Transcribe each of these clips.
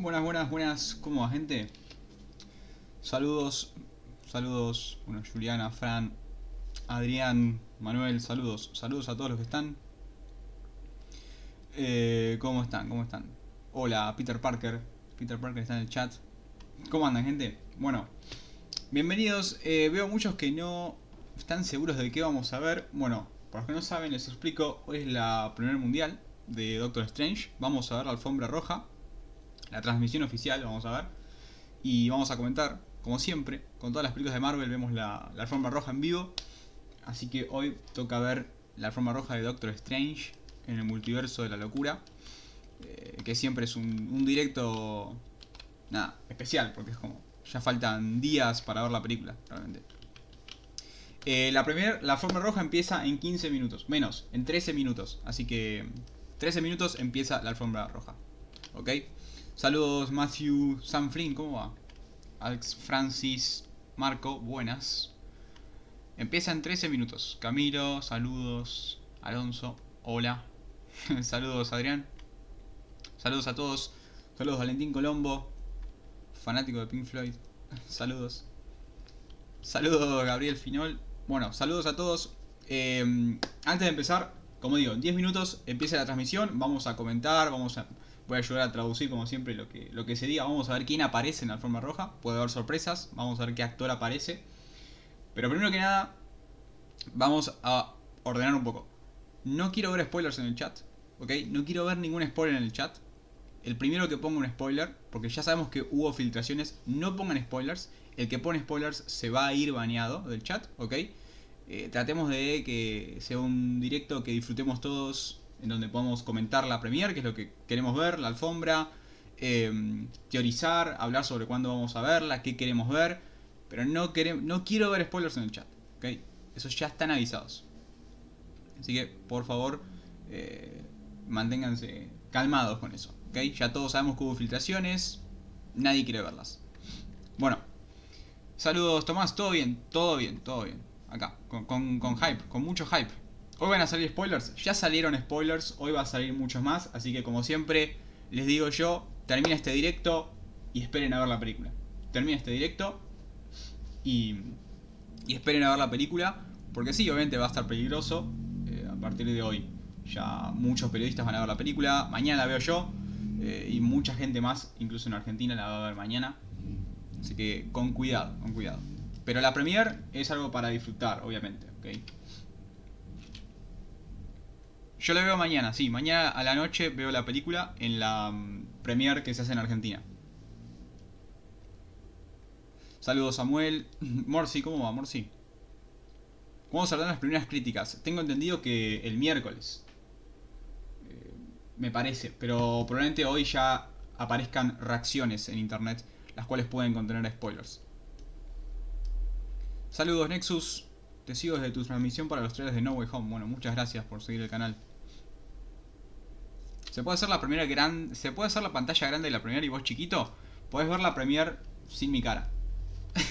Buenas, buenas, buenas. ¿Cómo va, gente? Saludos, saludos. Bueno, Juliana, Fran, Adrián, Manuel, saludos. Saludos a todos los que están. ¿Cómo están? ¿Cómo están? Hola, Peter Parker. Peter Parker está en el chat. ¿Cómo andan, gente? Bueno, bienvenidos. Veo muchos que no están seguros de qué vamos a ver. Bueno, para los que no saben, les explico. Hoy es la primer mundial de Doctor Strange. Vamos a ver la alfombra roja. La transmisión oficial, vamos a ver. Y vamos a comentar, como siempre, con todas las películas de Marvel vemos la alfombra roja en vivo. Así que hoy toca ver la alfombra roja de Doctor Strange en el multiverso de la locura. Que siempre es un directo, nada, especial, porque es como, ya faltan días para ver la película, realmente. La alfombra roja empieza en 15 minutos, menos, en 13 minutos. Así que 13 minutos empieza la alfombra roja. ¿Ok? Saludos Matthew, Sam Flynn, ¿cómo va? Alex, Francis, Marco, buenas. Empieza en 13 minutos. Camilo, saludos. Alonso, hola. Saludos Adrián. Saludos a todos. Saludos Valentín Colombo, fanático de Pink Floyd. Saludos. Saludos Gabriel Finol. Bueno, saludos a todos. Antes de empezar, como digo, en 10 minutos empieza la transmisión. Vamos a comentar, voy a ayudar a traducir como siempre lo que se diga. Vamos a ver quién aparece en la alfombra roja. Puede haber sorpresas. Vamos a ver qué actor aparece. Pero primero que nada, vamos a ordenar un poco. No quiero ver spoilers en el chat, ¿ok? No quiero ver ningún spoiler en el chat. El primero que ponga un spoiler, porque ya sabemos que hubo filtraciones, no pongan spoilers. El que pone spoilers se va a ir baneado del chat, ¿ok? Tratemos de que sea un directo que disfrutemos todos, en donde podamos comentar la premiere, que es lo que queremos ver, la alfombra, teorizar, hablar sobre cuándo vamos a verla, qué queremos ver, pero no quiero ver spoilers en el chat, ¿ok? Esos ya están avisados. Así que, por favor, manténganse calmados con eso, ¿ok? Ya todos sabemos que hubo filtraciones, nadie quiere verlas. Bueno, saludos Tomás, todo bien, todo bien, todo bien. Acá, con hype, con mucho hype. Hoy van a salir spoilers, ya salieron spoilers, hoy va a salir muchos más, así que como siempre les digo yo, termina este directo y esperen a ver la película. Termina este directo y esperen a ver la película, porque sí, obviamente va a estar peligroso. A partir de hoy ya muchos periodistas van a ver la película, mañana la veo yo, y mucha gente más, incluso en Argentina, la va a ver mañana. Así que con cuidado, con cuidado. Pero la premiere es algo para disfrutar, obviamente, ¿ok? Yo la veo mañana, sí, mañana a la noche veo la película en la premiere que se hace en Argentina. Saludos Samuel. Morsi, ¿cómo va Morsi? Vamos a hablar de las primeras críticas. Tengo entendido que el miércoles, me parece, pero probablemente hoy ya aparezcan reacciones en internet, las cuales pueden contener spoilers. Saludos Nexus, te sigo desde tu transmisión para los trailers de No Way Home. Bueno, muchas gracias por seguir el canal. ¿Se puede hacer la premiere grande? ¿Se puede hacer la pantalla grande de la premiere y vos chiquito? Podés ver la premiere sin mi cara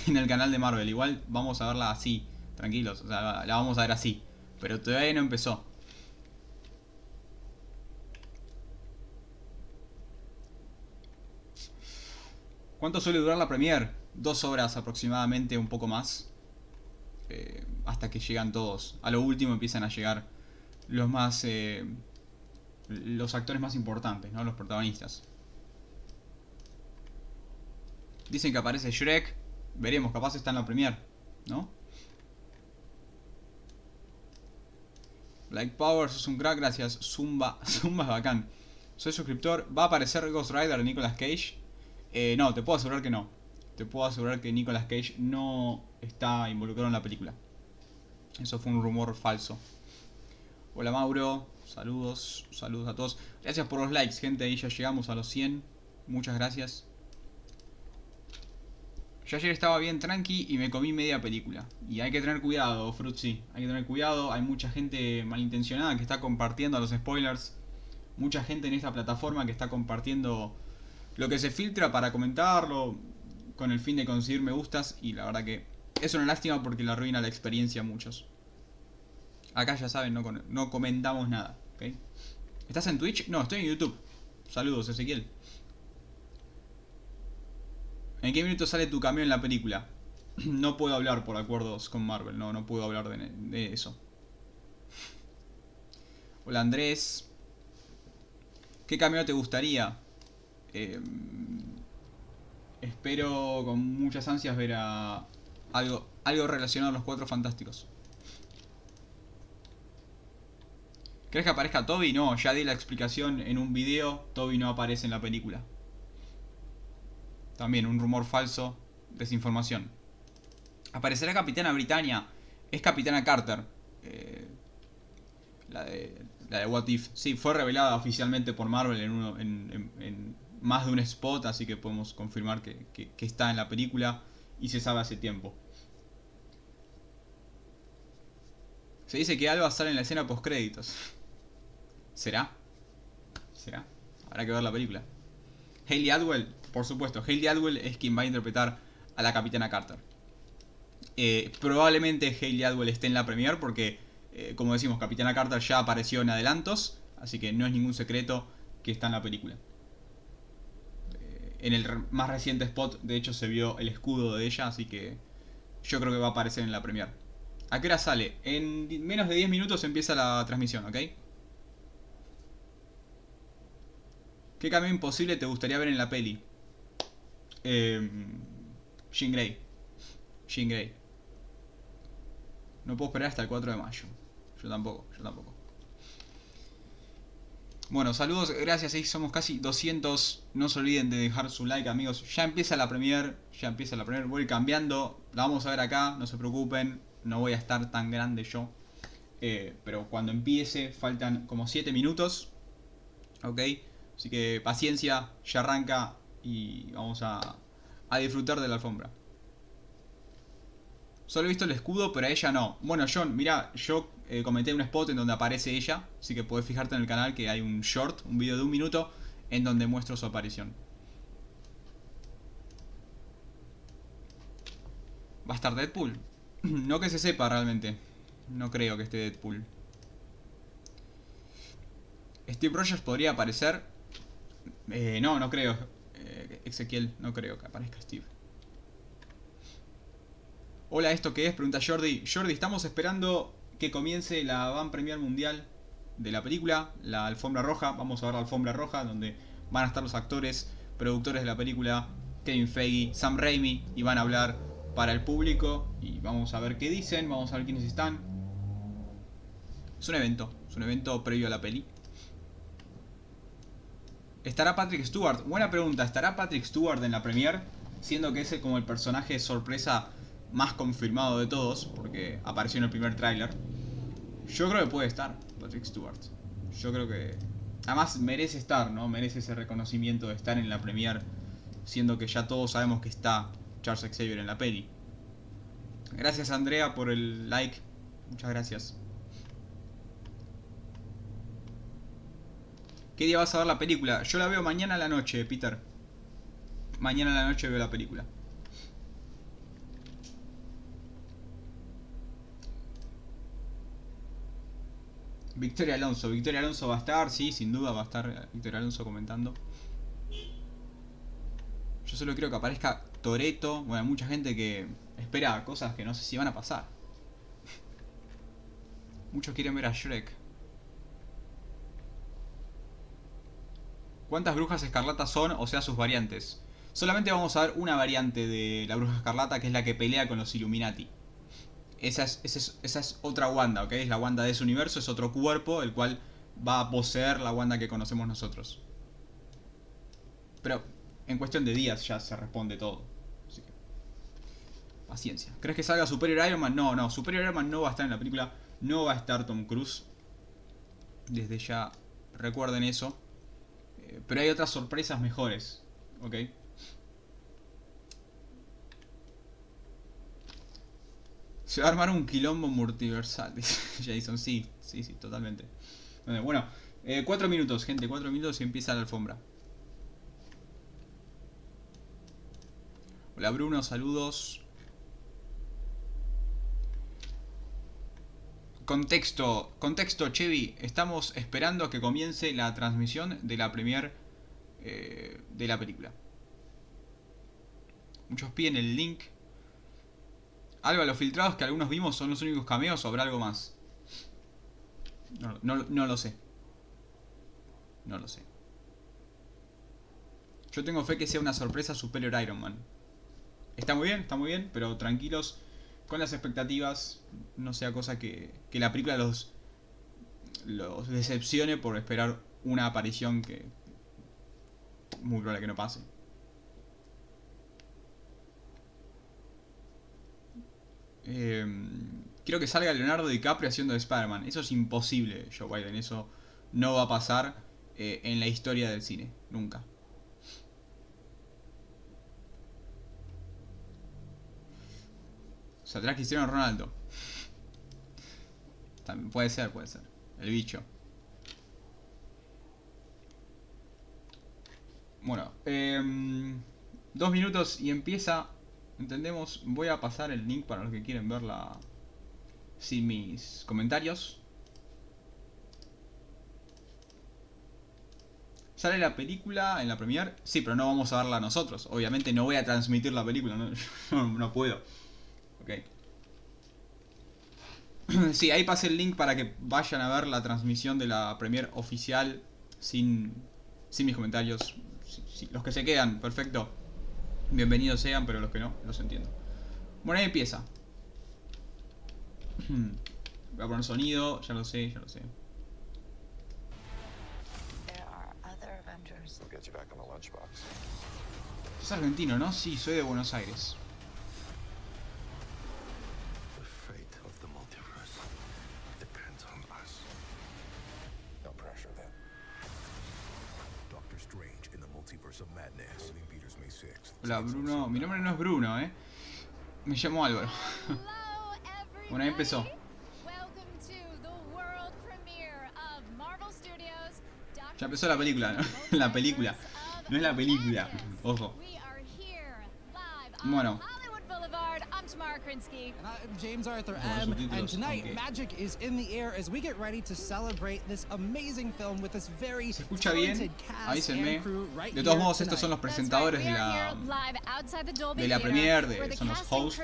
en el canal de Marvel. Igual vamos a verla así, tranquilos, o sea, la vamos a ver así, pero todavía no empezó. ¿Cuánto suele durar la premiere? 2 horas aproximadamente, un poco más. Hasta que llegan todos. A lo último empiezan a llegar los más... los actores más importantes, ¿no? Los protagonistas. Dicen que aparece Shrek. Veremos, capaz está en la premiere, ¿no? Like Power, sos un crack, gracias. Zumba es bacán. Soy suscriptor. ¿Va a aparecer Ghost Rider de Nicolas Cage? No, te puedo asegurar que no. Te puedo asegurar que Nicolas Cage no está involucrado en la película. Eso fue un rumor falso. Hola Mauro, saludos, saludos a todos. Gracias por los likes, gente, ahí ya llegamos a los 100. Muchas gracias. Yo ayer estaba bien tranqui y me comí media película. Y hay que tener cuidado, Fruzzi. Hay que tener cuidado, hay mucha gente malintencionada que está compartiendo los spoilers. Mucha gente en esta plataforma que está compartiendo lo que se filtra para comentarlo con el fin de conseguir me gustas, y la verdad que es una lástima porque le arruina la experiencia a muchos. Acá ya saben, no comentamos nada, ¿ok? ¿Estás en Twitch? No, estoy en YouTube. Saludos, Ezequiel. ¿En qué minuto sale tu cameo en la película? No puedo hablar por acuerdos con Marvel, no puedo hablar de eso. Hola Andrés. ¿Qué cameo te gustaría? Espero con muchas ansias ver a algo relacionado a los Cuatro Fantásticos. ¿Crees que aparezca Toby? No, ya di la explicación en un video. Toby no aparece en la película. También un rumor falso. Desinformación. Aparecerá Capitana Britannia. Es Capitana Carter. La de What If. Sí, fue revelada oficialmente por Marvel en más de un spot. Así que podemos confirmar que está en la película. Y se sabe hace tiempo. Se dice que Alba sale en la escena post créditos. ¿Será? ¿Será? Habrá que ver la película. Hayley Atwell, por supuesto. Hayley Atwell es quien va a interpretar a la Capitana Carter. Probablemente Hayley Atwell esté en la premiere porque, como decimos, Capitana Carter ya apareció en adelantos. Así que no es ningún secreto que está en la película. En el más reciente spot, de hecho, se vio el escudo de ella. Así que yo creo que va a aparecer en la premiere. ¿A qué hora sale? En menos de 10 minutos empieza la transmisión, ¿ok? ¿Qué cameo imposible te gustaría ver en la peli? Jean Grey. Jean Grey. No puedo esperar hasta el 4 de mayo. Yo tampoco. Bueno, saludos, gracias, ahí somos casi 200. No se olviden de dejar su like, amigos. Ya empieza la premiere. Voy a ir cambiando. La vamos a ver acá, no se preocupen. No voy a estar tan grande yo. Pero cuando empiece, faltan como 7 minutos. Ok. Así que paciencia, ya arranca y vamos a disfrutar de la alfombra. Solo he visto el escudo, pero a ella no. Bueno, John, mira, yo comenté un spot en donde aparece ella. Así que podés fijarte en el canal que hay un short, un video de 1 minuto, en donde muestro su aparición. ¿Va a estar Deadpool? No que se sepa realmente. No creo que esté Deadpool. ¿Steve Rogers podría aparecer? No creo. Ezequiel, no creo que aparezca Steve. Hola, ¿esto qué es? Pregunta Jordi. Jordi, estamos esperando que comience la van premier mundial de la película, la alfombra roja. Vamos a ver la alfombra roja, donde van a estar los actores, productores de la película, Kevin Feige, Sam Raimi, y van a hablar para el público. Y vamos a ver qué dicen, vamos a ver quiénes están. Es un evento previo a la peli. ¿Estará Patrick Stewart? Buena pregunta, ¿estará Patrick Stewart en la premiere? Siendo que es como el personaje sorpresa más confirmado de todos, porque apareció en el primer tráiler. Yo creo que puede estar Patrick Stewart. Yo creo que... Además merece estar, ¿no? Merece ese reconocimiento de estar en la premiere, siendo que ya todos sabemos que está Charles Xavier en la peli. Gracias, Andrea, por el like. Muchas gracias. ¿Qué día vas a ver la película? Yo la veo mañana a la noche, Peter. Mañana a la noche veo la película. Victoria Alonso va a estar, sí, sin duda va a estar Victoria Alonso comentando. Yo solo quiero que aparezca Toretto. Bueno, hay mucha gente que espera cosas que no sé si van a pasar. Muchos quieren ver a Shrek. ¿Cuántas brujas escarlatas son? O sea, sus variantes. Solamente vamos a ver una variante de la bruja escarlata, que es la que pelea con los Illuminati. Esa es otra Wanda, ¿ok? Es la Wanda de ese universo, es otro cuerpo, el cual va a poseer la Wanda que conocemos nosotros. Pero en cuestión de días ya se responde todo. Así que, paciencia. ¿Crees que salga Superior Iron Man? No, Superior Iron Man no va a estar en la película. No va a estar Tom Cruise. Desde ya recuerden eso. Pero hay otras sorpresas mejores, ¿ok? Se va a armar un quilombo multiversal, dice Jason. Sí, totalmente. Bueno, 4 minutos, gente. 4 minutos y empieza la alfombra. Hola Bruno, saludos. Contexto, Chevy. Estamos esperando a que comience la transmisión de la premiere de la película. Muchos piden el link. Algo a los filtrados que algunos vimos son los únicos cameos o habrá algo más. No lo sé. No lo sé. Yo tengo fe que sea una sorpresa superior a Iron Man. Está muy bien, pero tranquilos con las expectativas. No sea cosa que la película los decepcione por esperar una aparición que muy probable que no pase. Quiero que salga Leonardo DiCaprio haciendo de Spider-Man. Eso es imposible, Joe Biden. Eso no va a pasar en la historia del cine. Nunca. Saldrá Cristiano Ronaldo. También puede ser. El bicho. Bueno, 2 minutos y empieza. Entendemos. Voy a pasar el link para los que quieren verla sin mis comentarios. ¿Sale la película en la premiere? Sí, pero no vamos a verla nosotros. Obviamente no voy a transmitir la película. No puedo. Ok. Sí, ahí pasé el link para que vayan a ver la transmisión de la premiere oficial sin mis comentarios. Sí, los que se quedan, perfecto. Bienvenidos sean, pero los que no, los entiendo. Bueno, ahí empieza. Voy a poner sonido, ya lo sé. Es argentino, ¿no? Sí, soy de Buenos Aires. Hola Bruno, mi nombre no es Bruno, me llamo Álvaro. Bueno, ahí empezó. Ya empezó la película, ¿no? La película. No es la película. Ojo. Bueno. And I'm James Arthur M. And tonight, magic is in the air as we get ready to celebrate this amazing film with this very talented cast and crew right here. De todos modos, estos son los presentadores de la premiere, son los hosts.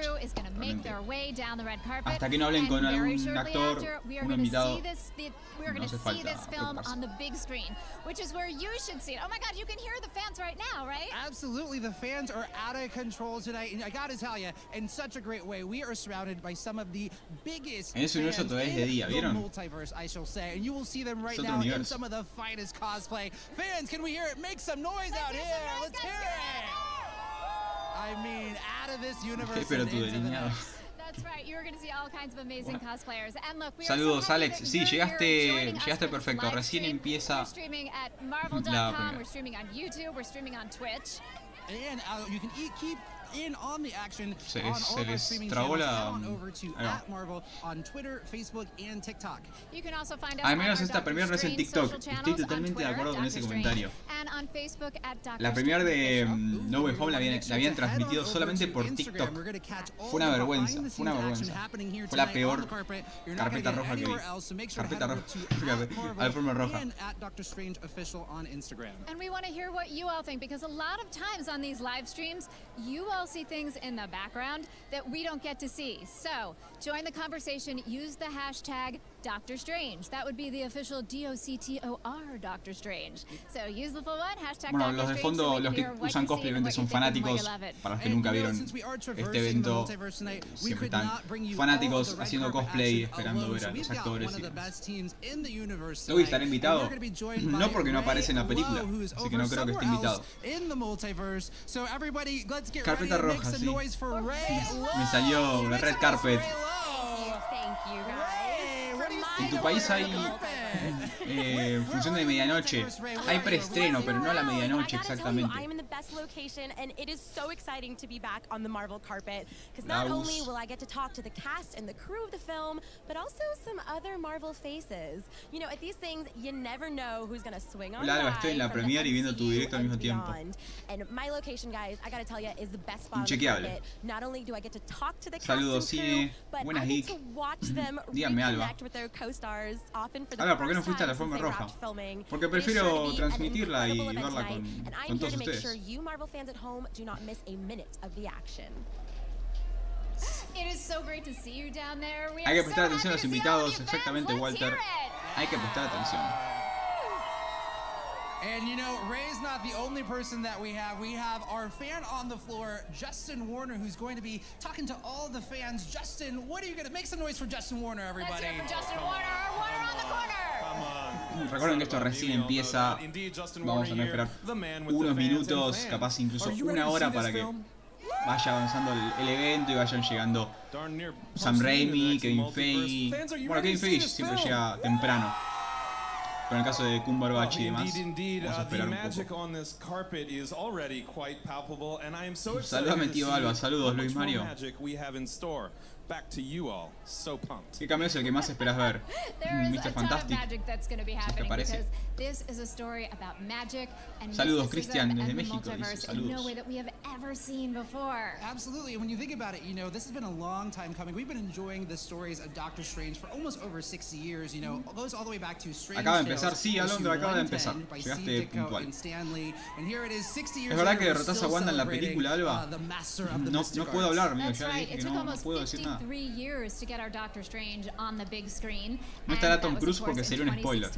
Hasta que no hablen con algún actor, un invitado, no hace falta preocuparse. Which is where you should see it. Oh my God, you can hear the fans right now, right? Absolutely, the fans are out of control tonight, and I gotta tell you, in such a great way, we are surrounded by some of the biggest fans in the multiverse, I shall say, and you will see them right now in some of the finest cosplay. Fans, can we hear it? Make some noise out here. Let's hear it. I mean, out of this universe and into the next. Saludos Alex, sí, llegaste perfecto, recién empieza la And you can keep in on the action se on all of our les streaming trabó channels. la... Head on over to @Marvel on Twitter, Facebook, and TikTok. You can also find us Al menos esta premiere no es en TikTok. Estoy totalmente de acuerdo con ese comentario. La premiere de No Way Home la habían transmitido solamente por TikTok. Fue una vergüenza, fue la peor carpeta roja que vi. Carpeta roja, alfombra roja. And we want to hear what you all think, because a lot of times on these live streams, you all see things in the background that we don't get to see. So, join the conversation, use the hashtag Doctor Strange. That would be the official DOCTOR Doctor Strange. So, use the full one, hashtag bueno, Doctor los de Strange, fondo, so los que usan cosplay obviamente son fanáticos. Para los que nunca vieron este evento, siempre están fanáticos haciendo cosplay, esperando ver a los actores y demás. Hoy estaré invitado, no porque no aparece en la película, así que no creo que esté invitado. Carpeta roja, sí. Me salió la red carpet. En tu país hay función de medianoche. Hay preestreno, pero no a la medianoche exactamente. best location, and it is so exciting to be back on the Marvel carpet, because not only will I get to talk to the cast and the crew of the film, but also some other Marvel faces. You know, at these things, you never know who's gonna swing on by. Estoy en la premiere y viendo tu directo al mismo tiempo. And my location, guys, I gotta tell you, is the best spot on the carpet. Not only do I get to talk to the cast and crew, Buenas, Geek. Díganme, Alba. Alba, ¿por qué no fuiste a la alfombra roja? Porque prefiero transmitirla y verla con todos ustedes. Hay que prestar atención a los invitados, exactamente, Walter. Hay que prestar atención. And you know, Ray's not the only person that we have. We have our fan on the floor, Justin Warner, who's going to be talking to all the fans. Justin, what are you going to make some noise for Justin Warner, everybody? Let's hear for Justin Warner. Warner on the corner. Recuerden que esto recién empieza. Vamos a no esperar unos minutos, capaz incluso una hora para que vaya avanzando el evento y vayan llegando Sam Raimi, Kevin Feige. Bueno, Kevin Feige siempre llega temprano. Pero en el caso de Cumberbatch y demás, vamos a esperar un poco. Saludame, tío Alba. Saludos, Luis Mario. ¿Qué cambio es el que más esperas ver? Mr. Fantastic. Si te parece. Saludos, Cristian, desde México. Dice, saludos. Absolutely. And when you think about it, you know, this has been a long time coming. We've been enjoying the stories of Doctor Strange for almost over 60 years, you know. It goes all the way back to Strange Acaba de empezar, sí, Alondra, acaba de empezar. Llegaste puntual. ¿Es verdad que derrotás a Wanda en la película, Alba? No puedo hablar, amigo. Ya dije que no puedo decir nada. No estará Tom Cruise porque sería un spoiler.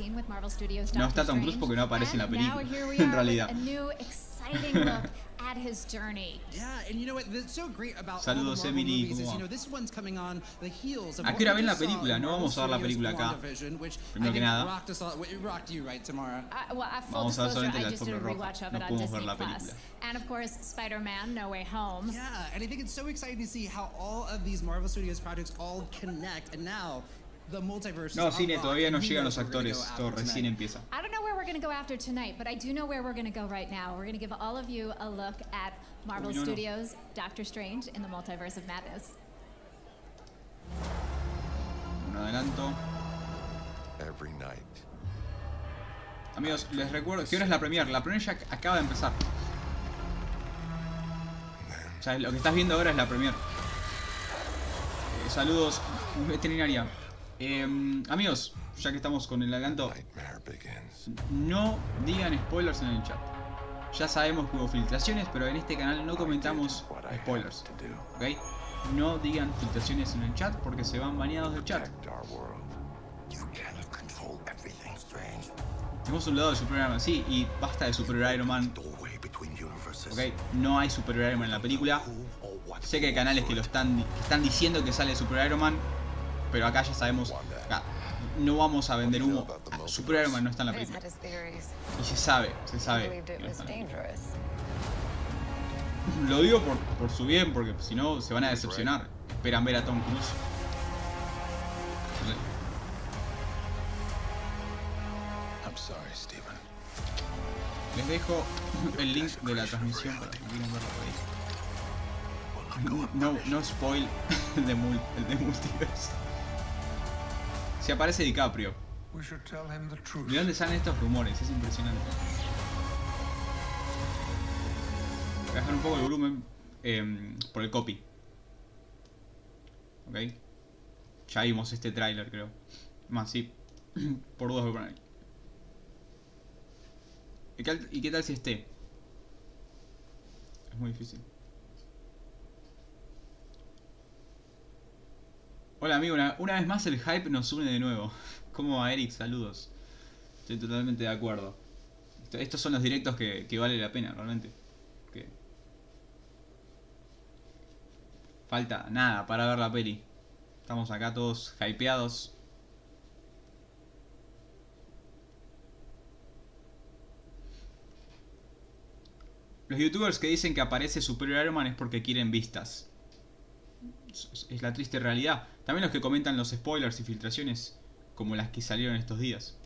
No está Tom Cruise porque no aparece en la película, en realidad. Saludos, Emily, ¿cómo va? ¿A qué hora ven la película? No vamos a ver la película acá. Primero que nada, vamos a ver solamente la alfombra roja. No podemos ver la película. And of course, Spider-Man: No Way Home. Yeah, and I think it's so exciting to see how all of these Marvel Studios projects all connect, and now the multiverse. No, cine, todavía no llegan los actores. Esto recién empieza. I don't know where we're going to go after tonight, but I do know where we're going to go right now. We're going to give all of you a look at Marvel Studios' Doctor Strange in the Multiverse of Madness. Un adelanto. Every night. Amigos, les recuerdo que ahora es la premiere. La premiere ya acaba de empezar. O sea, lo que estás viendo ahora es la premiere. Saludos, veterinaria. Amigos, ya que estamos con el adelanto, no digan spoilers en el chat. Ya sabemos que hubo filtraciones, pero en este canal no comentamos spoilers. ¿Ok? No digan filtraciones en el chat porque se van baneados del chat. Tenemos un lado de Superior Iron Man, sí, y basta de Superior Iron Man. Ok, no hay Superior Iron Man en la película. Sé que hay canales que están diciendo que sale Superior Iron Man, pero acá ya sabemos, acá no vamos a vender humo. Superior Iron Man no está en la película. Y se sabe que no está en la película. Lo digo por su bien, porque si no se van a decepcionar. Esperan ver a Tom Cruise. Les dejo el link de la transmisión para que quieran verlo por ahí. No spoil el de Multiverse. Si aparece DiCaprio. ¿De dónde salen estos rumores? Es impresionante. Voy a bajar un poco el volumen por el copy. Ok. Ya vimos este tráiler, creo. Más, sí. Por dudas voy a poner. ¿Y qué tal si esté? Es muy difícil. Hola amigo, una vez más el hype nos une de nuevo. ¿Cómo va, Eric? Saludos. Estoy totalmente de acuerdo. Estos son los directos que vale la pena, realmente. Que falta nada para ver la peli. Estamos acá todos hypeados. Los youtubers que dicen que aparece Superior Iron Man es porque quieren vistas. Es la triste realidad. También los que comentan los spoilers y filtraciones como las que salieron estos días.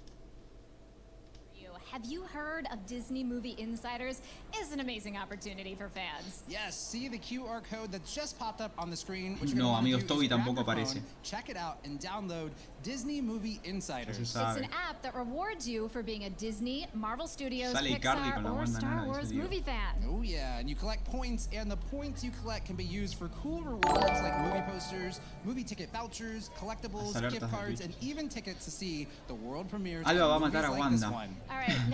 have you heard of Disney Movie Insiders? It's an amazing opportunity for fans. Yes, see the QR code that just popped up on the screen. No, amigos, Toby tampoco aparece. Check it out and download Disney Movie Insiders. It's an app that rewards you for being a Disney, Marvel Studios, Pixar, or Star Wars movie fan. Oh yeah, and you collect points, and the points you collect can be used for cool rewards like movie posters, movie ticket vouchers, collectibles, gift cards, and even tickets to see the world premieres. Alba va a matar a Wanda.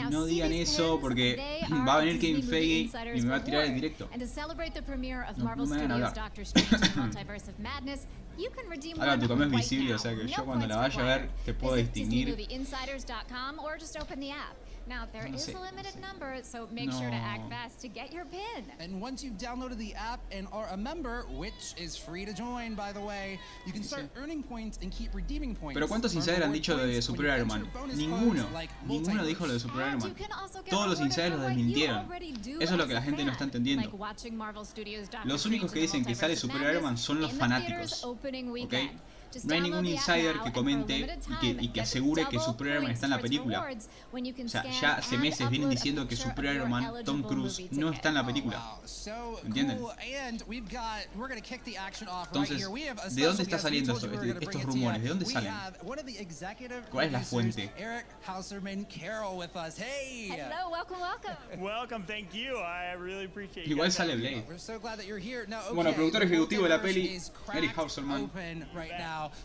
No digan eso porque va a venir Kevin Feige y me va a tirar el directo. And to celebrate the premiere of Marvel Studios Doctor Strange and the Multiverse of Madness, you can redeem Ahora tu cama es right visible, now. o sea que No yo cuando la points vaya a ver required. te puedo Visit distinguir. DisneyMovieInsiders.com or just open the app. Now, there is a limited number, so make sure to act fast to get your pin. And once you've downloaded the app and are a member, which is free to join, by the way, you can start earning points and keep redeeming points. Pero ¿cuántos insiders han dicho de Super Iron Man? Ninguno. Ninguno dijo lo de Super Iron Man. Todos los insiders lo desmintieron. Eso es lo que la gente no está entendiendo. Los únicos que dicen que sale Super Iron Man son los fanáticos. ¿Ok? No hay ningún insider que comente y que asegure que Super Iron Man está en la película. O sea, ya hace meses vienen diciendo que Super Iron Man, Tom Cruise, no está en la película. ¿Entienden? Entonces, ¿de dónde está saliendo esto, estos rumores? ¿De dónde salen? ¿Cuál es la fuente? Hello, welcome. Thank you. I really appreciate it. Igual sale Blade. Bueno, productor ejecutivo de la peli, Eric Hauserman.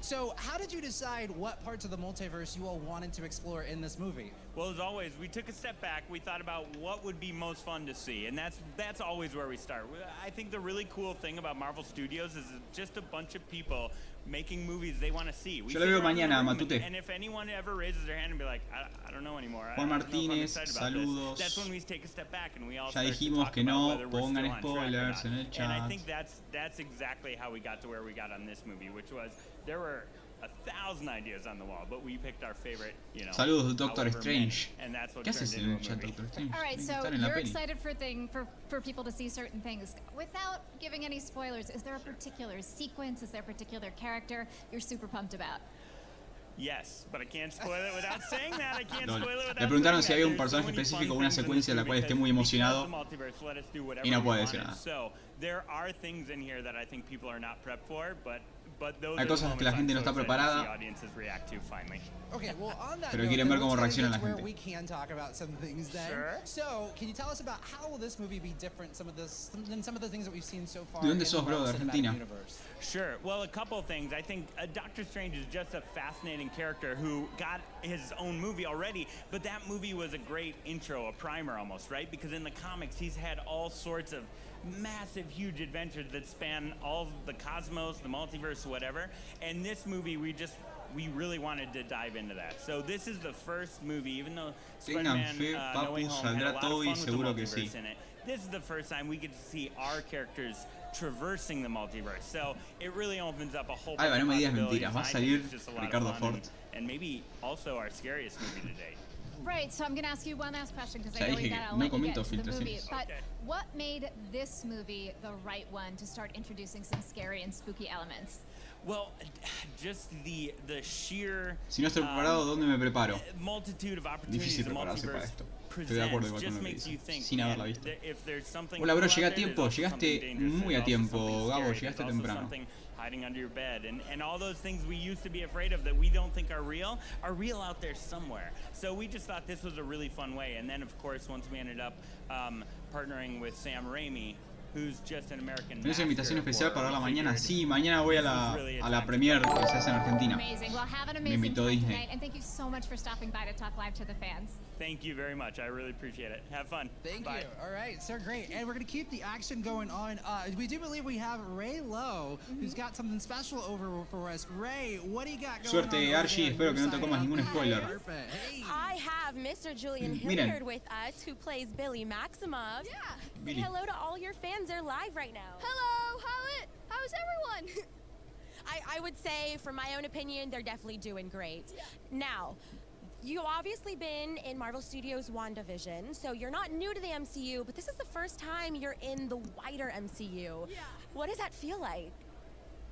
So, how did you decide what parts of the multiverse you all wanted to explore in this movie? Well, as always, we took a step back. We thought about what would be most fun to see, and that's always where we start. I think the really cool thing about Marvel Studios is just a bunch of people making movies they want to see. Yo lo veo mañana, Matute. And if anyone ever raises their hand and be like, I don't know anymore. Juan Martínez, saludos. That's when we take a step back and we all Ya start to dijimos talk que about no whether we're pongan still on track or spoilers not. en el And I chat. think that's exactly how we got to where we got on this movie, which was there were 1,000 ideas on the wall, but we picked our favorite, you know. Saludos, Doctor Strange. And that's what ¿Qué haces turned en into el a chat, movie. Doctor Strange? All right, Tiene que so estar en la you're peli. excited for people to see certain things. Without giving any spoilers, is there a particular sequence? Is there a particular character you're super pumped about? Yes, but I can't spoil it without saying that. I can't No, spoil it without le preguntaron si saying había that. un There's so personaje many específico fun o una things in secuencia this de la cual movie esté muy because emocionado the multiverse let us do whatever y no we puede decir wanted. nada. So there are things in here that I think people are not prepped for, but those Hay are the cosas que la moments gente no I'm está so excited to preparada. see audiences react to finally. Okay, well, on that Pero note, quieren ver cómo let's get reacciona la into where gente. we can talk about some things then. Sure. So, can you tell us about how will this movie be different than some of the things that we've seen so far ¿De dónde in sos, the bro? Marvel ¿De Cinematic Argentina? Universe? Sure. Well, a couple of things. I think Doctor Strange is just a fascinating character who got his own movie already, but that movie was a great intro, a primer almost, right? Because in the comics, he's had all sorts of massive, huge adventures that span all the cosmos, the multiverse, whatever. And this movie, we really wanted to dive into that. So this is the first movie, even though Tengan Spider-Man fe, No Way papu, Home had a saldrá lot of todo y fun with the seguro que sí. multiverse in it. This is the first time we get to see our characters traversing the multiverse. So it really opens up a whole bunch Alba, no of me digas possibilities. mentiras, va a I think salir it's just a lot of Ricardo fun Fort. and maybe also our scariest movie to date. Right, so I'm going to ask you one last question because Ya I know dije we que got to no let you get comento to the movie. filtraciones. But what made this movie the right one to start introducing some scary and spooky elements? Well, just the sheer Si no estoy preparado, ¿dónde me preparo? multitude of opportunities Difícil the prepararse para multiverse esto. Estoy de acuerdo igual con presents just lo que makes you dice, think, sin haberla man, visto. if there's something Hola, bro, cool llegué a out there, tiempo, there's also llegaste something dangerous, muy a there's also tiempo, something Gabo, scary, llegaste there's also temprano. something hiding under your bed, and all those things we used to be afraid of that we don't think are real out there somewhere. So we just thought this was a really fun way, and then of course once we ended up partnering with Sam Raimi, who's just an American ¿Tenés invitación master especial of para verla horror, mañana? we figured Sí, mañana voy a la premier que se hace en Argentina. Amazing. Well, have an Me amazing invitó time Disney. tonight, and thank you so much for stopping by to talk live to the fans. Thank you very much. I really appreciate it. Have fun. Thank Bye. you. All right, so great. And we're going to keep the action going on. We do believe we have Ray Lowe, who's got something special over for us. Ray, what do you got going Suerte, on over Archie, there espero on que no your te side comas of ningún the spoiler. carpet? Hey. I have Mr. Julian Miren. Hilliard with us, who plays Billy Maximoff. Yeah. Say Billy. hello to all your fans. They're live right now. Hello, how's everyone? I would say, from my own opinion, they're definitely doing great. Yeah. Now, you've obviously been in Marvel Studios' WandaVision, so you're not new to the MCU, but this is the first time you're in the wider MCU. Yeah. What does that feel like?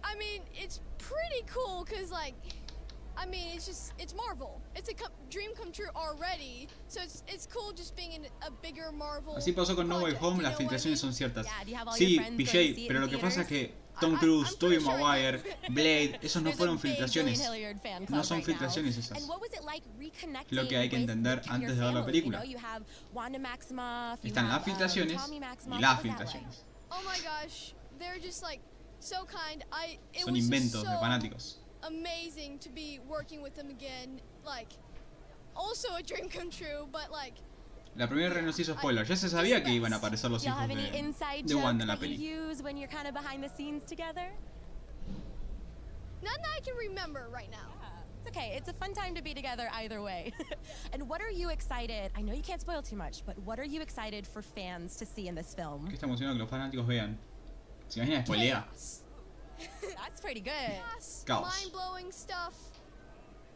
I mean, it's pretty cool because, like, I mean, it's Marvel. It's a dream come true already. So it's cool just being in a bigger Marvel. Así pasó con No Way Home, las filtraciones son ciertas. Sí, PJ, pero lo que pasa es que Tom Cruise, Tobey Maguire, Blade, esos no fueron filtraciones. No son filtraciones esas. Es lo que hay que entender antes de ver la película. Están las filtraciones y las filtraciones. Oh my gosh, they're just like so kind. Son inventos de fanáticos. Amazing to be working with them again. Like, also a dream come true, but like. La primera nos hizo spoiler. Ya se sabía que iban a aparecer los hijos de Wanda en la peli. None that I can remember right now. It's okay. It's a fun time to be together either way. And what are you excited? I know you can't spoil too much, but what are you excited for fans to see in this film? ¿Qué está emocionado que los fanáticos vean? ¿Se imaginan spoilear? That's pretty good. Chaos. Mind-blowing stuff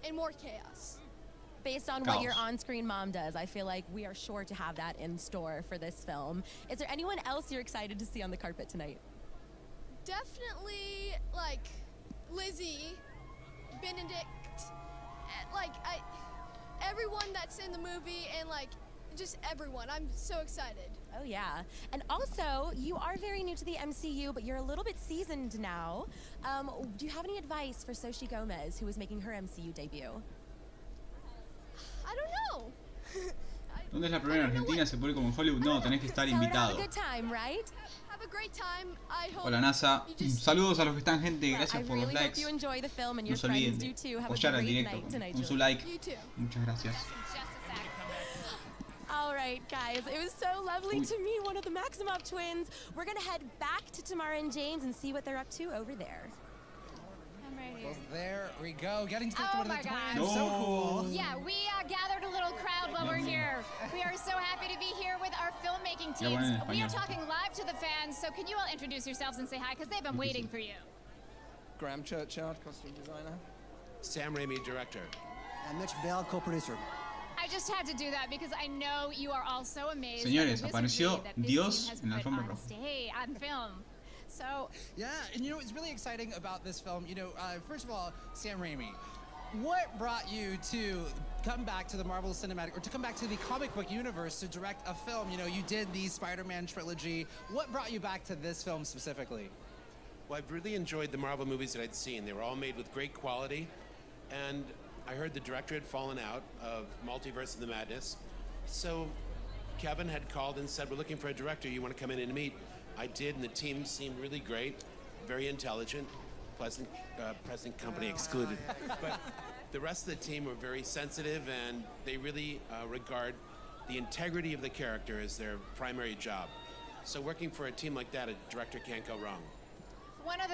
and more chaos. Based on what your on-screen mom does, I feel like we are sure to have that in store for this film. Is there anyone else you're excited to see on the carpet tonight? Definitely, like, Lizzie, Benedict, like, everyone that's in the movie, and, like, just everyone. I'm so excited. Oh, yeah. And also, you are very new to the MCU, but you're a little bit seasoned now. Do you have any advice for Xochitl Gomez, who is making her MCU debut? I don't know. ¿Dónde es la primera en Argentina? ¿Se puede como en Hollywood? No, tenés que estar invitado. Hola NASA. Saludos a los que están, gente. Gracias por los likes. No se olviden de apoyar al directo con su like. Muchas gracias. All right, guys. It was so lovely to meet one of the Maximoff twins. We're going to head back to Tamara and James and see what they're up to over there. Well, there we go. Getting to talk to one of the twins. No. So cool. Yeah, we gathered a little crowd while we're here. We are so happy to be here with our filmmaking teams. We are talking live to the fans, so can you all introduce yourselves and say hi? Because they've been waiting for you. Graham Churchyard, costume designer. Sam Raimi, director. And Mitch Bell, co-producer. I just had to do that because I know you are all so amazed. Señores, apareció Dios en la alfombra roja. On film. So yeah, and you know what's really exciting about this film, you know, first of all, Sam Raimi, what brought you to come back to the Marvel Cinematic, or to come back to the comic book universe to direct a film? You know, you did the Spider-Man trilogy. What brought you back to this film specifically? Well, I've really enjoyed the Marvel movies that I'd seen. They were all made with great quality, and I heard the director had fallen out of Multiverse of the Madness. So Kevin had called and said, we're looking for a director. You want to come in and meet? I did, and the team seemed really great, very intelligent, present company excluded. But the rest of the team were very sensitive, and they really regard the integrity of the character as their primary job. So working for a team like that, a director can't go wrong. Bueno,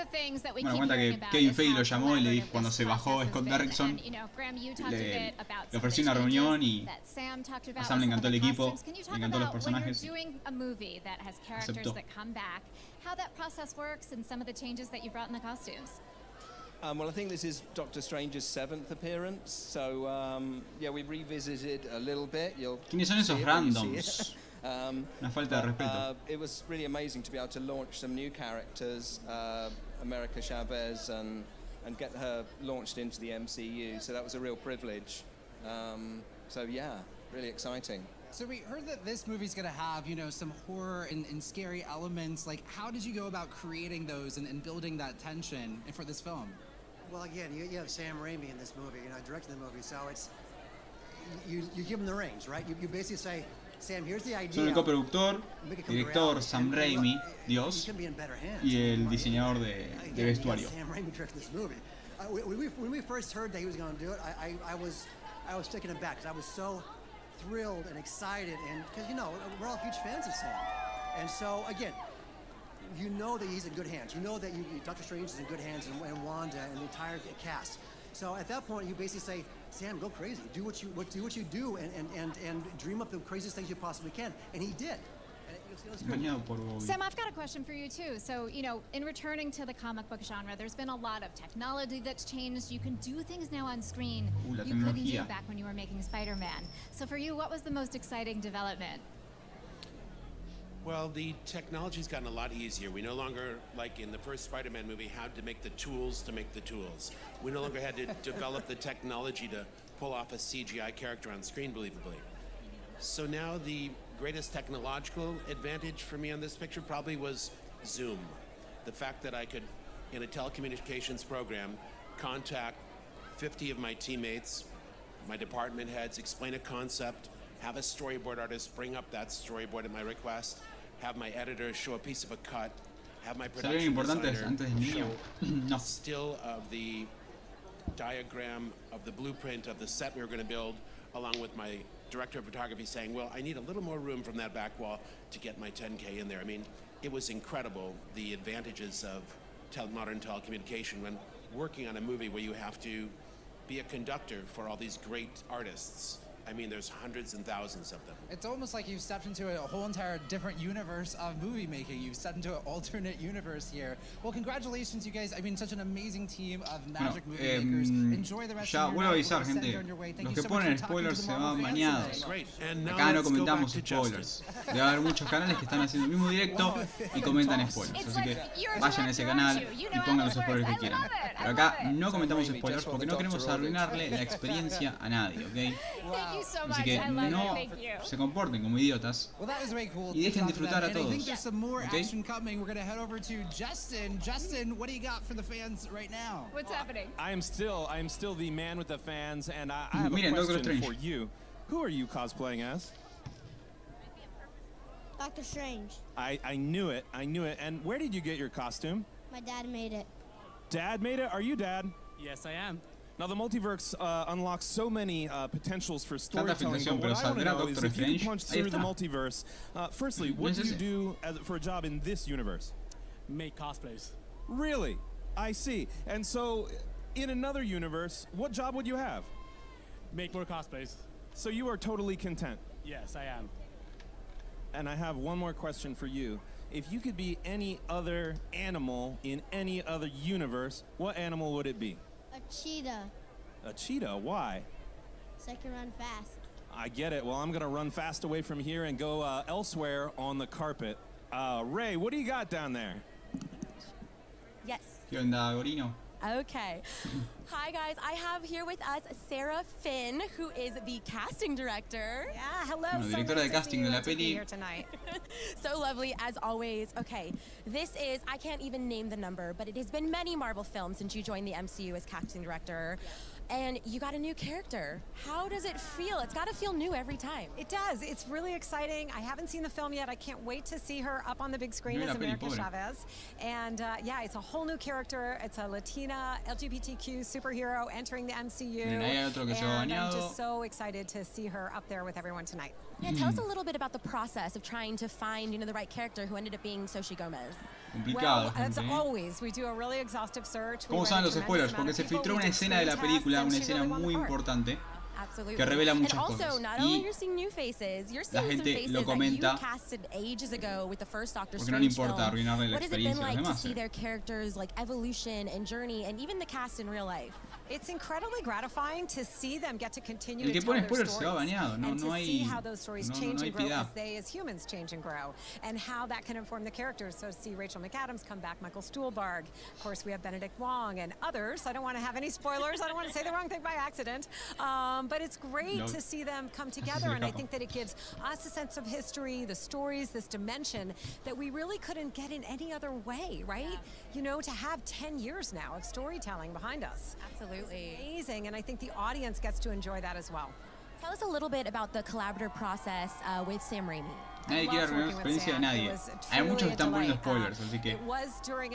cuenta que Kevin Feige lo llamó y le dijo cuando se bajó Scott Derrickson, le ofreció una reunión y a Sam le encantó el equipo, le encantó los personajes. Aceptó. Well, I think this is Doctor Strange's 7th appearance, so yeah, we revisited a little bit. ¿Quiénes son esos randoms? Una falta de respeto. It was really amazing to be able to launch some new characters, America Chavez, and get her launched into the MCU. So that was a real privilege. So yeah, really exciting. So we heard that this movie's going to have, you know, some horror and scary elements. Like, how did you go about creating those and building that tension for this film? Well, again, you have Sam Raimi in this movie, you know, directing the movie, so it's you give him the reins, right? You basically say, Sam, here's the idea. Soy el coproductor, director Sam Raimi, Dios, y el diseñador de vestuario. Sam Raimi directing this movie. When we first heard that he was going to do it, I was taken aback because I was so thrilled and excited, and because you know we're all huge fans of Sam, and so again, you know that he's in good hands. You know that Doctor Strange is in good hands, and Wanda and the entire cast. So at that point, you basically say, Sam, go crazy. Do what you do, and dream up the craziest things you possibly can. And he did. Sam, I've got a question for you too. So, you know, in returning to the comic book genre, there's been a lot of technology that's changed. You can do things now on screen you couldn't do back when you were making Spider-Man. So for you, what was the most exciting development? Well, the technology's gotten a lot easier. We no longer, like in the first Spider-Man movie, had to make the tools to make the tools. We no longer had to develop the technology to pull off a CGI character on screen believably. So now the greatest technological advantage for me on this picture probably was Zoom. The fact that I could, in a telecommunications program, contact 50 of my teammates, my department heads, explain a concept, have a storyboard artist bring up that storyboard at my request, have my editor show a piece of a cut, have my production designer show a still of the diagram of the blueprint of the set we were going to build, along with my director of photography saying, well, I need a little more room from that back wall to get my 10K in there. I mean, it was incredible, the advantages of modern telecommunication when working on a movie where you have to be a conductor for all these great artists. I mean, there's hundreds and thousands of them. It's almost like you've stepped into a whole entire different universe of movie making. You've stepped into an alternate universe here. Well, congratulations, you guys. I mean, such an amazing team of magic movie makers. Enjoy the rest of your night. Ya, vuelvo a avisar, gente. Los que ponen spoilers se van bañados. Acá no comentamos spoilers. Debe haber muchos canales que están haciendo el mismo directo y comentan spoilers. Así que vayan a ese canal y pongan los spoilers que quieran. Pero acá no comentamos spoilers porque no queremos arruinarle la experiencia a nadie, ¿ok? Así que no se comporten como idiotas y dejen disfrutar a todos. Okay? Justin, what do you got for the fans right now? What's happening? I am still the man with the fans, and I have a question for you. Who are you cosplaying as? Doctor Strange. I knew it. And where did you get your costume? My dad made it. Dad made it? Are you Dad? Yes, I am. Now, the multiverse unlocks so many potentials for storytelling, but what I want to know is if you can punch through the multiverse, firstly, what do you do for a job in this universe? Make cosplays. Really? I see. And so, in another universe, what job would you have? Make more cosplays. So you are totally content? Yes, I am. And I have one more question for you. If you could be any other animal in any other universe, what animal would it be? A cheetah. A cheetah? Why? So I can run fast. I get it. Well, I'm going to run fast away from here and go elsewhere on the carpet. Ray, what do you got down there? Yes. ¿Qué onda, Gorino? Okay. Hi, guys. I have here with us Sarah Finn, who is the casting director. Yeah, hello. Directora de casting de la peli. Here tonight. So lovely, as always. Okay, this is, I can't even name the number, but it has been many Marvel films since you joined the MCU as casting director. Yeah. And you got a new character. How does it feel? It's got to feel new every time. It does. It's really exciting. I haven't seen the film yet. I can't wait to see her up on the big screen as America Chavez. And yeah, it's a whole new character. It's a Latina LGBTQ superhero entering the MCU. And I'm just so excited to see her up there with everyone tonight. Yeah, tell us a little bit about the process of trying to find, the right character who ended up being Xochitl Gomez. Well, as always, we do a really exhaustive search. ¿Cómo saben los spoilers? Porque se filtró una escena de la película, una escena muy importante, que revela muchas cosas. Y la gente lo comenta porque no le importa arruinarle la experiencia a los demás. It's incredibly gratifying to see them get to continue El que to tell pone their spoilers se va stories bañado, and to see how no those stories change hay and grow piedad. as they as humans change and grow, and how that can inform the characters. So to see Rachel McAdams come back, Michael Stuhlbarg, of course we have Benedict Wong and others. I don't want to have any spoilers. I don't want to say the wrong thing by accident. But it's great to see them come together, and I think that it gives us a sense of history, the stories, this dimension that we really couldn't get in any other way, right? Yeah. To have 10 years now of storytelling behind us. Absolutely. It's amazing, and I think the audience gets to enjoy that as well. Tell us a little bit about the collaborative process with Sam Raimi. Nadie quiere arruinar la experiencia de nadie. Hay muchos que están poniendo spoilers, así que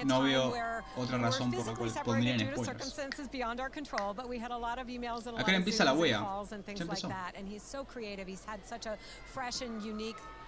no veo otra razón por la cual pondrían spoilers. Acá empieza la wea. Ya empezó.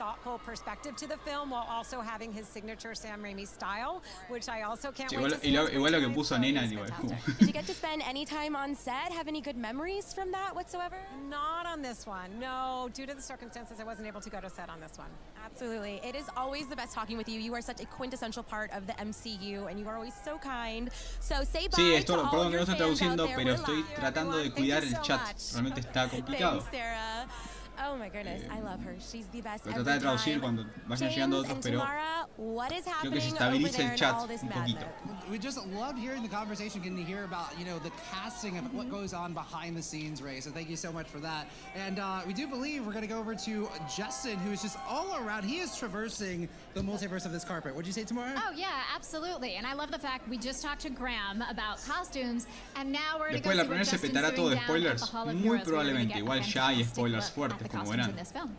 Thoughtful perspective to the film while also having his signature Sam Raimi style, which I also can't wait to see. Igual lo que puso Nena, Did you get to spend any time on set? Have any good memories from that whatsoever? Not on this one. No, due to the circumstances, I wasn't able to go to set on this one. Absolutely. It is always the best talking with you. You are such a quintessential part of the MCU, and you are always so kind. So say bye. Sí, esto, perdón que no estoy traduciendo, pero estoy tratando de cuidar el chat. Realmente está complicado. Thanks, Sarah. Oh my goodness, I love her. She's the best. Lo trata de traducir cuando vayan llegando otros, pero creo que se estabilice el chat un poquito. We just loved hearing the conversation, getting to hear about, you know, the casting of what goes on behind the scenes, Ray. So thank you so much for that. And we do believe we're going to go over to Justin, who is just all around. He is traversing the multiverse of this carpet. What'd you say, Tamara? Oh yeah, absolutely. And I love the fact we just talked to Graham about costumes, and now we're going to go Después la see primera what se Justin's petará todo doing de down spoilers, at the Hall of muy Heroes. We're gonna probablemente. get Igual a ya hay fantastic spoilers look fuertes at the como costumes in verán. this film.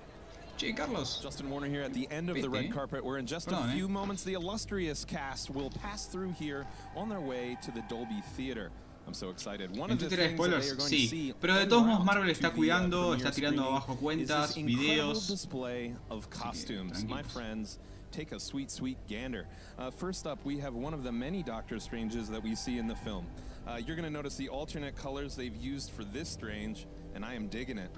Che, Carlos. Justin Warner here at the end of the red carpet, where in just a few moments the illustrious cast will pass through here on their way to the Dolby Theater. I'm so excited. One En of the Twitter hay things that they spoilers, are going to sí. see Pero de en todos modos route Marvel to está the, cuidando, premiere está tirando screening abajo is cuentas, this incredible videos. display of costumes. My friends, take a sweet, sweet gander. First up, we have one of the many Doctor Stranges that we see in the film. You're going to notice the alternate colors they've used for this Strange, and I am digging it.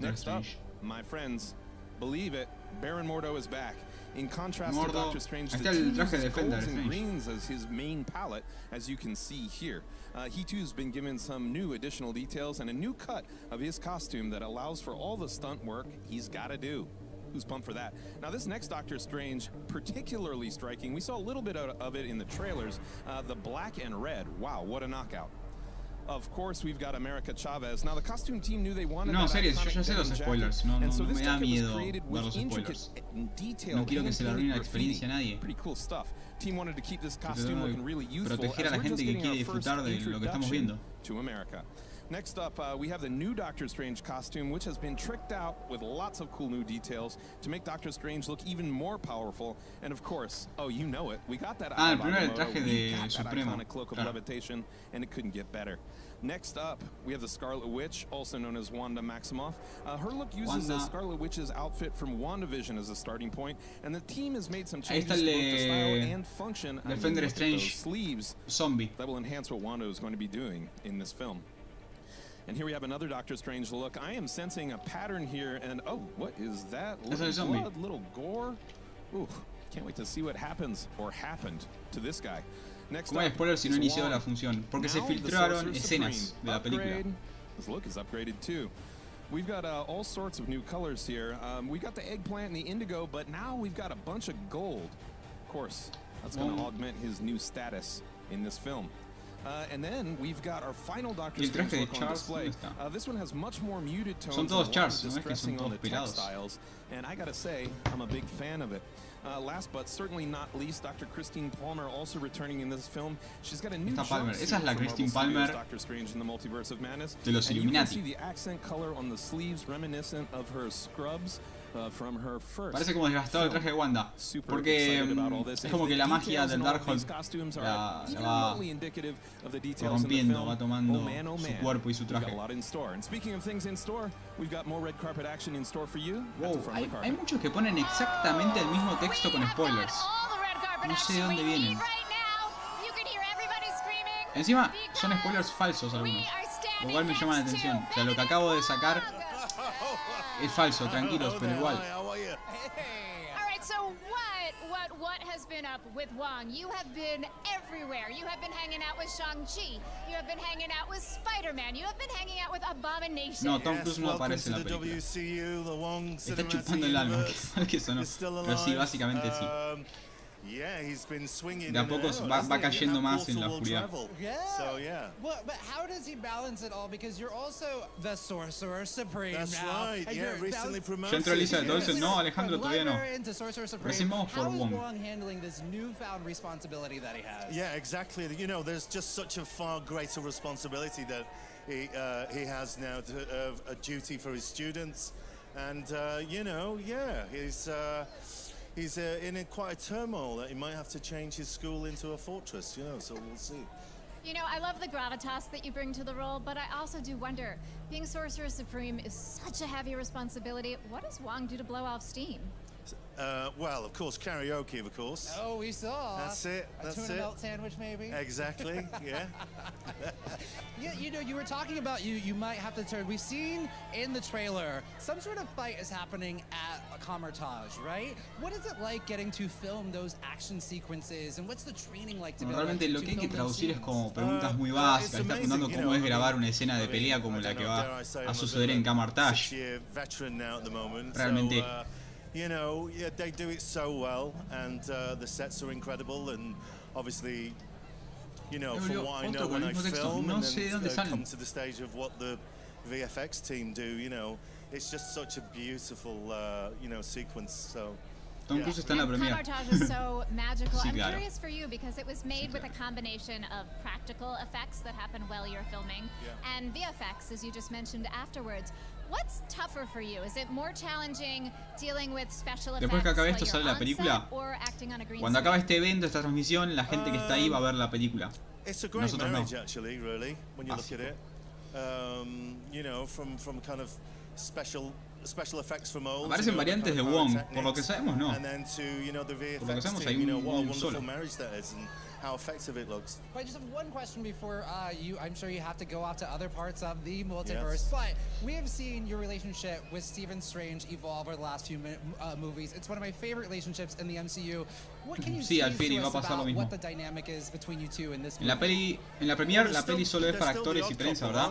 Next up, my friends, believe it, Baron Mordo is back. In contrast to Doctor Strange, the team uses golds and greens as his main palette, as you can see here. He too has been given some new additional details and a new cut of his costume that allows for all the stunt work he's got to do. Who's pumped for that? Now, this next Doctor Strange, particularly striking. We saw a little bit of it in the trailers. The black and red. Wow, what a knockout. Of course, we've got America Chavez. Now, the costume team knew they wanted No, that serio, yo iconic ya sé los denim spoilers. jacket, No and so me this da jacket was miedo created ver with los intricate spoilers. and detailed No quiero que se le arruine la hand-painted experiencia a nadie. Pretty cool stuff. Team wanted to keep this costume Tratando looking really de youthful proteger a as la we're gente just que getting quiere our first disfrutar de lo que estamos introduction viendo. to America. Next up, we have the new Doctor Strange costume, which has been tricked out with lots of cool new details to make Doctor Strange look even more powerful. And of course, oh, you know it, we got that el primer traje we de got that Supremo. iconic cloak of Claro. levitation, and it couldn't get better. Next up, we have the Scarlet Witch, also known as Wanda Maximoff. Her look uses the Scarlet Witch's outfit from WandaVision as a starting point, and the team has made some changes to both the style and function. Defender look at those Strange sleeves zombie. that will enhance what Wanda is going to be doing in this film. And here we have another Doctor Strange look. I am sensing a pattern here, and oh, what is that? Little blood, little gore. Ooh, can't wait to see what happens or happened to this guy. Next Como hay up spoilers si no is inició Wong. la función, porque se Now the filtraron Sorcerer escenas Supreme. de la película. Upgrade. This look is upgraded too. We've got all sorts of new colors here. We got the eggplant and the indigo, but now we've got a bunch of gold. Of course, that's going to augment his new status in this film. And then we've got our final Doctor Strange look on display. This one has much more muted tones. Son todos and a lot of Chars, no es que son distressing on todos the pelados. textiles, and I gotta say, I'm a big fan of it. Last but certainly not least, Dr. Christine Palmer also returning in this film. She's got a new Palmer. jumpsuit Esa es la from Christine Marvel Studios' Palmer Doctor Strange in the Multiverse of Madness. de los And you can Illuminati. see the accent color on the sleeves reminiscent of her scrubs from her first. Parece como desgastado el traje de Wanda, porque es como que la magia del Darkhold la va corrompiendo, va tomando su cuerpo y su traje. Wow, hay muchos que ponen exactamente el mismo texto con spoilers. No sé de dónde vienen. Encima son spoilers falsos algunos, lo cual me llama la atención. O sea, lo que acabo de sacar es falso, tranquilos, pero igual. So what has been up with Wong? You have been everywhere. You have been hanging out with Shang-Chi. You have been hanging out with Spider-Man. You have been hanging out with Abomination. No, Tom Cruise no aparece en la película. Está chupando el alma, qué mal que sonó. Pero sí, básicamente sí. De a poco va cayendo más en la oscuridad. So yeah. Well, but how does he balance it all? Because you're also the Sorcerer Supreme. That's now. right. Yeah, recently promoted. Ya entró Elizabeth Olsen. No, Alejandro, todavía no. Recién vamos por Wong. How is Wong handling this newfound responsibility that he has? Yeah, exactly. You know, there's just such a far greater responsibility that he has now, a duty for his students, and you know, yeah, he's in quite a turmoil that he might have to change his school into a fortress, you know, so we'll see. You know, I love the gravitas that you bring to the role, but I also do wonder, being Sorcerer Supreme is such a heavy responsibility. What does Wong do to blow off steam? Well, of course, karaoke, of course. Oh, we saw. That's it. That's a tuna melt sandwich, maybe. Exactly. Yeah. Yeah, you know, you were talking about you might have to turn. We've seen in the trailer some sort of fight is happening at camartage, right? What is it like getting to film those action sequences, and what's the training like to Realmente lo que hay que traducir es como preguntas muy básicas. Está preguntando cómo es grabar una escena de pelea como la que va a suceder en camartage. Realmente. You know, yeah, they do it so well, and the sets are incredible, and obviously, you know, from what I know when I film and then come to the stage of what the VFX team do, you know, it's just such a beautiful, you know, sequence. So. Tom Cruise está en la premiere. Camartage is so magical. I'm curious for you because it was made with a combination of practical effects that happen while you're filming and VFX, as you just mentioned afterwards. What's tougher for you? Is it more challenging dealing with special effects? Después que acabe esto sale la película. Cuando acabe este evento, esta transmisión, la gente que está ahí va a ver la película. Nosotros no. Actually, really, when you look at it, you know, from kind of special effects from old. Aparecen variantes de Wong, por lo que sabemos no. Por lo que sabemos hay un Wong solo. How effective it looks. I just have one question before I'm sure you have to go off to other parts of the multiverse, but we have seen your relationship with Stephen Strange evolve over the last few movies. It's one of my favorite relationships in the MCU. What can you say to us about what the dynamic is between you two in this movie? En la premiere, la peli solo es para actores y prensa, ¿verdad?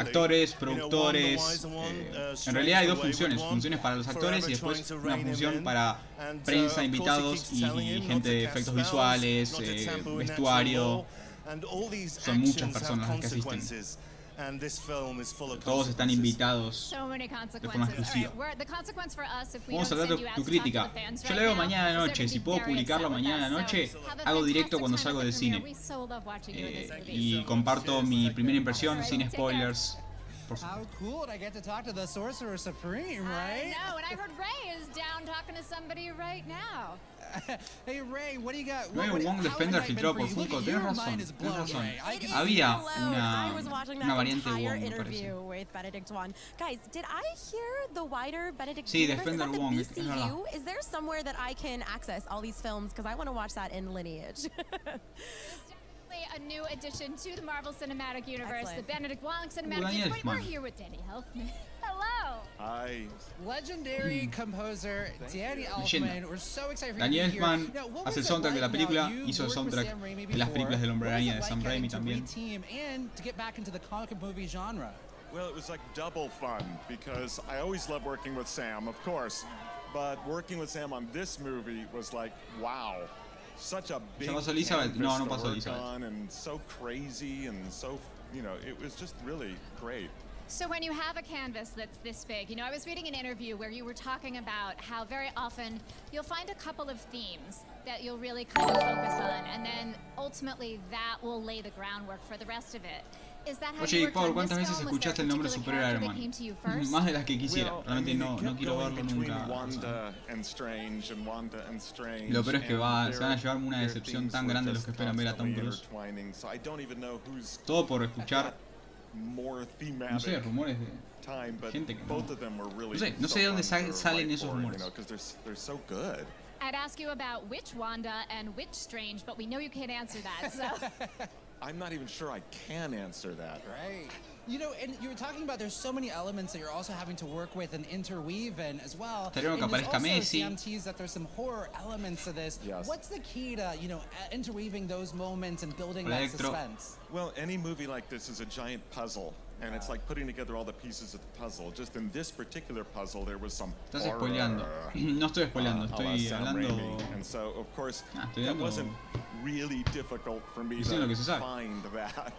Actores, productores. En realidad hay dos funciones. Funciones para los actores y después una función para prensa, invitados y gente de efectos visuales, vestuario. Son muchas personas las que asisten. Todos están invitados de forma exclusiva. Vamos a hablar de tu crítica. Yo la veo mañana de noche. Si puedo publicarlo mañana de noche, hago directo cuando salgo del cine. Y comparto mi primera impresión sin spoilers. How cool I get to talk to the Sorcerer Supreme, right? I know, and I heard Ray is down talking to somebody right now. Hey Ray, what do you got? No hay un Wong Defender filtrado por Funko. Tienes razón. Había una variante de Wong, me parece. Guys, did I hear the wider Benedict Sí, Defender Wong, es verdad. Is there somewhere that I can access all these films? Because I want to watch that in Lineage. A new addition to the Marvel Cinematic Universe, the Benedict Wong Cinematic Universe. We're here with Danny Elfman. Hello. Hi. Legendary composer Danny Elfman. We're so excited for Danny you to be Elfman here. Now, hace el soundtrack de la película, hizo el soundtrack de las películas del Hombre Araña de Sam Raimi también. And to get back into the comic book movie genre. Well, it was like double fun because I always love working with Sam, of course, but working with Sam on this movie was like, wow. Such a big canvas no pasó to Elizabeth. work on and so crazy and so, you know, it was just really great. So when you have a canvas that's this big, you know, I was reading an interview where you were talking about how very often you'll find a couple of themes that you'll really kind of focus on, and then ultimately that will lay the groundwork for the rest of it. Oye, Paul, ¿cuántas veces escuchaste el nombre Superior Iron Man? Más de las que quisiera. Realmente no quiero verlo nunca. Lo peor es que se van a llevar una decepción tan grande los que esperan ver a Tom Cruise. Todo por escuchar, no sé, rumores de gente que no sé de dónde salen esos rumores. I'd ask you about which Wanda and which Strange, but we know you can't answer that, so... I'm not even sure I can answer that. Right. You know, and you were talking about there's so many elements that you're also having to work with and interweave in as well. And there's also CMTs that there's some horror elements to this. Yes. What's the key to, you know, interweaving those moments and building that suspense? Well, any movie like this is a giant puzzle. And it's like putting together all the pieces of the puzzle. Just in this particular puzzle, there was some Estás spoileando. No estoy spoileando, estoy hablando. And so, of course, that wasn't really difficult for me to find that.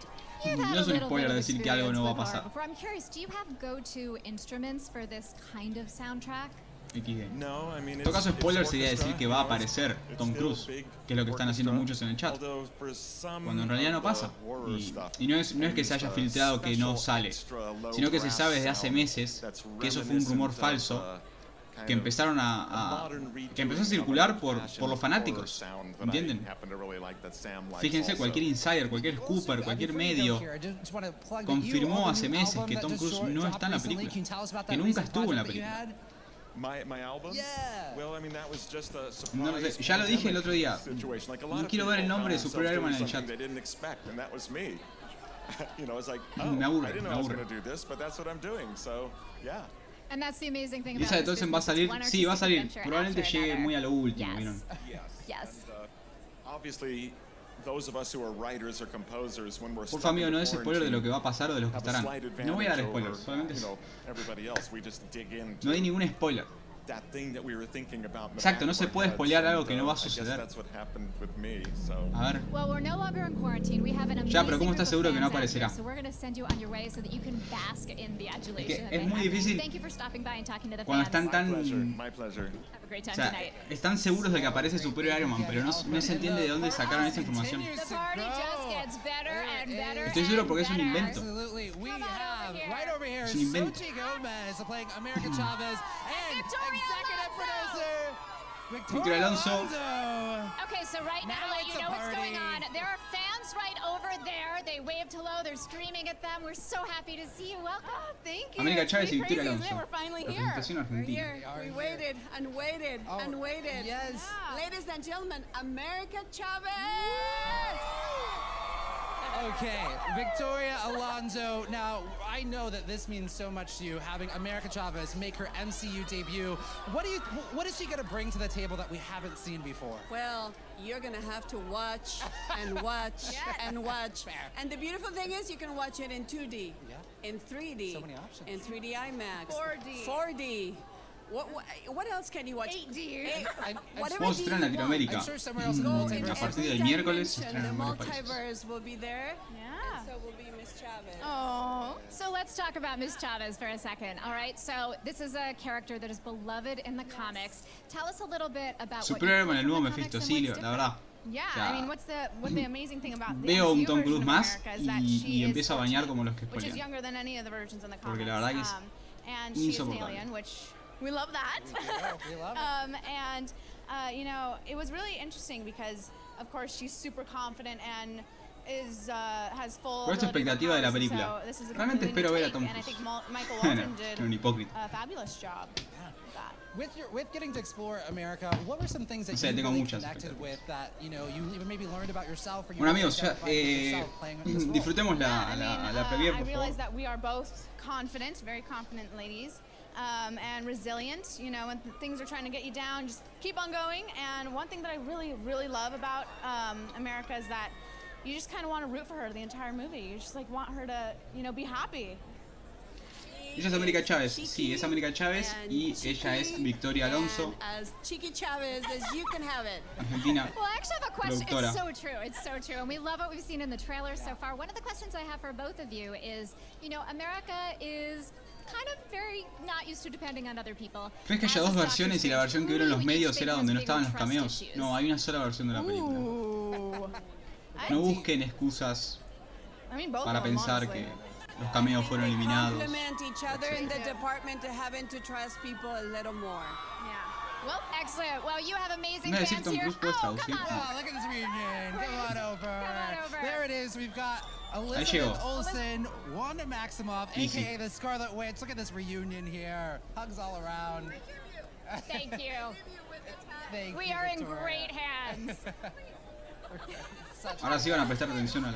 No es un spoiler decir que algo no va a pasar. I'm curious, do you have go-to instruments for this kind of soundtrack? En todo caso, spoiler sería decir que va a aparecer Tom Cruise, que es lo que están haciendo muchos en el chat, cuando en realidad no pasa. Y no es que se haya filtrado que no sale, sino que se sabe desde hace meses que eso fue un rumor falso que empezó a circular por los fanáticos, ¿entienden? Fíjense, cualquier insider, cualquier scooper, cualquier medio confirmó hace meses que Tom Cruise no está en la película, que nunca estuvo en la película. My album? Well, I mean, that was just a surprise. No lo sé, ya lo dije el otro día. No quiero ver el nombre de Superior Iron Man en el chat. You know, it's like, oh, I didn't know I was going to do this, but that's what I'm doing. So, yeah. Lisa de Tolson va a salir, sí, va a salir. Probablemente llegue muy a lo último, ¿vieron? Por favor, amigo, no des spoiler de lo que va a pasar o de los que estarán. No voy a dar spoilers, solamente no hay ningún spoiler. Exacto, no se puede spoilear algo que no va a suceder. A ver. Ya, pero ¿cómo estás seguro que no aparecerá? Es que es muy difícil cuando están tan... O sea, están seguros de que aparece Superior Iron Man, pero no se entiende de dónde sacaron esa información. Estoy seguro porque es un invento. Es un invento. Victoria Alonso. Okay, so right now, let you know what's going on. There are fans right over there. They waved hello. They're screaming at them. We're so happy to see you. Welcome. Thank you. América Chávez y Victoria Crazy, Alonso. We're finally here. Representación argentina. We waited and waited and waited. Yes. Ladies and gentlemen, America Chavez. Okay, Victoria Alonso. Now, I know that this means so much to you, having America Chavez make her MCU debut. What is she going to bring to the table that we haven't seen before? Well, you're going to have to watch and watch and watch. And the beautiful thing is you can watch it in 2D, in 3D, so many options. in 3D IMAX, 4D. 4D. What else can you watch? 8D. Vamos a estrenar en Latinoamérica. A partir del miércoles se estrena en varios países. Multiverse will be there. Yeah. And so will be Miss Chavez. Oh, so let's talk about Miss Chavez for a second. All right, so this is a character that is beloved in the comics. Tell us a little bit about Superior con el nuevo Mephistosilio, la verdad. Yeah, O sea, I mean, what the amazing thing about the veo un MCU Tom version Cruise of más America is that y she empiezo a is bañar como los que which is spoilean. younger than any of the versions in the comics. Porque la verdad que es and she's an insoportable. alien, which we love that. We love it. And you know, it was really interesting because, of course, she's super confident and has full. ¿Cuál es tu expectativa de la película? Realmente espero ver a Tom Cruise. Un hipócrita. A fabulous job. With getting to explore America, what were some things that O sea, you tengo really muchas connected with that you maybe learned about yourself? Or you Bueno amigos, ya, identified with yourself playing this role? disfrutemos la previa, I por realize favor. that we are both confident, very confident ladies, and resilient. You know, when things are trying to get you down, just keep on going. And one thing that I really, really love about America is that you just kind of want to root for her the entire movie. You just like want her to, be happy. Ella es América Chávez, sí, es América Chávez y ella es Victoria Alonso, As cheeky Chavez as you can have it. argentina, Well, I actually have a question. productora. It's so true. It's so true. And we love what we've seen in the trailers so far. One of the questions I have for both of you is, America is kind of very not used to depending on other people. ¿Crees que haya dos versiones y la versión que vieron los medios era donde no estaban los cameos? No, hay una sola versión de la película. No busquen excusas para pensar que los cameos fueron eliminados. Compliment each other in the department to having to trust people a little more. Yeah. Well, excellent. Well, you have amazing No decir fans Tom here. Cruise, ¿puedes traducir? Oh, look at this reunion. Come on over. There it is. We've got Ahí Elizabeth llegó. Olsen, Wanda Maximoff, Easy. a.k.a. the Scarlet Witch. Look at this reunion here. Hugs all around. Thank you. Thank We you, are in Victoria. great hands. Ahora sí van a prestar atención a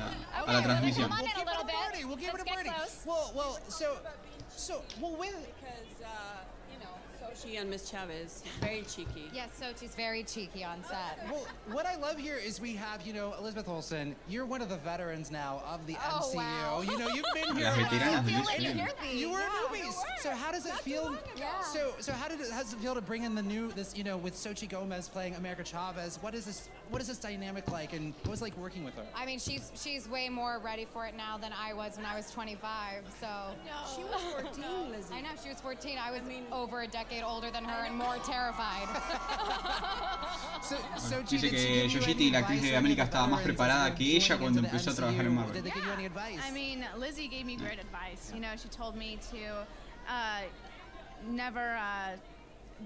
la transmisión. Come on in a little bit. We'll give Let's it a get party. close. Well, so with Because, Sochi and Miss Chavez, very cheeky. Yes, Sochi's very cheeky on set. Well, what I love here is we have, Elizabeth Olsen. You're one of the veterans now of the MCU. wow. You've been here. Las veteranas de Feel Luis like Miguel. you're the- You were yeah, in movies. So how does it feel? Yeah. So how does it feel to bring in this, with Xochitl Gomez playing America Chavez? What is this dynamic like, and what was it like working with her? I mean, she's way more ready for it now than I was when I was 25. So She was 14, Lizzie. I know she was 14. I was over a decade older than her and more terrified. Dice que Yoshiti, la actriz de América, estaba más preparada que ella cuando empezó a trabajar en Marvel. Did they give you any advice? I mean, Lizzie gave me great advice. She told me to never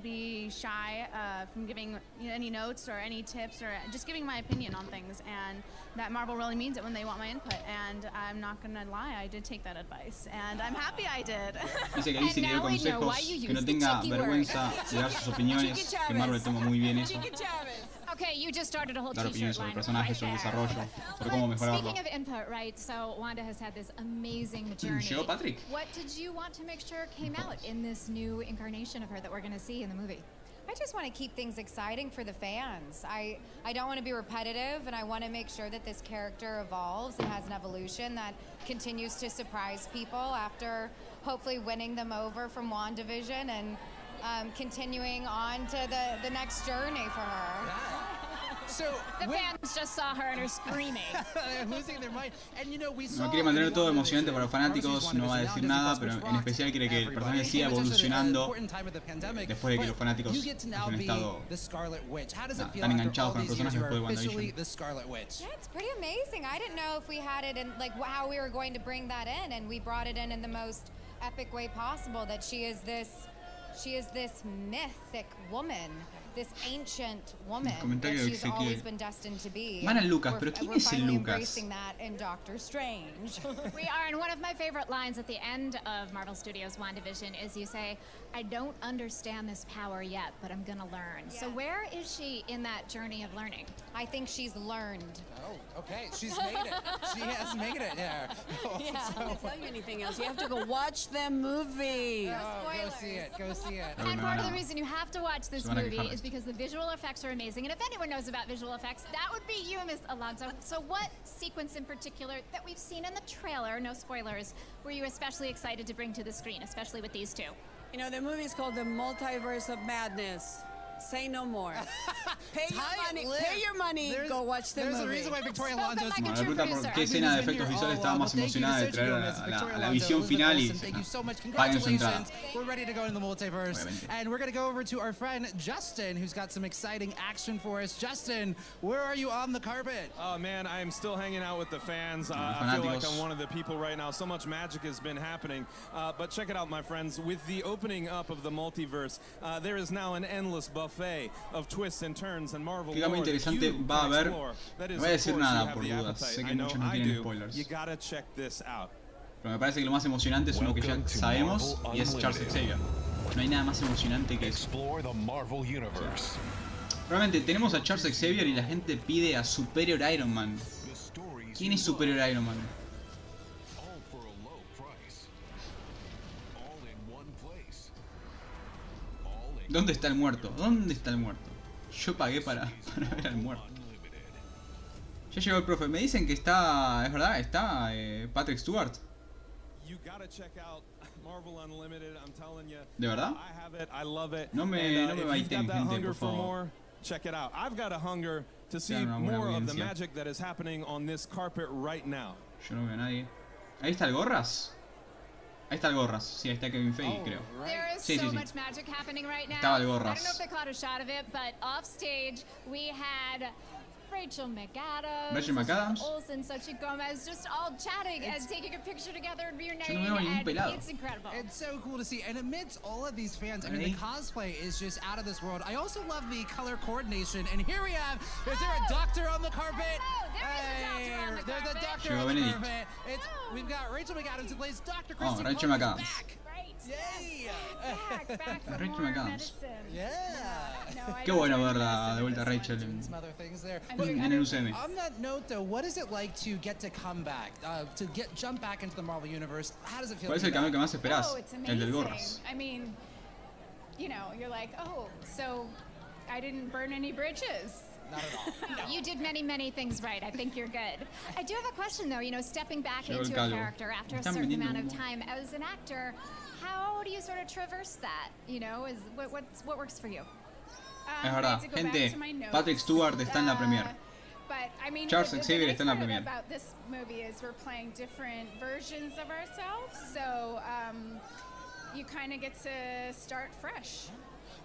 be shy from giving any notes or any tips or just giving my opinion on things, and that Marvel really means it when they want my input, and I'm not gonna lie, I did take that advice, and I'm happy I did. Dice que dice que dio consejos, que no tenga vergüenza de dar sus opiniones, que Marvel toma muy bien eso. Okay, Okay, you just started a whole dar opiniones sobre el personaje, sobre el desarrollo, sobre cómo mejorarlo. Speaking of input, right? So Wanda has had this amazing journey. Llegó Patrick. What did you want to make sure came out in this new incarnation of her that we're going to see in the movie? I just want to keep things exciting for the fans. I don't want to be repetitive, and I want to make sure that this character evolves and has an evolution that continues to surprise people after hopefully winning them over from WandaVision and continuing on to the next journey for her. So the fans just saw her and are screaming. They're losing their mind. And you know, we saw No quiere mantener todo emocionante para los fanáticos, no va a decir nada, pero en especial quiere que el personaje siga evolucionando después de que los fanáticos hayan estado tan enganchados con el personaje después de WandaVision. Yeah, it's pretty amazing. I didn't know if we had it in, like, how we were going to bring that in, and we brought it in the most epic way possible, that she is this mythic woman, this ancient woman that she's always been destined to be. Mana Lucas, pero ¿quién es el Lucas? Embracing that in Doctor Strange. We are, and one of my favorite lines at the end of Marvel Studios' WandaVision is you say, I don't understand this power yet, but I'm gonna learn. Yeah. So where is she in that journey of learning? I think she's learned. Oh, okay, she's made it. She has made it, yeah. Yeah. I can't tell you anything else. You have to go watch the movie. Go see it, go see it. And part of the reason you have to watch this movie is because the visual effects are amazing. And if anyone knows about visual effects, that would be you, Miss Alonso. So what sequence in particular that we've seen in the trailer, no spoilers, were you especially excited to bring to the screen, especially with these two? You know, the movie's called The Multiverse of Madness. Say no more. Pay your money, go watch the movie. There's a reason why Victoria Alonso is la pregunta por qué escena de efectos visuales estaba más emocionada de traer a la visión final y thank you so much. paguen su entrada. We're ready to go in the multiverse. And we're going to go over to our friend Justin, who's got some exciting action for us. Justin, where are you on the carpet? Oh man, I'm still hanging out with the fans. I feel like I'm one of the people right now. So much magic has been happening. But check it out, my friends. With the opening up of the multiverse, there is now an endless buffet of twists and turns and Marvel lore interesante va a haber. No voy a decir nada por dudas. Sé que muchos no tienen spoilers. You gotta check this out. Pero me parece que lo más emocionante es uno que ya sabemos y es Charles Xavier. No hay nada más emocionante que eso. Realmente tenemos a Charles Xavier y la gente pide a Superior Iron Man. ¿Quién es Superior Iron Man? ¿Dónde está el muerto? ¿Dónde está el muerto? Yo pagué para ver al muerto. Ya llegó el profe. Me dicen que está... ¿Es verdad? Está Patrick Stewart. ¿De verdad? No me baiten, gente, por favor. Check it out. I've got a hunger to see more of the magic that is happening on this carpet right now. Yo no veo a nadie. Ahí está el Gorras. Ahí está el Gorras, sí, ahí está Kevin Feige, creo. There is so much magic happening right now. Estaba el Gorras. I don't know if they caught a shot of it, but off stage we had Rachel McAdams, Olsen, Xochitl Gomez, just all chatting and taking a picture together and reuniting, and it's incredible. It's so cool to see, and amidst all of these fans, I mean, the cosplay is just out of this world. I also love the color coordination, and here we have, is there a doctor on the carpet? There's a doctor on the carpet. We've got Rachel McAdams who plays Dr. Christine Rachel McAdams. Yay! Back for Rachel more McAdams. Yeah. Qué bueno verla de vuelta a Rachel en el UCM. On that note, though, what is it like to get to come back, to jump back into the Marvel Universe? How does it feel? ¿Cuál es el cambio que más esperás? Oh, it's el del Gorras. I mean, you know, you're like, oh, so I didn't burn any bridges. Not at all. No. You did many, many things right. I think you're good. I do have a question, though. You know, stepping back into a character after a certain amount of time as an actor, how do you sort of traverse that? You know, what works for you? Es verdad, gente. Patrick Stewart está en la premiere. But I mean, Charles Xavier está en la premiere. About this movie is we're playing different versions of ourselves, so you kind of get to start fresh.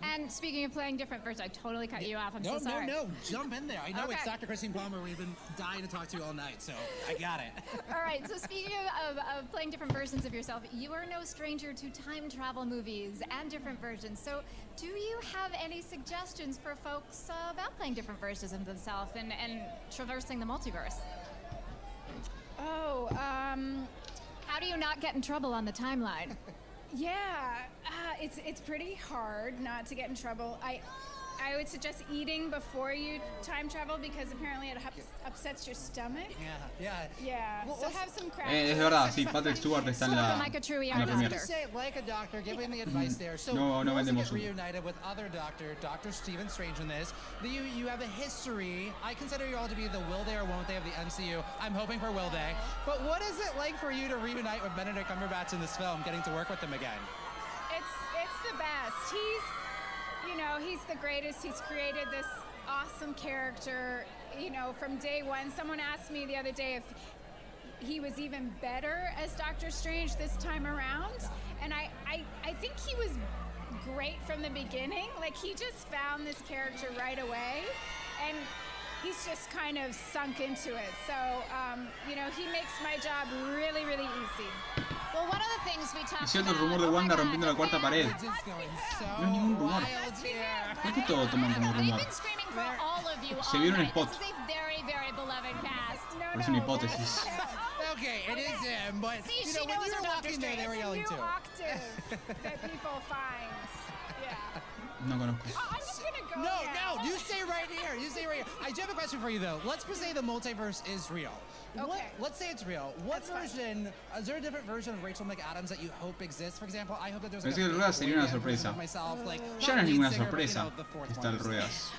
And speaking of playing different versions, I totally cut you off. I'm so sorry. No, jump in there. I know it's Dr. Christine Palmer. We've been dying to talk to you all night, so I got it. All right, so speaking of playing different versions of yourself, you are no stranger to time travel movies and different versions. So do you have any suggestions for folks about playing different versions of themselves and traversing the multiverse? Oh, how do you not get in trouble on the timeline? Yeah, it's pretty hard not to get in trouble. I would suggest eating before you time travel because apparently it upsets your stomach. Yeah. So have some crackers. Es verdad, sí, Patrick Stewart está en la premiere. Say like a doctor, giving the advice there. So no you also vendemos get reunited with other Dr. Stephen Strange in this. You have a history. I consider you all to be the will they or won't they of the MCU. I'm hoping for will they. But what is it like for you to reunite with Benedict Cumberbatch in this film, getting to work with him again? It's the best. He's the greatest. He's created this awesome character, from day one. Someone asked me the other day if he was even better as Doctor Strange this time around. And I think he was great from the beginning. Like, he just found this character right away. And he's just kind of sunk into it. So, he makes my job really, really easy. Well, one of the things we talked Es cierto el rumor de Wanda rompiendo la cuarta pared. No es ningún rumor. ¿Por qué todo toman como rumor? Se vieron un spot. Pero es una hipótesis. Okay, it is him, but when you were walking there, they were yelling too. That people find. Yeah. No conozco. I'm just gonna go. No, you stay right here. I do have a question for you though. Let's say the multiverse is real. Okay. Let's say it's real. What version? Is there a different version of Rachel McAdams that you hope exists? For example, I hope that there's Pensé que el Ruedas sería una sorpresa. Ya no es ninguna sorpresa estar el Ruedas.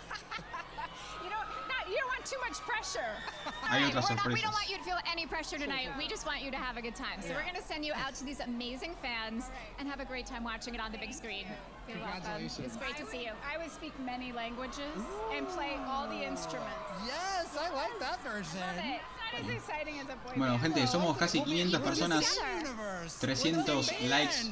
You don't want too much pressure. Hay otras We sorpresas. don't want you to feel any pressure tonight. We just want you to have a good time. So we're going to send you out to these amazing fans and have a great time watching it on the big screen. You're welcome. It's great to see you. I would speak many languages and play all the instruments. Yes, I like that version. Love it. It's not as exciting as a boy Bueno, band. gente, somos casi 500 personas. 300 likes.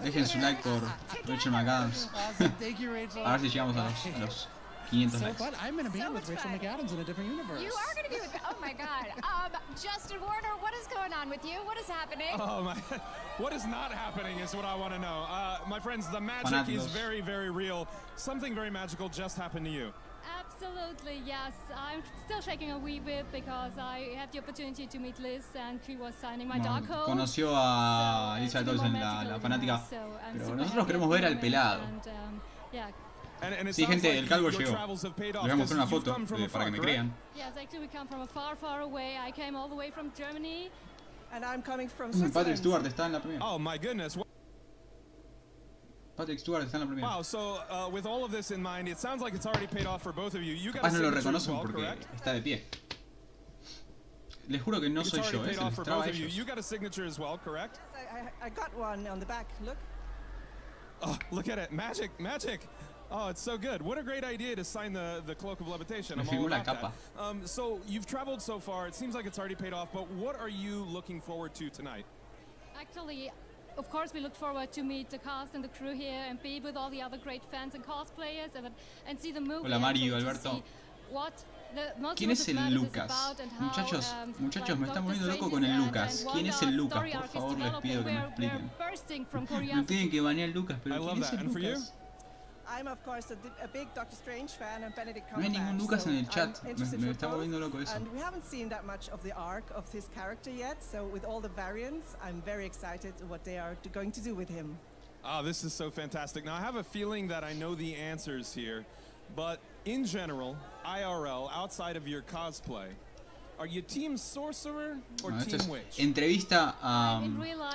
Dejen su like por Rachel McAdams. A ver si llegamos a los 500 likes. But I'm going to be with Rachel McAdams in a different universe. You are going to be with... Oh, my God. Justin Warner, what is going on with you? What is happening? Oh, my... What is not happening is what I want to know. My friends, the magic is very, very real. Something very magical just happened to you. Absolutely, yes. I'm still shaking a wee bit because I had the opportunity to meet Liz and she was signing my dark code. Conoció a Elizabeth Olsen, la fanática. Pero nosotros queremos ver al pelado. Sí, gente, el calvo llegó. Les voy a mostrar una foto para que me crean. Yes, actually we come from a far, far away. I came all the way from Germany. And I'm coming from Patrick Stewart está en la primera. Oh my goodness. Patrick Stewart está en la primera. Wow, so with all of this in mind, it sounds like it's already paid off for both of you. You got no lo reconocen porque está de pie. Les juro que no soy yo, se les traba a ellos. You got a signature as well, correct? Yes, I got one on the back. Look. Oh, look at it. Magic, magic. Oh, it's so good. What a great idea to sign the Cloak of Levitation. I'm all about that. So you've traveled so far. It seems like it's already paid off, but what are you looking forward to tonight? Actually, of course, we look forward to meet the cast and the crew here and be with all the other great fans and cosplayers and see the movie. Hola Mario, Alberto. ¿Quién es el Lucas? Muchachos, me está volviendo loco con el Lucas. ¿Quién es el Lucas? Por favor, les pido que me expliquen. No tienen que banear Lucas, pero ¿quién es el Lucas? I'm of course a big Doctor Strange fan and Benedict Cumberbatch. No hay ningún Lucas en el chat. Me está volviendo loco eso. And we haven't seen that much of the arc of his character yet, so with all the variants, I'm very excited what they are going to do with him. Oh, this is so fantastic. Now, I have a feeling that I know the answers here, but in general, IRL, outside of your cosplay, are you Team Sorcerer or Team Witch? Entrevista a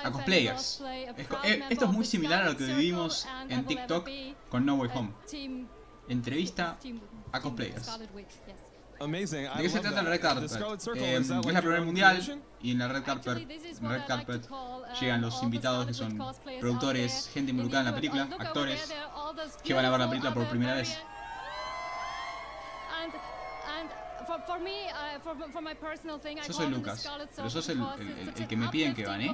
cosplayers. Esto es muy similar a lo que vivimos en TikTok con No Way Home. Entrevista a cosplayers. Amazing. ¿De qué se trata el Red Carpet? Es la primera mundial y en la Red Carpet llegan los invitados que son productores, gente involucrada en la película, actores que van a ver la película por primera vez. For me, for my personal thing, Yo soy Lucas, pero sos el que me piden que van, ¿eh?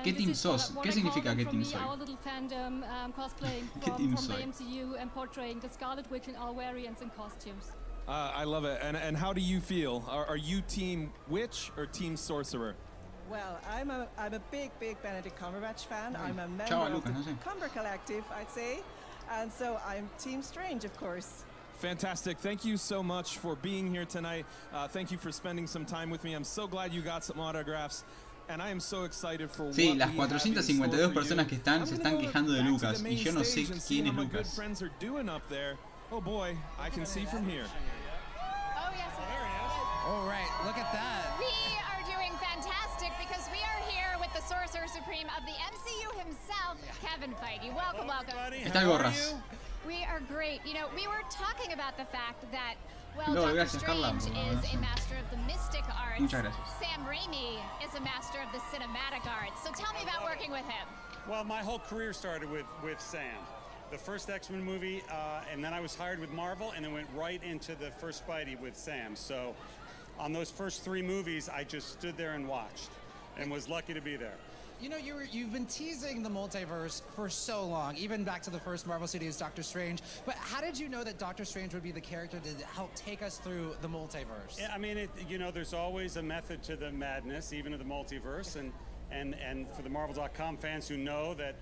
¿Qué team sos? ¿Qué significa qué team soy? ¿Qué team soy? I love it. And how do you feel? Are you Team Witch or Team Sorcerer? Well, I'm a big Benedict Cumberbatch fan. I'm a member of the Cumber Collective, I'd say. And so I'm Team Strange, of course. Fantastic. Thank you so much for being here tonight. Thank you for spending some time with me. I'm so glad you got some autographs. Sí, las 452 personas que están se están quejando de Lucas y yo no sé quién es Lucas. Oh boy, I can see from here. Oh yes. All right, look at that. We are doing fantastic because we are here with the Sorcerer Supreme of the MCU himself, Kevin Feige. Welcome, welcome. Está el gorras. We are great. You know, we were talking about the fact that, well, Doctor Strange is a master of the mystic arts. Sam Raimi is a master of the cinematic arts. So tell me about working with him. Well, my whole career started with Sam. The first X-Men movie, and then I was hired with Marvel, and then went right into the first Spidey with Sam. So on those first 3 movies, I just stood there and watched and was lucky to be there. You know, you've been teasing the multiverse for so long, even back to the first Marvel Studios Doctor Strange. But how did you know that Doctor Strange would be the character to help take us through the multiverse? Yeah, I mean, you know, there's always a method to the madness, even of the multiverse. And for the Marvel.com fans who know that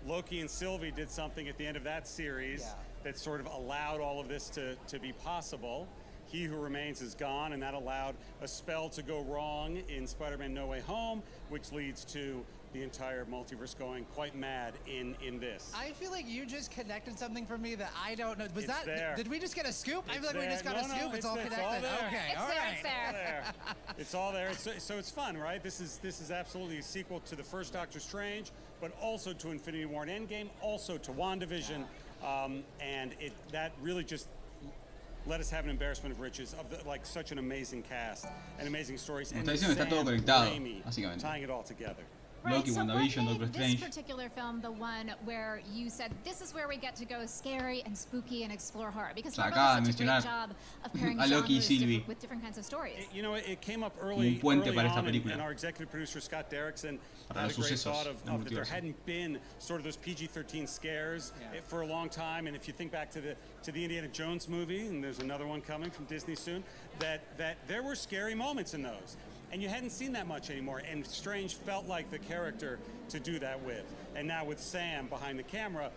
Loki and Sylvie did something at the end of that series that sort of allowed all of this to be possible. He Who Remains is gone, and that allowed a spell to go wrong in Spider-Man No Way Home, which leads to the entire multiverse going quite mad in this. I feel like you just connected something for me that I don't know. Was it's that there. Did we just get a scoop? It's I feel like there. we just got a scoop. It's all connected. All there. Okay, it's all there, right. it's there. It's all there. So it's fun, right? This is absolutely a sequel to the first Doctor Strange, but also to Infinity War and Endgame, also to WandaVision, and that really just let us have an embarrassment of riches of like such an amazing cast and amazing stories. And está todo conectado, básicamente. Tying it all together. Loki, so WandaVision, what Doctor made Strange. this particular film the one where you said this is where we get to go scary and spooky and explore horror? Because Marvel does such a great job of pairing genres with different kinds of stories. You know, it came up early on, and our executive producer Scott Derrickson had a great thought of that there hadn't been sort of those PG-13 scares for a long time. And if you think back to the Indiana Jones movie, and there's another one coming from Disney soon, that there were scary moments in those. And you hadn't seen that much anymore, and Strange felt like the character to do that with. And now with Sam behind the camera,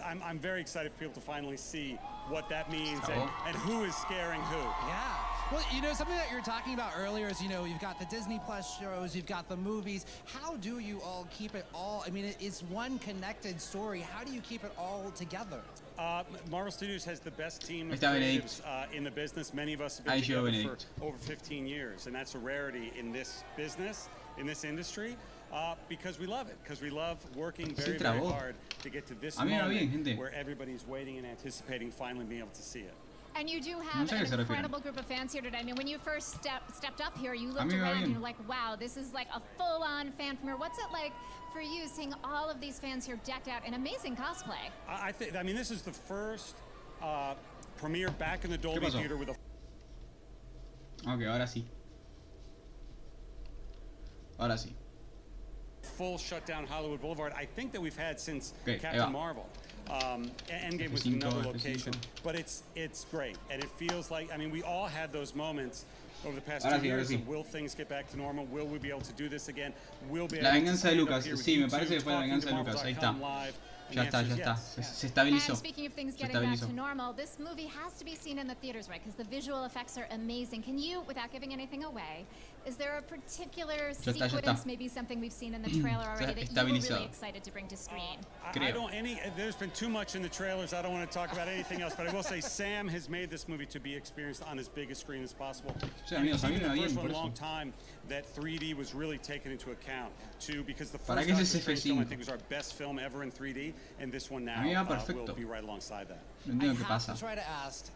I'm very excited for people to finally see what that means and who is scaring who. Yeah. Well, you know, something that you were talking about earlier is, you know, you've got the Disney Plus shows, you've got the movies. How do you all keep it all? I mean, it's one connected story. How do you keep it all together? Marvel Studios has the best team of creatives in the business. Many of us have been together for over 15 years, and that's a rarity in this business, in this industry, because we love it, because we love working very, very hard to get to this moment where everybody's waiting and anticipating finally being able to see it. And you do have an incredible group of fans here today. I mean, when you first stepped up here, you looked around and you're like, wow, this is like a full-on fan premiere. What's it like for you seeing all of these fans here decked out in amazing cosplay? I mean, this is the first premiere back in the Dolby Theater with a... Okay, ahora sí. Ahora sí. Full shutdown Hollywood Boulevard, I think that we've had since Okay, Captain Marvel. Endgame was another location, but it's great, and it feels like, I mean, we all had those moments over the past 2 years of will things get back to normal, will we be able to do this again, will be able to stand up here with sí, me parece que fue la venganza de Lucas, ahí está. Ya está. Se estabilizó. And speaking of things getting back to normal, this movie has to be seen in the theaters, right? Because the visual effects are amazing. Can you, without giving anything away, is there a particular sequence, maybe something we've seen in the trailer already that you were really excited to bring to screen? There's been too much in the trailers. I don't want to talk about anything else, but I will say Sam has made this movie to be experienced on as big a screen as possible. It's been the first one in a long time that 3D was really taken into account, too, because the first Doctor Strange film, I think, was our best film ever in 3D, and this one now will be right alongside that. I have to try to ask,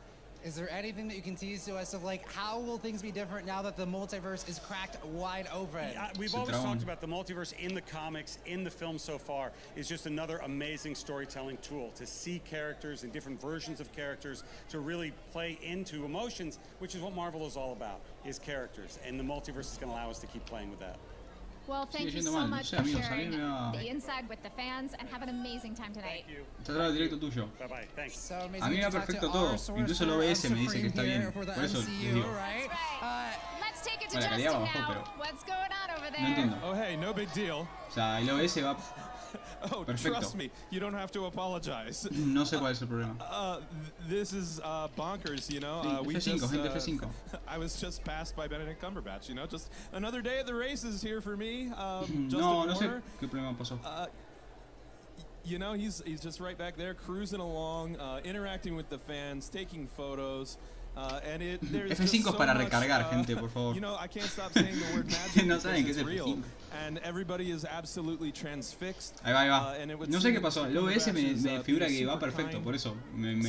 is there anything that you can tease to us of like how will things be different now that the multiverse is cracked wide open? We've always talked about the multiverse in the comics, in the film so far, is just another amazing storytelling tool to see characters and different versions of characters, to really play into emotions, which is what Marvel is all about, is characters, and the multiverse is going to allow us to keep playing with that. Well, thank you so much for sharing the inside with the fans, and have an amazing time tonight. Está atrás del directo tuyo. Bye-bye, thanks. A mí me va perfecto todo, incluso el OBS me dice que está bien. Por eso les digo. Let's take it to Justin now. What's going on over No entiendo. Oh, hey, no big deal. O sea, el OBS va perfecto. Trust me, you don't have to apologize. No sé cuál es el problema. This is bonkers, you know. F5, gente, F5. I was just passed by Benedict Cumberbatch, you know. Just another day at the races here for me. No sé qué problema pasó. You know, he's just right back there, cruising along, interacting with the fans, taking photos. F5 es para recargar, gente, por favor. You know, I can't stop saying the word magic no saben qué es F5. And everybody is absolutely transfixed. Ahí va. No sé qué pasó. El OBS me figura que va perfecto, por eso me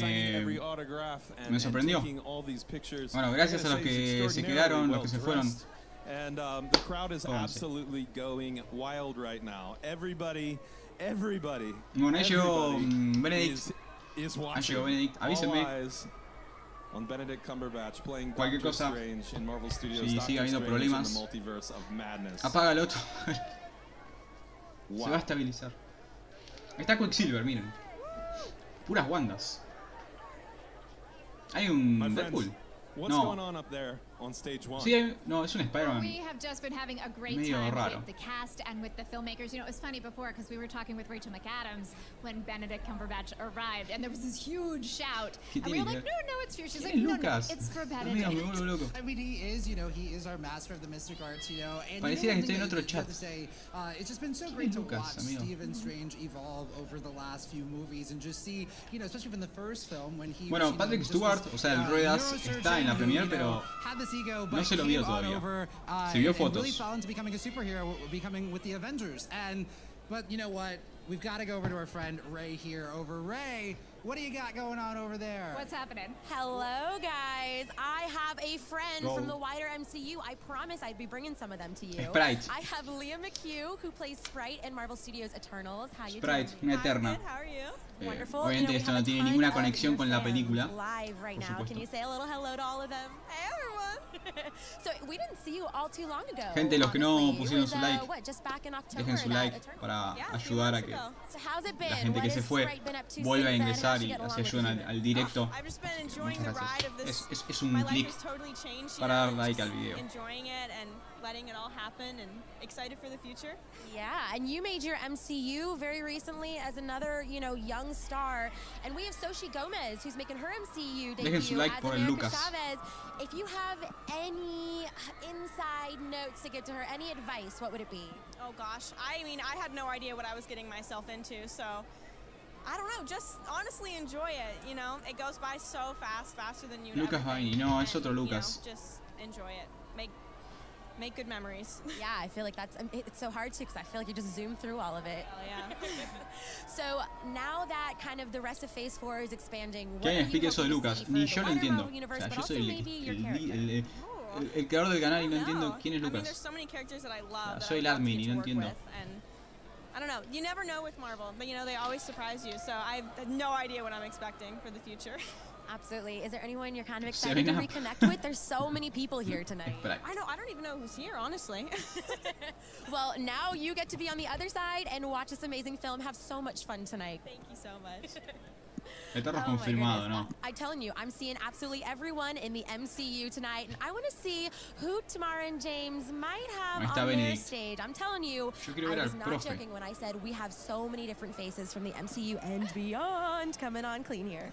sorprendió. Bueno, gracias a los que se quedaron, los que se fueron. And the crowd is absolutely going wild right now. Everybody. Bueno, ahí llegó Benedict. Avísenme. On Benedict Cumberbatch playing cualquier cosa, Strange in Marvel Studios, si sigue habiendo problemas, apágalo todo. Se va a estabilizar. Ahí está Quicksilver, miren. Puras Wandas. Hay un Deadpool. No. Sí, no, es un Spider-Man medio raro. The cast and with the filmmakers. You know, it was funny before because we were talking with Rachel McAdams when Benedict Cumberbatch arrived, and there was this huge shout, and we were like, no, it's for you. She's like, no, it's for Benedict. I mean, he is our master of the mystic arts, you know. And pareciera que estoy en otro chat. It's just been so great to watch Stephen Strange evolve over the last few movies and just see, you know, especially from the first film when he. Bueno, Patrick Stewart, o sea, el Ruedas está en la premiere, pero no se lo vio todavía. Se vio fotos. But you know what? We've got to go over to our friend Ray here. Ray, what do you got going on over there? What's happening? Hello, guys. I have a friend from the wider MCU. I promise I'd be bringing some of them to you. Sprite. I have Leah McHugh, who plays Sprite in Marvel Studios Eternals. How you doing? Sprite, una eterna. How are you? Obviamente esto no tiene ninguna conexión con la película. Live right now. Can you say a little hello to all of them? Hey, everyone. So we didn't see you all too long ago. Gente, los que no pusieron su like, dejen su like para ayudar a que la gente que se fue vuelva a ingresar y así ayudan al directo. Muchas gracias. Es un clic para dar like al video. Letting it all happen and excited for the future. Yeah, and you made your MCU very recently as another, you know, young star. And we have Xochitl Gomez, who's making her MCU debut as America Chavez. If you have any inside notes to give to her, any advice, what would it be? Oh gosh, I mean, I had no idea what I was getting myself into, so I don't know, just honestly enjoy it, you know? It goes by so fast, faster than you would Lucas Vaini, no, es otro Lucas. You know, just enjoy it. Make good memories. Yeah, I feel like it's so hard to because I feel like you just zoom through all of it. Oh, yeah. So now that kind of the rest of Phase 4 is expanding, que alguien explique eso de Lucas, ni yo lo entiendo. O sea, yo soy el creador del canal y no entiendo quién es Lucas. I mean, there's so many characters that I love. Soy el admin y no entiendo. I don't know. You never know with Marvel, but you know they always surprise you. So I have no idea what I'm expecting for the future. Absolutely. Is there anyone you're kind of excited to reconnect with? There's so many people here tonight. I know. I don't even know who's here, honestly. Well, now you get to be on the other side and watch this amazing film. Have so much fun tonight. Thank you so much. Confirmado, ¿no? I'm telling you, I'm seeing absolutely everyone in the MCU tonight, and I want to see who Tamara and James might have on their stage. I'm telling you, I was not joking when I said we have so many different faces from the MCU and beyond coming on clean here.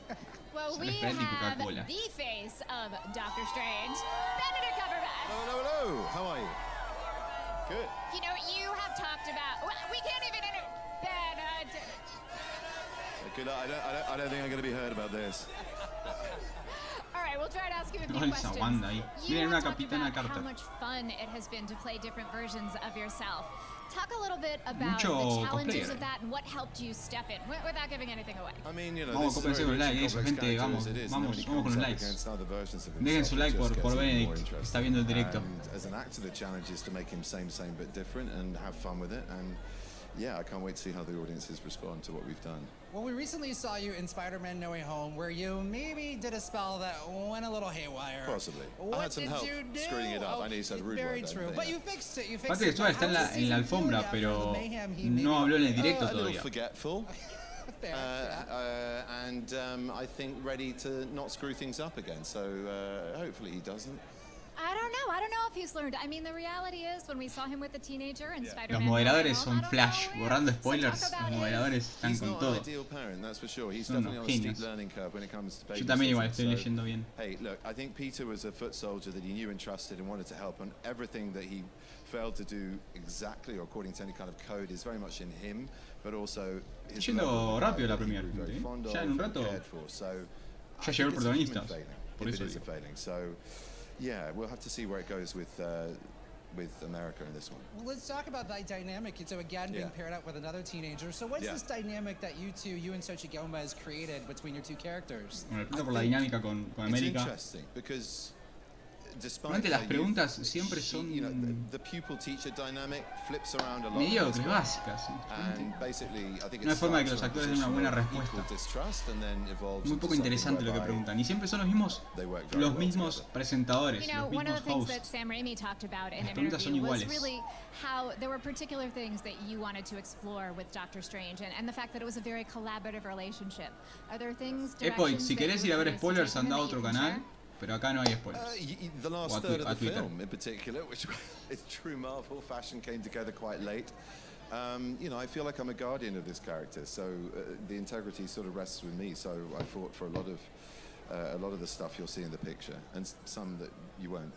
Well, we have the face of Doctor Strange, Benedict Cumberbatch. Hello. How are you? Good. You know, you have talked about. Well, we can't even. Good. I don't think I'm going to be heard about this. All right, we'll try to ask you a few questions. You have talked about how much fun it has been to play different versions of yourself. Talk a little bit about the challenges of that and what helped you step in, without giving anything away. I mean, you know, vamos con los likes, gente, vamos con los likes. Dejen su like por Benedict, que está viendo el directo. As an actor, the challenge is to make him same but different and have fun with it. And yeah, I can't wait to see how the audiences respond to what we've done. Well, we recently saw you in Spider-Man No Way Home, where you maybe did a spell that went a little haywire. Possibly. I had some help screwing it up. I knew said rude word. Very true, but you fixed it. Patrick Stewart está en la alfombra, pero no habló en el directo todavía. A little forgetful. And I think ready to not screw things up again. So hopefully he doesn't. I don't know if he's learned. I mean, the reality is when we saw him with the teenager in Spider-Man. Los moderadores son Flash, borrando spoilers. Los moderadores están con todo. Son unos genios. Yo también igual estoy leyendo bien. Hey, look, I think Peter was a foot soldier that he knew and trusted and wanted to help, and everything that he failed to do exactly or according to any kind of code is very much in him, but also his yendo rápido la primera, ya en un rato ya llegó el protagonista. Por eso digo. Yeah, we'll have to see where it goes with America in this one. Well, let's talk about that dynamic. So again, being paired up with another teenager. So what's this dynamic that you and Xochitl Gomez created between your two characters? Bueno, por la dinámica con América. It's interesting because Realmente las preguntas siempre son mediocres, básicas. No hay forma de que los actores den una buena respuesta. Muy poco interesante lo que preguntan. Y siempre son los mismos presentadores, los mismos hosts. Las preguntas son iguales. How there were particular things that you wanted to explore with Doctor Strange and the fact that it was a very collaborative relationship. Are there things si querés ir a ver spoilers, anda a otro canal. Pero acá no hay spoilers. The last third of the film, in particular, which is true Marvel fashion, came together quite late. You know, I feel like I'm a guardian of this character, so the integrity sort of rests with me. So I fought for a lot of the stuff you'll see in the picture, and some that you won't.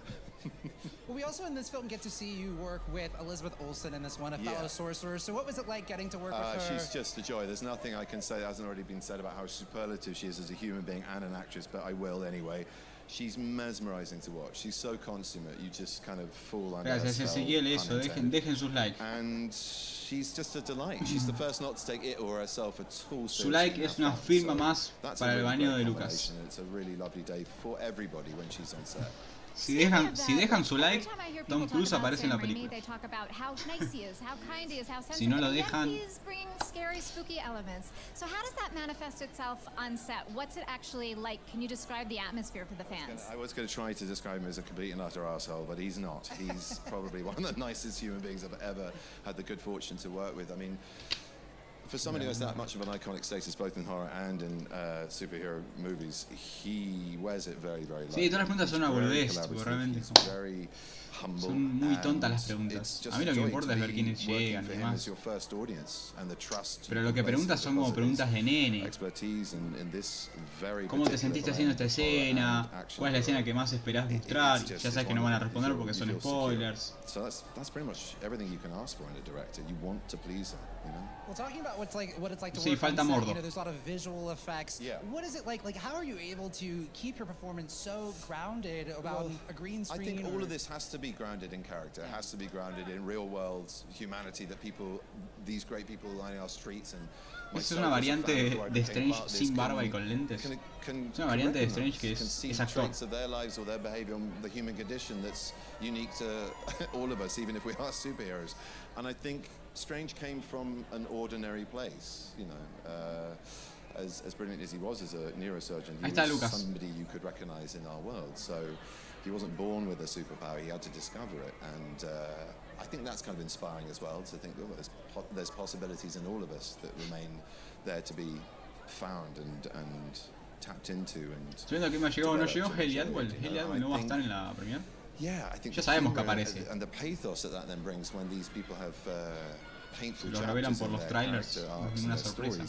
Well, we also in this film get to see you work with Elizabeth Olsen in this one, a fellow sorcerer. So what was it like getting to work with her? She's just a joy. There's nothing I can say that hasn't already been said about how superlative she is as a human being and an actress, but I will anyway. She's mesmerizing to watch. She's so consummate. You just kind of fall under her spell. Dejen sus likes. And she's just a delight. She's the first not to take it or herself at all. Su like es una firma más para el baño de Lucas. It's a really lovely day for everybody when she's on set. Si dejan su like, Tom Cruise aparece en la película. Si no lo dejan, scary, spooky elements. So how does that manifest itself on set? What's it actually like? Can you describe the atmosphere for the fans? I was going to try to describe him as a complete and utter asshole, but he's not. He's probably one of the nicest human beings I've ever had the good fortune to work with. I mean, for somebody who has that much of an iconic status, both in horror and in superhero movies, he wears it very, very lightly. Sí, todas las preguntas son una boludez, realmente. Son muy tontas las preguntas. A mí lo que me importa es ver quiénes llegan y demás. Pero lo que preguntas son como preguntas de nene. ¿Cómo te sentiste haciendo esta escena? ¿Cuál es la escena que más esperás mostrar? Ya sabes que no van a responder porque son spoilers. Well, talking about what it's like to sí, work falta on set, Mordo. you know, there's a lot of visual effects. What is it like? Like, how are you able to keep your performance so grounded about a green screen? I think all of this has to be grounded in character. It has to be grounded in real world humanity. That these great people lining our streets and. Es una variante de Strange sin barba y con lentes. Es una variante de Strange que es actor. Of their lives or their behavior, the human condition that's unique to all of us, even if we are superheroes. And I think Strange came from an ordinary place, you know. As brilliant as he was as a neurosurgeon, he was somebody you could recognize in our world. So he wasn't born with a superpower; he had to discover it, and I think that's kind of inspiring as well. To think there's possibilities in all of us that remain there to be found and tapped into. And sabiendo que me ha llegado o no llegó, Haley Atwell no va a estar en la premier. Yeah, I think ya sabemos que aparece. And the pathos that then brings when these people have painful lo revelan por los trailers, es una sorpresa.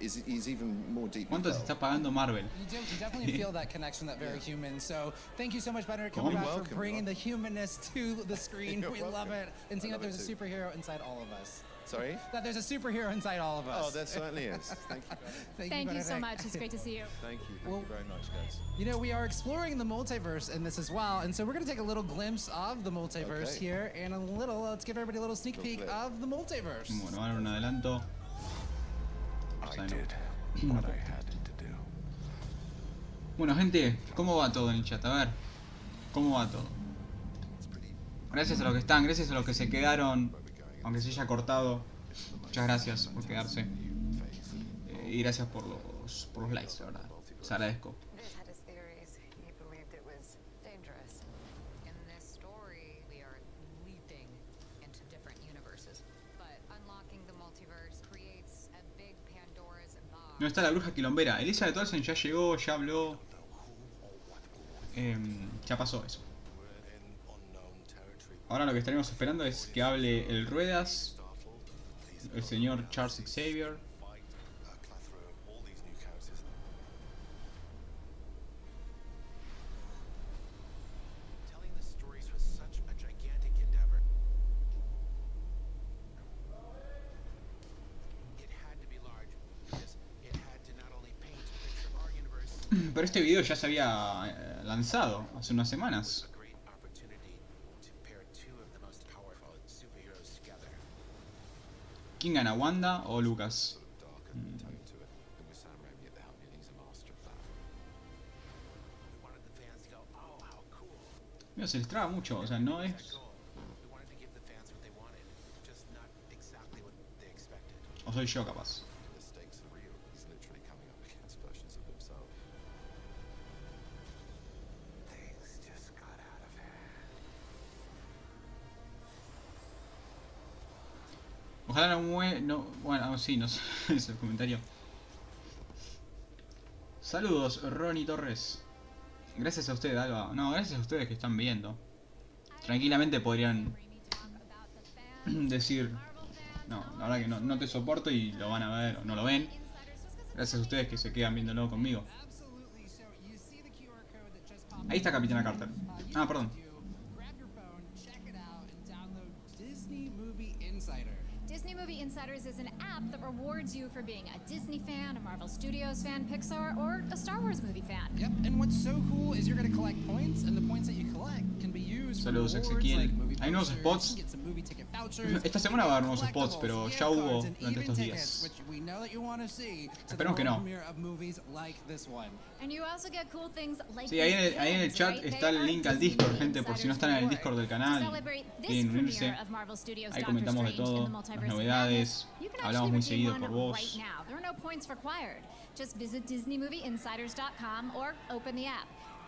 Is even more deeply ¿Cuánto se está pagando Marvel? You definitely feel that connection, that very human. So thank you so much, Benedict Cumberbatch, for bringing the humanness to the screen. We love it, and seeing that there's a superhero inside all of us. Sorry? That there's a superhero inside all of us. Oh, there certainly is. Thank you. Thank you so much. It's great to see you. Thank you. Thank you very much, guys. You know, we are exploring the multiverse in this as well, and so we're going to take a little glimpse of the multiverse here, and let's give everybody a little sneak peek of the multiverse. Bueno, ahora un adelanto. I did what I had to do. Bueno, gente, ¿cómo va todo en el chat? A ver, ¿cómo va todo? Gracias a los que están, gracias a los que se quedaron, aunque se haya cortado. Muchas gracias por quedarse. Y gracias por los likes, la verdad. Les agradezco. No está la bruja quilombera. Elizabeth Olsen ya llegó, ya habló. Ya pasó eso. Ahora lo que estaremos esperando es que hable el Ruedas, el señor Charles Xavier. Pero este video ya se había lanzado hace unas semanas. ¿Quién gana, Wanda o Lucas? Mira, se les traba mucho, o sea, no es... O soy yo capaz. Ojalá no bueno, sí, no sé, es el comentario. Saludos, Ronnie Torres. Gracias a ustedes, Alba. No, gracias a ustedes que están viendo. Tranquilamente podrían decir, no, la verdad que no te soporto y lo van a ver o no lo ven. Gracias a ustedes que se quedan viéndolo conmigo. Ahí está Capitana Carter. Ah, perdón. Disney Movie Insiders is an app that rewards you for being a Disney fan, a Marvel Studios fan, Pixar, or a Star Wars movie fan. Yep, and what's so cool is you're going to collect points, and the points that you collect can be used for rewards like movie posters. Hay nuevos spots. Get some movie ticket vouchers. Esta semana va a haber nuevos spots, pero ya hubo durante estos días. Esperemos que no. Sí, ahí en el chat está el link al Discord, gente, por si no están en el Discord del canal. Quieren unirse. Ahí comentamos de todo, las novedades. Hablamos muy seguido por voz. Just visit DisneyMovieInsiders.com or open the app.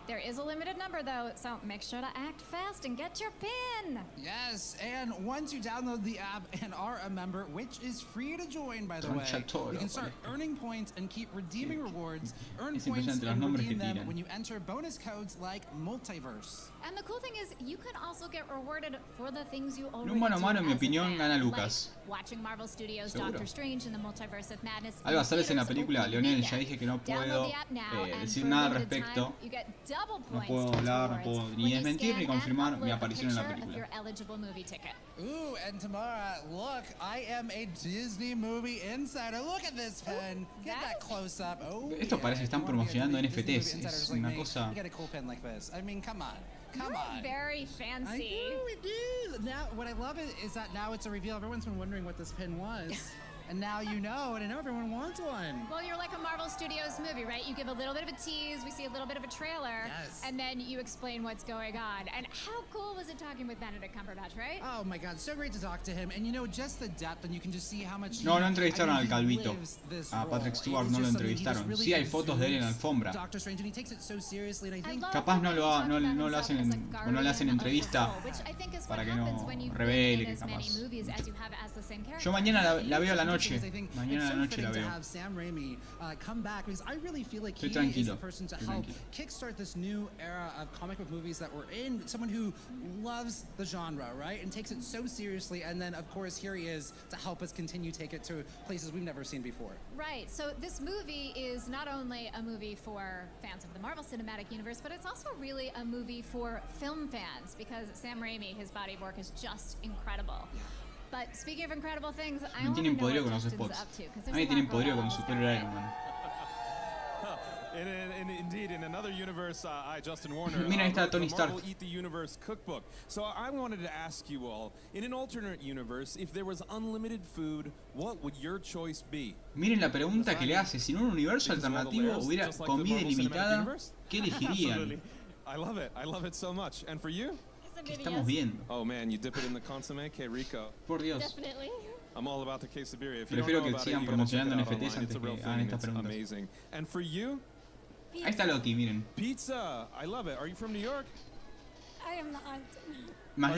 There is a limited number though, so make sure to act fast and get your pin. Yes, and once you download the app and are a member, which is free to join by the way, you can start earning points and keep redeeming rewards. Earn points and redeem them when you enter bonus codes like MULTIVERSE. And the cool thing is, you can also get rewarded for the things you already do. Mano a mano, en mi opinión, gana Lucas. Watching Marvel Studios Doctor Strange in the Multiverse of Madness. Alba, sales en la película. Leonel, ya dije que no puedo decir nada al respecto. No puedo hablar, no puedo ni desmentir ni confirmar mi aparición en la película. Ooh, and Tamara, look, I am a Disney Movie Insider. Look at this pen. Get that close up. Oh, esto parece que están promocionando NFTs. Es una cosa. You get a cool pen like this. I mean, come on. Come on. Very fancy. I know, it is. Now, what I love is that now it's a reveal. Everyone's been wondering what this pen was. And now you know, and I know everyone wants one. Well, you're like a Marvel Studios movie, right? You give a little bit of a tease, we see a little bit of a trailer, and then you explain what's going on. And how cool was it talking with Benedict Cumberbatch, right? Oh my God, so great to talk to him. And you know, just the depth, and you can just see how much. No entrevistaron al Calvito. A Patrick Stewart no lo entrevistaron. Sí hay fotos de él en la alfombra. Capaz no lo hacen entrevista para que no revele que capaz. Yo mañana la veo a la noche. Mañana a la noche la veo. Estoy tranquilo. Kickstart this new era of comic book movies that we're in. Someone who loves the genre, right, and takes it so seriously. And then, of course, here he is to help us continue take it to places we've never seen before. Right. So this movie is not only a movie for fans of the Marvel Cinematic Universe, but it's also really a movie for film fans because Sam Raimi, his body of work is just incredible. Yeah. But speaking of incredible things, I want to know what Justin's up to. A mí tienen poderío con Superior Iron Man. Indeed, in another universe, I, Justin Warner, Mira, ahí está Tony Stark. Marvel Eat the Universe cookbook. So I wanted to ask you all, in an alternate universe, if there was unlimited food, what would your choice be? Miren la pregunta que le hace. Si en un universo alternativo hubiera comida ilimitada, ¿qué elegirían? I love it. I love it so much. And for you? ¿Qué estamos viendo? Oh man, you dip it in the consomme, que rico. Por Dios. Definitely. I'm all about the quesadilla. Prefiero que sigan promocionando NFTs antes que hagan estas preguntas. Amazing. And for you? Ahí está Loki, miren. Pizza. I love it. Are you from New York? I am not.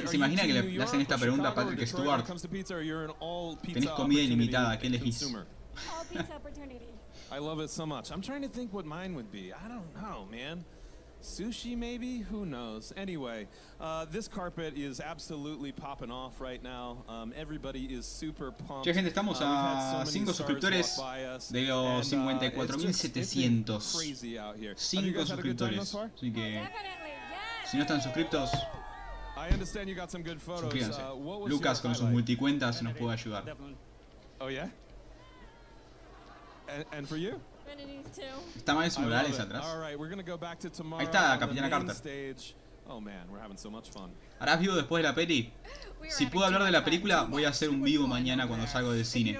¿Se imagina que le hacen esta pregunta a Patrick Stewart? Tenés comida ilimitada, ¿qué elegís? All pizza opportunity. I love it so much. I'm trying to think what mine would be. I don't know, man. Sushi, maybe? Who knows? Anyway, this carpet is absolutely popping off right now. Everybody is super pumped. Che, gente, estamos a 5 suscriptores de los 54.700. 5 suscriptores. Así que, si no están suscriptos, suscríbanse. Lucas con sus multicuentas nos puede ayudar. Oh, yeah? And for you? Está Miles Morales atrás. Ahí está Capitana Carter. ¿Harás vivo después de la peli? Si puedo hablar de la película, voy a hacer un vivo mañana cuando salgo del cine.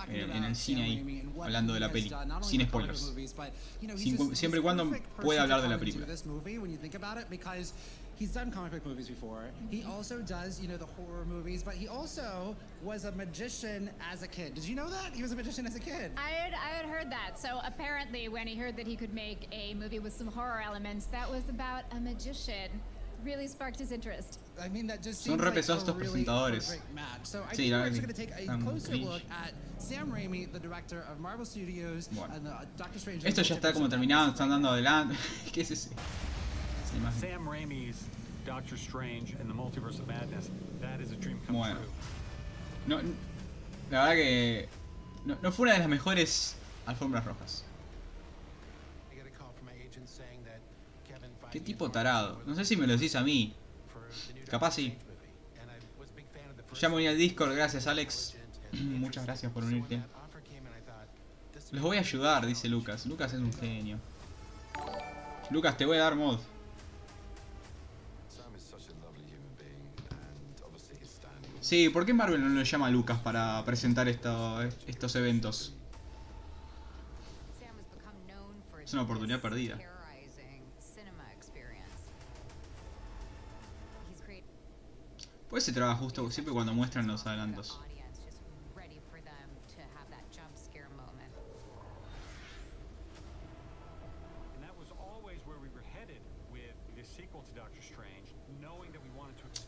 En el cine ahí, hablando de la peli. Sin spoilers. Siempre y cuando pueda hablar de la película. He's done comic book movies before. He also does, you know, the horror movies, but he also was a magician as a kid. Did you know that? He was a magician as a kid. I had heard that. So apparently when he heard that he could make a movie with some horror elements that was about a magician, really sparked his interest. I mean, that just Son re pesados estos presentadores. So I think we're actually going to take a closer look at Sam Raimi, the director of Marvel Studios, and Doctor Strange. Esto ya está como terminado, están dando adelante. ¿Qué es ese? Sam Raimi's Doctor Strange and the Multiverse of Madness. That is a dream come true. No, la verdad que no fue una de las mejores alfombras rojas. Qué tipo tarado. No sé si me lo decís a mí. Capaz sí. Ya me uní al Discord, gracias Alex. Muchas gracias por unirte. Les voy a ayudar, dice Lucas. Lucas es un genio. Lucas, te voy a dar mod. Sí, ¿por qué Marvel no lo llama a Lucas para presentar estos eventos? Es una oportunidad perdida. Pues se trabaja justo siempre cuando muestran los adelantos.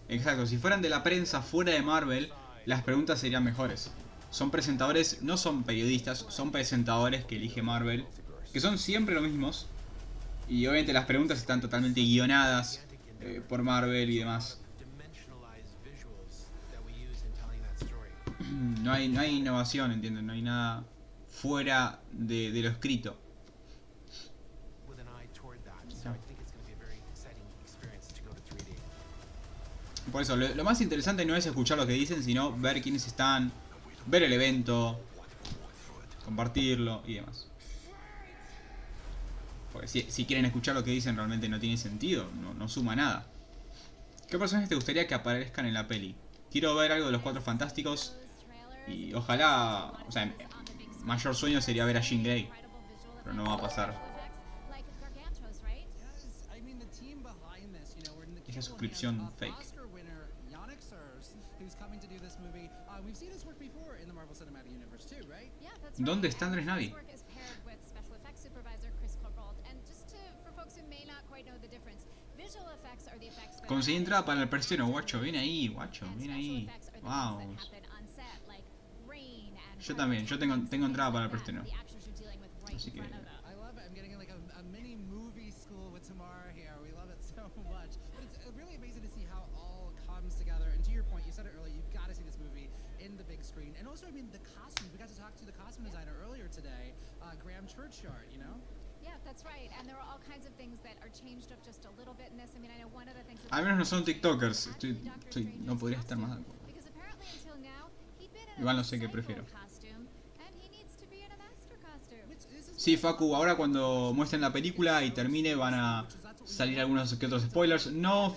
Exacto, si fueran de la prensa fuera de Marvel, las preguntas serían mejores. Son presentadores, no son periodistas, son presentadores que elige Marvel, que son siempre los mismos. Y obviamente las preguntas están totalmente guionadas por Marvel y demás. No hay innovación, ¿entienden? No hay nada fuera de lo escrito. Por eso, lo más interesante no es escuchar lo que dicen, sino ver quiénes están, ver el evento, compartirlo y demás. Porque si quieren escuchar lo que dicen realmente no tiene sentido, no suma nada. ¿Qué personajes te gustaría que aparezcan en la peli? Quiero ver algo de los Cuatro Fantásticos y ojalá, o sea, mayor sueño sería ver a Jean Grey, pero no va a pasar. Esa suscripción fake. ¿Dónde está Andrés Navi? Conseguí entrada para el preestreno, guacho. Viene ahí, guacho. Viene ahí. Wow. Yo también. Yo tengo entrada para el preestreno. Así que... Al menos no son TikTokers. No podría estar más de acuerdo. Igual no sé qué prefiero. Sí, Facu, ahora cuando muestren la película y termine van a salir algunos que otros spoilers. No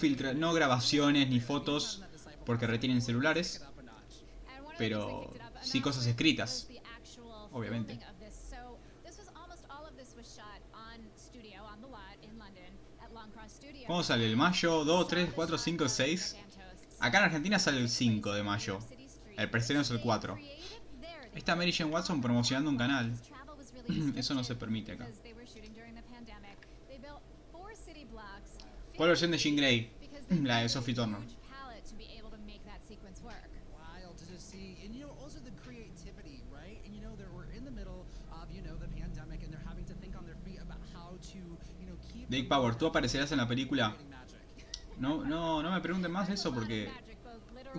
grabaciones ni fotos porque retienen celulares. Pero sí cosas escritas. Obviamente. ¿Cuándo sale? ¿El mayo? ¿2, 3, 4, 5, 6? Acá en Argentina sale el 5 de mayo. El preestreno es el 4. Está Mary Jane Watson promocionando un canal. Eso no se permite acá. ¿Cuál versión de Jean Grey? La de Sophie Turner. Dake Power, ¿tú aparecerás en la película? No me pregunten más eso porque,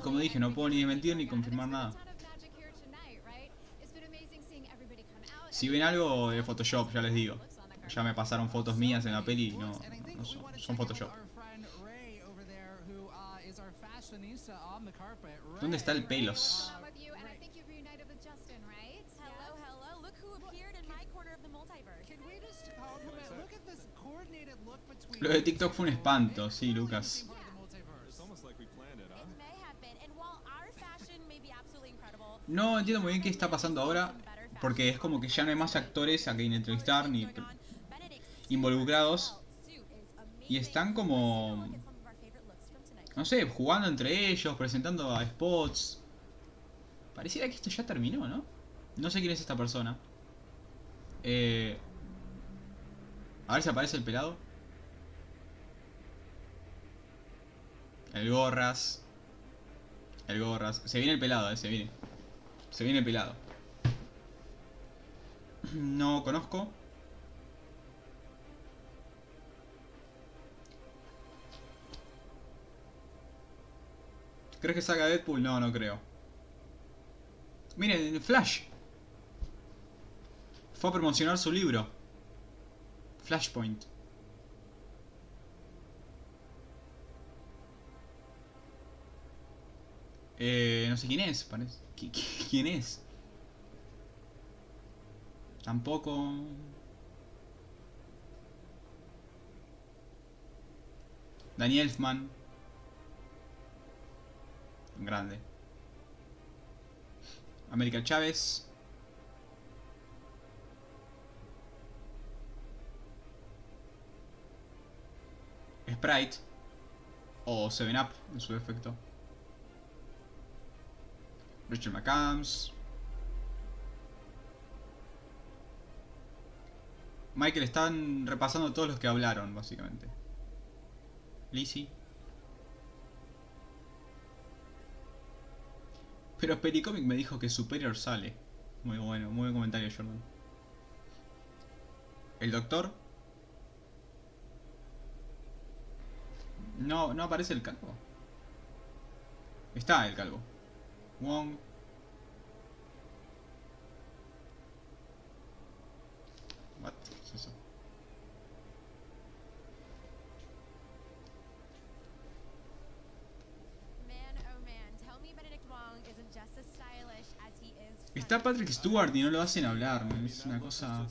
como dije, no puedo ni desmentir ni confirmar nada. Si ven algo de Photoshop, ya les digo. Ya me pasaron fotos mías en la peli y no son Photoshop. ¿Dónde está el pelos? Lo de TikTok fue un espanto, sí, Lucas. No entiendo muy bien qué está pasando ahora, porque es como que ya no hay más actores a quien entrevistar ni involucrados. Y están como, no sé, jugando entre ellos, presentando a spots. Pareciera que esto ya terminó, ¿no? No sé quién es esta persona. A ver si aparece el pelado. El gorras. El gorras. Se viene el pelado, se viene. Se viene el pelado. No conozco. ¿Crees que salga Deadpool? No, no creo. Miren, Flash. Fue a promocionar su libro. Flashpoint. No sé quién es, parece. ¿Quién es? Tampoco. Danny Elfman. Grande. América Chávez. Sprite. O 7-Up en su defecto. Rachel McAdams. Michael, están repasando todos los que hablaron, básicamente. Lizzie. Pero Pericomic me dijo que Superior sale. Muy bueno, muy buen comentario, Jordan. ¿El doctor? No aparece el calvo. Está el calvo. Wong. What? ¿Qué es eso? Está Patrick Stewart y no lo hacen hablar, man. Es una cosa...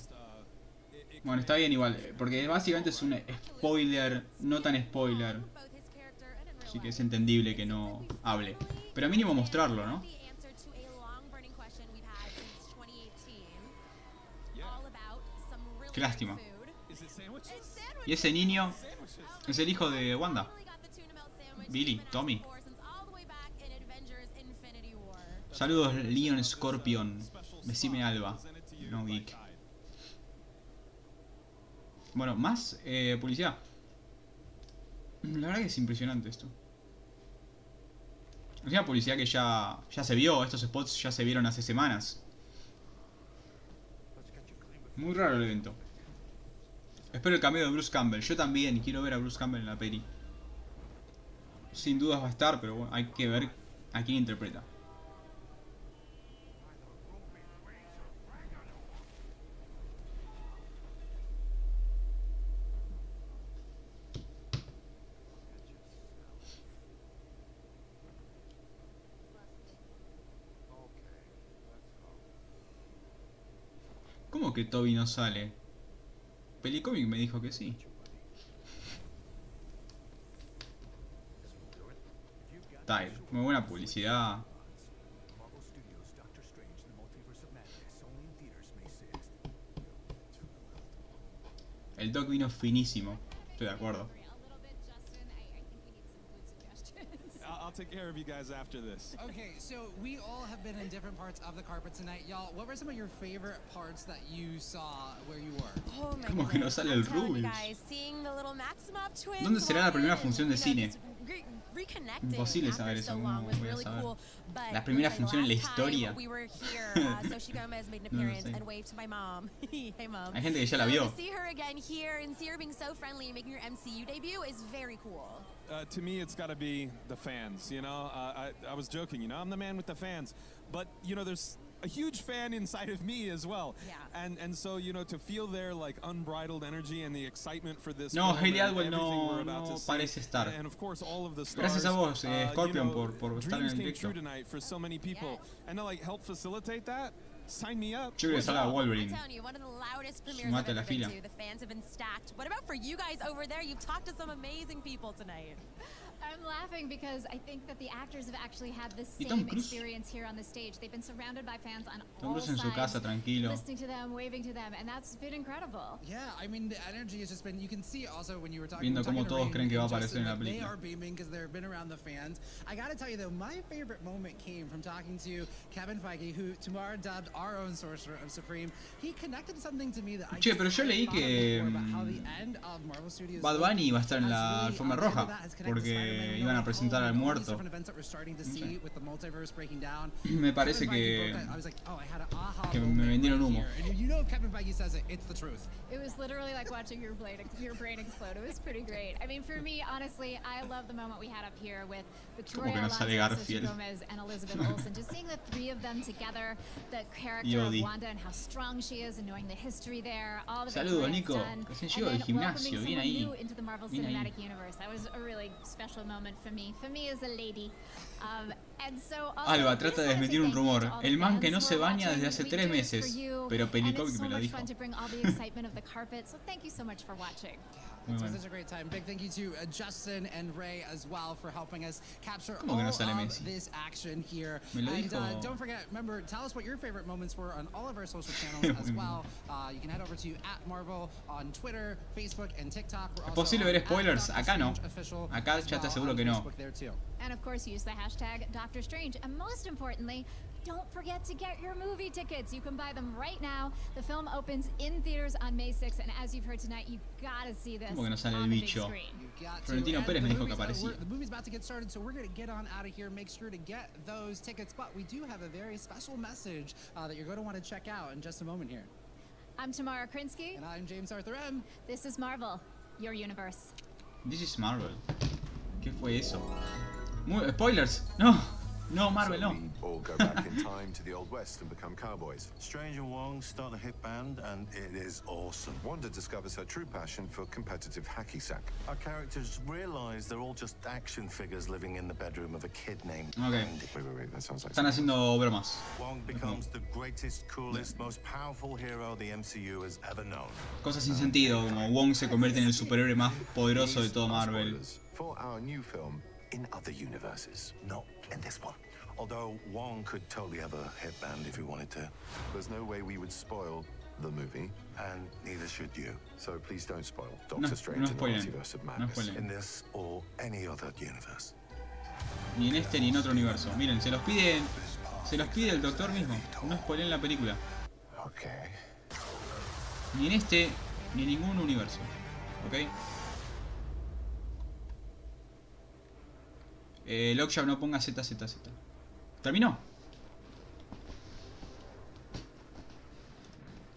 Bueno, está bien igual, porque básicamente es un spoiler, no tan spoiler. Así que es entendible que no hable. Pero mínimo mostrarlo, ¿no? Qué lástima. Y ese niño es el hijo de Wanda. Billy, Tommy. Saludos, Leon Scorpion. Decime Alba. No geek. Bueno, más publicidad. La verdad que es impresionante esto. Es una publicidad que ya se vio. Estos spots ya se vieron hace semanas. Muy raro el evento. Espero el cameo de Bruce Campbell. Yo también quiero ver a Bruce Campbell en la peli. Sin dudas va a estar, pero bueno, hay que ver a quién interpreta. ¿Cómo que Toby no sale? Pelicomic me dijo que sí. Tyle, muy buena publicidad. El Doc vino finísimo. Estoy de acuerdo. take care of you guys after this. Okay, so we all have been in different parts of the carpet tonight, y'all. What were some of your favorite parts that you saw where you were? Oh my ¿Cómo que no sale el Rubius? ¿Dónde será la primera función de cine? Imposible saber eso, no voy a saber. La primera función en la historia. No sé. Hay gente que ya la vio. To me, it's got to be the fans, you know? I was joking, you know? I'm the man with the fans. But, you know, there's a huge fan inside of me as well. Yeah. And so, you know, to feel their, like, unbridled energy and the excitement for this No, film Hayley and Atwell everything we're no about to see. parece estar. And of course, all of the stars, Gracias a vos, Scorpion, you know, por estar en el dreams came directo. true tonight for so many people. And to, like, help facilitate that, sign me up. Yo creo que salga Wolverine. Sumate a la fila. The fans have been stacked. What about for you guys over there? You've talked to some amazing people tonight. I'm laughing because I think that the actors have actually had the same experience here on the stage. They've been surrounded by fans on all sides, en su casa, tranquilo. listening to them, waving to them, and that's been incredible. Yeah, I mean, the energy has just been, you can see also when you were talking, Viendo cómo todos creen que va a aparecer en la they película. are beaming because they've been around the fans. I gotta tell you though, my favorite moment came from talking to Kevin Feige, who tomorrow dubbed our own Sorcerer of Supreme. He connected something to me that I Che, pero yo leí que Bad Bunny iba a estar en la alfombra roja porque iban a presentar al muerto. Me parece que me vendieron humo. It was literally like watching your brain explode. It was pretty great. I mean, for me, honestly, I love the moment we had up here with Victoria Alonso, Selena Gomez, and Elizabeth Olsen. Just seeing the three of them together, the character of Wanda and how strong she is, and knowing the history there, all the Saludos, Nico. done, Recién llego del gimnasio, bien ahí. new into the Marvel Cinematic Universe. That was a really special moment for me as a lady. And so also, Alba trata de desmentir un rumor. El man que no se baña desde hace 3 meses. Pero Pelicomic me lo dijo. So thank you so much for watching. It was such a great time. Big thank you to Justin and Ray as well for helping us capture ¿Cómo que no sale all Messi? of this action here. Me lo And dijo. don't forget, remember, tell us what your favorite moments were on all of our social channels as well. You can head over to @Marvel on Twitter, Facebook, and TikTok. ¿Es posible ver spoilers? Acá no. Acá ya te aseguro que no. And of course, use the hashtag Doctor Strange. And most importantly, don't forget to get your movie tickets. You can buy them right now. The film opens in theaters on May 6th, and as you've heard tonight, you gotta see this ¿Cómo que no sale el on the big bicho? screen. Florentino Pérez me dijo que aparecía. The movie's about to get started, so we're going to get on out of here. Make sure to get those tickets. But we do have a very special message that you're going to want to check out in just a moment here. I'm Tamara Krinsky. And I'm James Arthur M. This is Marvel, your universe. This is Marvel. ¿Qué fue eso? Spoilers. No. No, Marvel, no. We all go back in time to the Old West and become cowboys. Strange and Wong start a hit band, and it is awesome. Wanda discovers her true passion for competitive hacky sack. Our characters realize they're all just action figures living in the bedroom of a kid named Okay. Andy. Wait, that sounds like Están haciendo bromas. Wong becomes the greatest, coolest, most powerful hero the MCU has ever known. Cosas sin sentido, como Wong se convierte en el superhéroe más poderoso de todo Marvel. For our new film, in other universes. No, in this one. Although Wong could totally have a hit band if he wanted to. There's no way we would spoil the movie. And neither should you. So please don't spoil Doctor Strange and the Multiverse of Madness. In this or any other universe. Ni en este ni en otro universo. Miren, se los pide el doctor mismo. No spoileen la película. Okay. Ni en este ni en ningún universo. ¿Ok? Lockjaw no ponga ZZZ. ¿Terminó?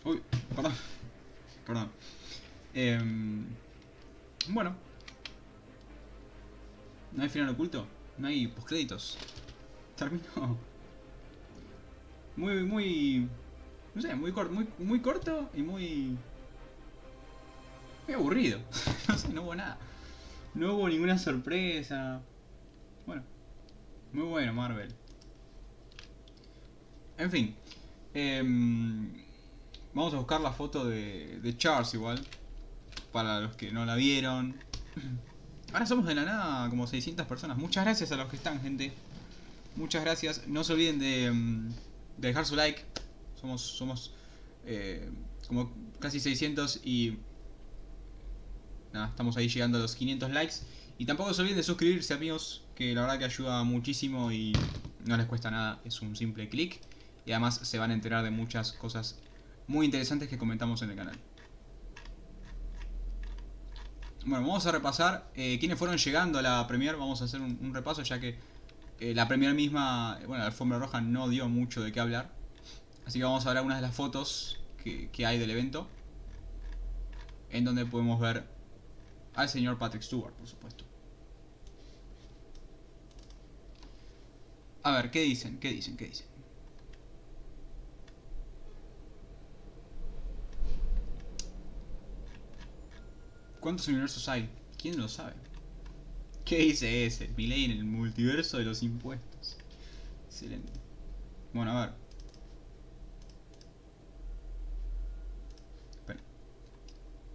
Uy, perdón. Bueno. ¿No hay final oculto? ¿No hay postcréditos? Terminó. Muy... No sé, muy corto y muy aburrido. No sé, no hubo nada. No hubo ninguna sorpresa. Bueno. Muy bueno, Marvel. En fin. Vamos a buscar la foto de Charles igual. Para los que no la vieron. Ahora somos de la nada como 600 personas. Muchas gracias a los que están, gente. Muchas gracias. No se olviden de dejar su like. Somos como casi 600 y... Nada, estamos ahí llegando a los 500 likes. Y tampoco se olviden de suscribirse, amigos. que la verdad que ayuda muchísimo y no les cuesta nada, es un simple clic. Y además se van a enterar de muchas cosas muy interesantes que comentamos en el canal. Bueno, vamos a repasar quiénes fueron llegando a la premiere. Vamos a hacer un repaso ya que la premiere misma, bueno, la alfombra roja no dio mucho de qué hablar. Así que vamos a ver algunas de las fotos que hay del evento, en donde podemos ver al señor Patrick Stewart, por supuesto. A ver, ¿qué dicen? ¿Qué dicen? ¿Qué dicen? ¿Cuántos universos hay? ¿Quién lo sabe? ¿Qué dice ese? Milei en el multiverso de los impuestos. Excelente. Bueno, a ver. Espera.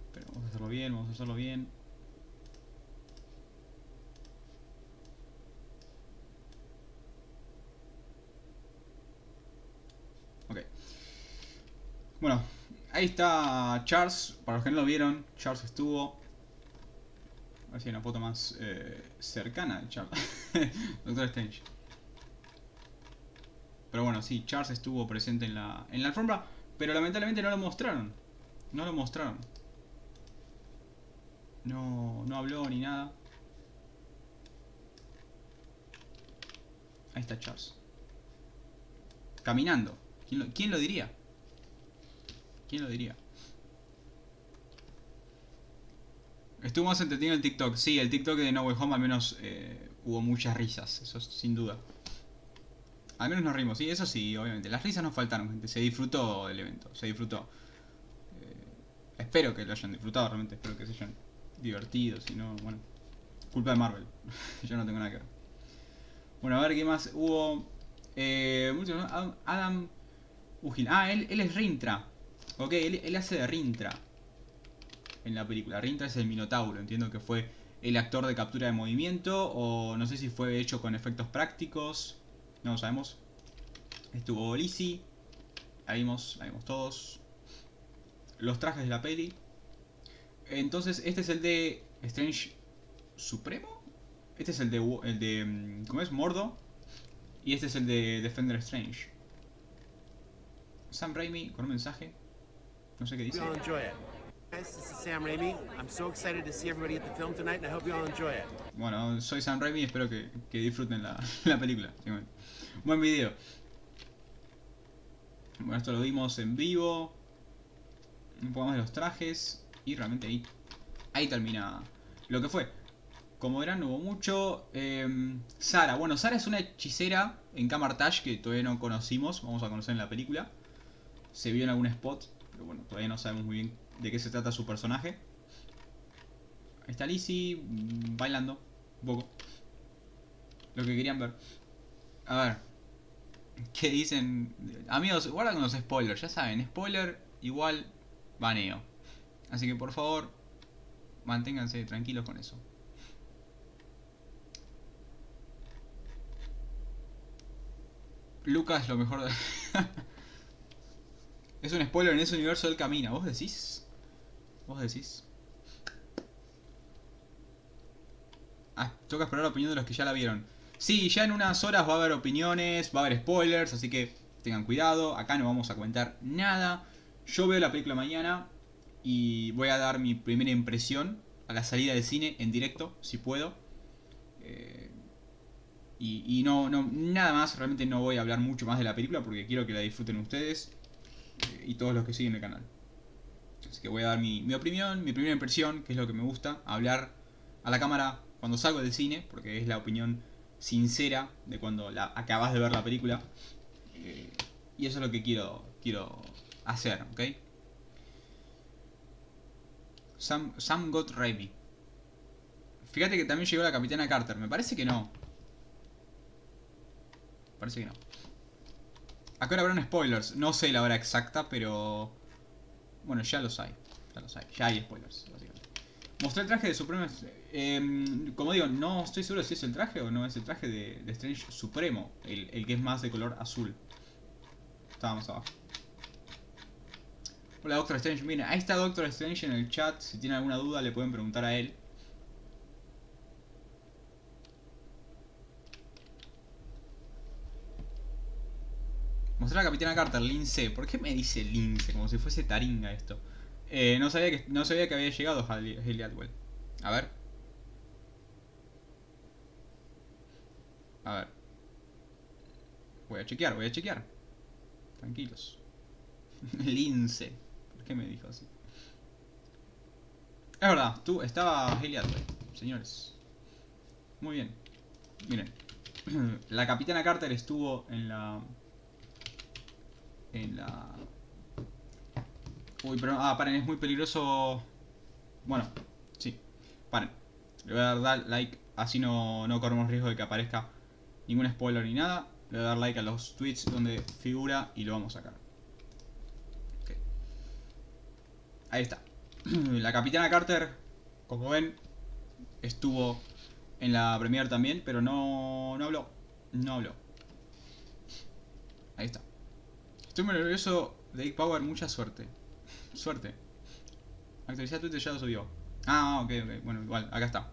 Espera, vamos a hacerlo bien, vamos a hacerlo bien. Ok. Bueno, ahí está Charles. Para los que no lo vieron, Charles estuvo. A ver si hay una foto más cercana de Charles. Doctor Strange. Pero bueno, sí, Charles estuvo presente en la alfombra. Pero lamentablemente no lo mostraron. No lo mostraron. No habló ni nada. Ahí está Charles. Caminando. ¿Quién lo diría? ¿Quién lo diría? Estuvo más entretenido el TikTok. Sí, el TikTok de No Way Home al menos hubo muchas risas. Eso sin duda. Al menos nos rimos. Sí, eso sí, obviamente. Las risas no faltaron, gente. Se disfrutó el evento. Se disfrutó. Espero que lo hayan disfrutado, realmente. Espero que se hayan divertido. Si no, bueno. Culpa de Marvel. Yo no tengo nada que ver. Bueno, a ver qué más hubo. Adam Ugil. Ah, él es Rintra. Ok, él hace de Rintra en la película. Rintra es el Minotauro. Entiendo que fue el actor de captura de movimiento. O no sé si fue hecho con efectos prácticos. No lo sabemos. Estuvo Lizzie. La vimos todos. Los trajes de la peli. Entonces, este es el de Strange Supremo. Este es el de ¿cómo es? Mordo. Y este es el de Defender Strange. Sam Raimi con un mensaje. No sé qué dice. Bueno, soy Sam Raimi y espero que disfruten la película. Buen video. Bueno, esto lo vimos en vivo. Un poco más de los trajes. Y realmente ahí termina lo que fue. Como verán, no hubo mucho. Sara. Bueno, Sara es una hechicera en Camartage que todavía no conocimos. Vamos a conocer en la película. Se vio en algún spot. Pero bueno, todavía no sabemos muy bien de qué se trata su personaje. Ahí está Lizzie bailando un poco. Lo que querían ver. A ver. ¿Qué dicen? Amigos, guarda con los spoilers. Ya saben, spoiler igual baneo. Así que por favor, manténganse tranquilos con eso. Lucas es lo mejor de... Es un spoiler, en ese universo él camina. ¿Vos decís? ¿Vos decís? Ah, toca esperar la opinión de los que ya la vieron. Sí, ya en unas horas va a haber opiniones, va a haber spoilers, así que tengan cuidado. Acá no vamos a comentar nada. Yo veo la película mañana y voy a dar mi primera impresión a la salida del cine en directo, si puedo. Y no, nada más, realmente no voy a hablar mucho más de la película porque quiero que la disfruten ustedes y todos los que siguen el canal. Así que voy a dar mi opinión, mi primera impresión, que es lo que me gusta, hablar a la cámara cuando salgo del cine, porque es la opinión sincera de cuando acabas de ver la película. Y eso es lo que quiero hacer, ¿ok? Sam got Raimi. Fíjate que también llegó la Capitana Carter. Me parece que no. Parece que no. Acá ahora habrán spoilers. No sé la hora exacta, pero... Bueno, ya los hay. Ya hay spoilers, básicamente. Mostré el traje de Supremo. Como digo, no estoy seguro si es el traje o no es el traje de Strange Supremo. El que es más de color azul. Estábamos abajo. Hola Doctor Strange. Miren, ahí está Doctor Strange en el chat. Si tienen alguna duda le pueden preguntar a él. Mostrar a la Capitana Carter, Lince. ¿Por qué me dice Lince? Como si fuese taringa esto. No sabía que había llegado Hayley Atwell. A ver. A ver. Voy a chequear. Tranquilos. Lince. ¿Por qué me dijo así? Es verdad, estaba Hayley Atwell, señores. Muy bien. Miren. La Capitana Carter estuvo en la... Uy, pero... paren, es muy peligroso... Bueno, sí. Paren. Le voy a dar like, así no corremos riesgo de que aparezca ningún spoiler ni nada. Le voy a dar like a los tweets donde figura y lo vamos a sacar. Okay. Ahí está. La Capitana Carter, como ven, estuvo en la premiere también, pero no habló. No habló. Ahí está. Estoy muy nervioso. Dave Power, mucha suerte. Suerte. Actualizar Twitter, ya lo subió. Ok. Bueno, igual, acá está.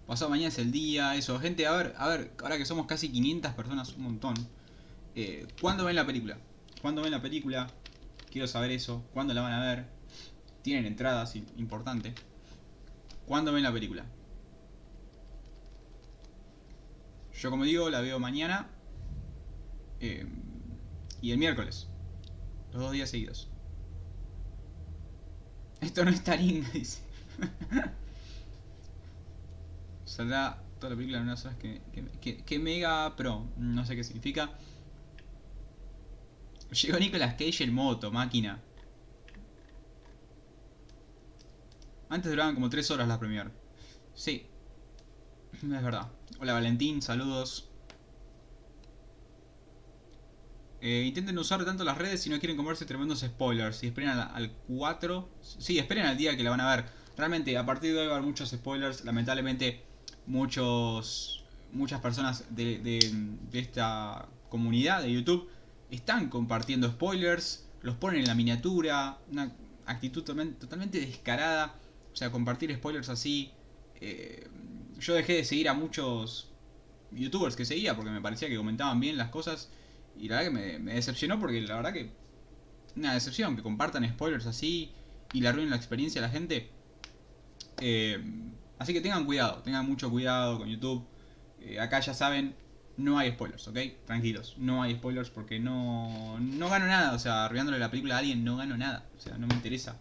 Pasado mañana es el día, eso. Gente, a ver, ahora que somos casi 500 personas, un montón. ¿Cuándo ven la película? Quiero saber eso. ¿Cuándo la van a ver? Tienen entradas, importante. ¿Cuándo ven la película? Yo, como digo, la veo mañana. Y el miércoles. Los 2 días seguidos. Esto no es taringa, dice. Saldrá toda la película en unas horas que mega pro. No sé qué significa. Llegó Nicolas Cage en moto, máquina. Antes duraban como 3 horas la premiere. Sí. Es verdad. Hola Valentín, saludos. Intenten no usar tanto las redes si no quieren comerse tremendos spoilers. Si esperan al 4... Sí, esperen al día que la van a ver. Realmente, a partir de hoy va a haber muchos spoilers. Lamentablemente, muchas personas de esta comunidad de YouTube están compartiendo spoilers. Los ponen en la miniatura. Una actitud totalmente descarada. O sea, compartir spoilers así. Yo dejé de seguir a muchos youtubers que seguía porque me parecía que comentaban bien las cosas. Y la verdad que me decepcionó porque la verdad que... Una decepción que compartan spoilers así y le arruinen la experiencia a la gente. Así que tengan cuidado, tengan mucho cuidado con YouTube. Acá ya saben, no hay spoilers, ¿ok? Tranquilos, no hay spoilers porque no gano nada. O sea, arruinándole la película a alguien no gano nada. O sea, no me interesa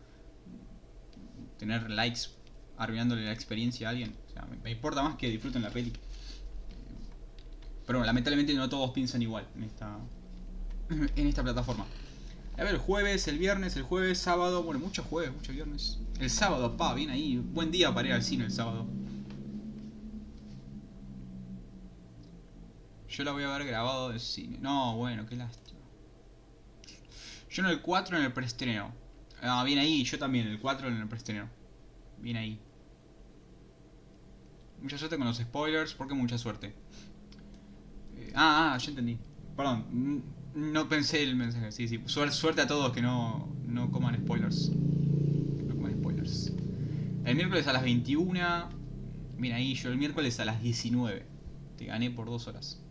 tener likes arruinándole la experiencia a alguien. O sea, me importa más que disfruten la peli. Pero lamentablemente no todos piensan igual en esta plataforma. A ver, el jueves, el viernes, el jueves, sábado. Bueno, muchos jueves, muchos viernes. El sábado, bien ahí. Buen día para ir al cine el sábado. Yo la voy a ver grabado de cine. No, bueno, qué lástima. Yo en el 4 en el preestreno. Bien ahí, yo también, el 4 en el preestreno. Bien ahí. Mucha suerte con los spoilers, porque mucha suerte. Ya entendí. Perdón, no pensé el mensaje. Sí. Suerte a todos que no coman spoilers. No coman spoilers. El miércoles a las 21. Mira ahí, yo el miércoles a las 19. Te gané por 2 horas.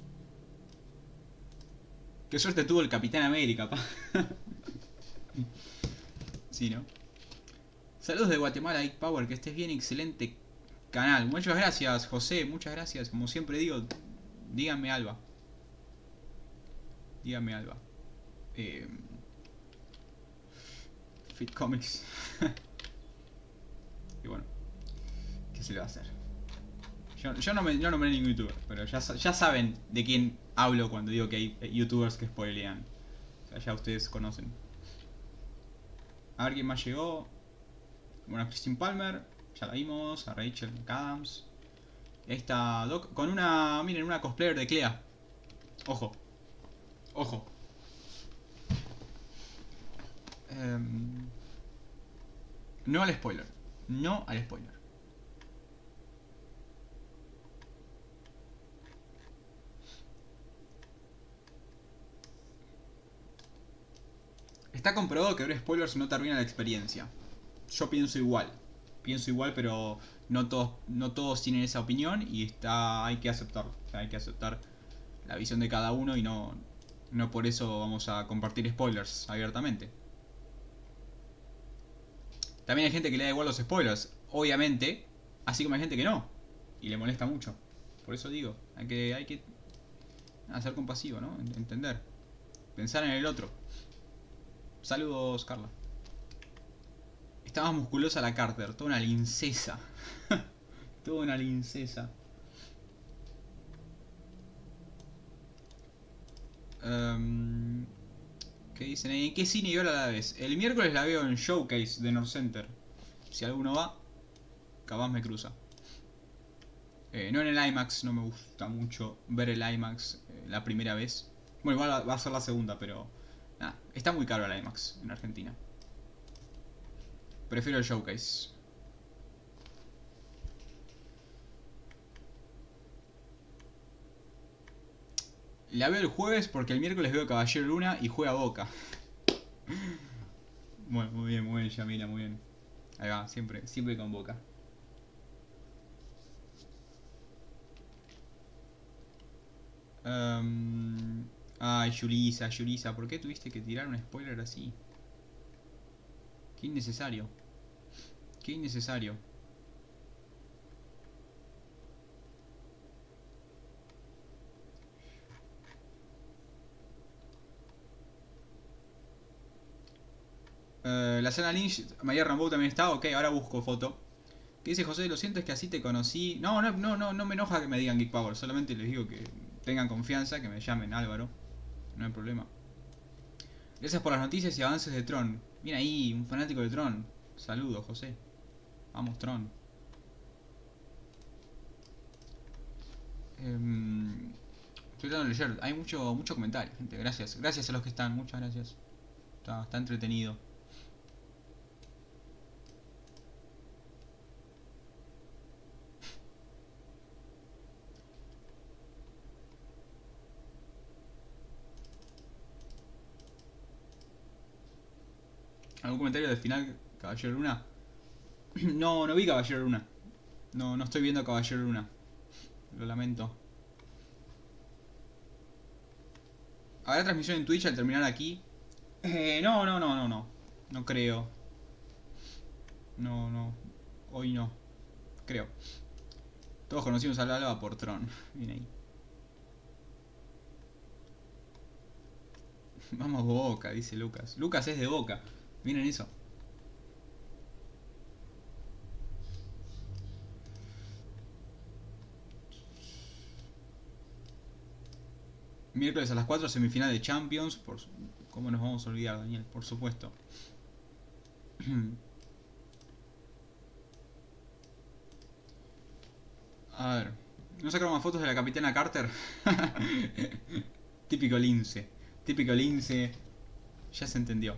Qué suerte tuvo el Capitán América, pa. Sí, ¿no? Saludos de Guatemala, Ike Power. Que estés bien, excelente canal. Muchas gracias, José. Muchas gracias. Como siempre digo, díganme Alba. Díganme Alba. Fit Comics. Y bueno, ¿qué se le va a hacer? Yo no nombré ningún youtuber, pero ya saben de quién hablo cuando digo que hay youtubers que spoilean. O sea, ya ustedes conocen. A ver quién más llegó. Bueno, a Christine Palmer, ya la vimos. A Rachel McAdams. Ahí está Doc con una, miren, una cosplayer de Clea. Ojo. Ojo. No al spoiler. No al spoiler. Está comprobado que ver spoilers no te arruina la experiencia. Yo pienso igual. pienso igual, pero no todos tienen esa opinión y hay que aceptarlo. O sea, hay que aceptar la visión de cada uno y no por eso vamos a compartir spoilers abiertamente. También hay gente que le da igual los spoilers, obviamente, así como hay gente que no, y le molesta mucho. Por eso digo, hay que ser compasivo, ¿no? Entender, pensar en el otro. Saludos, Carla. Está más musculosa la Carter, toda una lincesa. Toda una lincesa. ¿Qué dicen ahí? ¿En qué cine y hora la ves? El miércoles la veo en Showcase de North Center. Si alguno va, capaz me cruza. No en el IMAX, no me gusta mucho ver el IMAX la primera vez. Bueno, igual va a ser la segunda, pero nada, está muy caro el IMAX en Argentina. Prefiero el Showcase. La veo el jueves porque el miércoles veo Caballero Luna y juega Boca. Bueno, muy bien, Yamila, muy bien. Ahí va, siempre con Boca. Ay, Yulisa, ¿por qué tuviste que tirar un spoiler así? Qué innecesario. Qué innecesario. La Sana Lynch, María Rambo también está. Ok, ahora busco foto. ¿Qué dice José? Lo siento, es que así te conocí. No me enoja que me digan Geek Power. Solamente les digo que tengan confianza, que me llamen Álvaro. No hay problema. Gracias por las noticias y avances de Tron. Mira ahí, un fanático de Tron. Saludos, José. Vamos, Tron. Estoy tratando de leer. Hay mucho comentario, gente. Gracias. Gracias a los que están. Muchas gracias. Está entretenido. ¿Algún comentario del final, Caballero Luna? No vi Caballero Luna. No estoy viendo Caballero Luna. Lo lamento. ¿Habrá transmisión en Twitch al terminar aquí? No. No creo. No. Hoy no. Creo. Todos conocimos a Alba por Tron. Viene ahí. Vamos Boca, dice Lucas. Lucas es de Boca. Miren eso. Miércoles a las 4, semifinal de Champions. ¿Cómo nos vamos a olvidar, Daniel? Por supuesto. A ver. ¿No sacaron más fotos de la capitana Carter? Típico lince. Típico lince. Ya se entendió.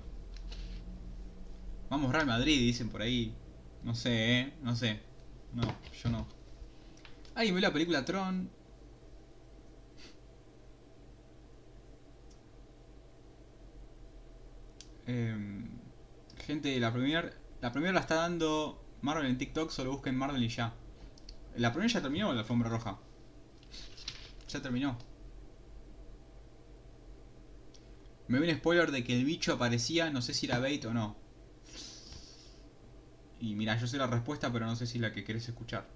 Vamos Real Madrid, dicen por ahí. No sé, no sé. No, yo no. ¿Alguien vio la película Tron? Gente, la premier la está dando Marvel en TikTok. Solo busquen Marvel y ya. ¿La premier ya terminó la alfombra roja? Ya terminó. Me vi un spoiler de que el bicho aparecía. No sé si era bait o no. Y mira, yo sé la respuesta, pero no sé si es la que querés escuchar.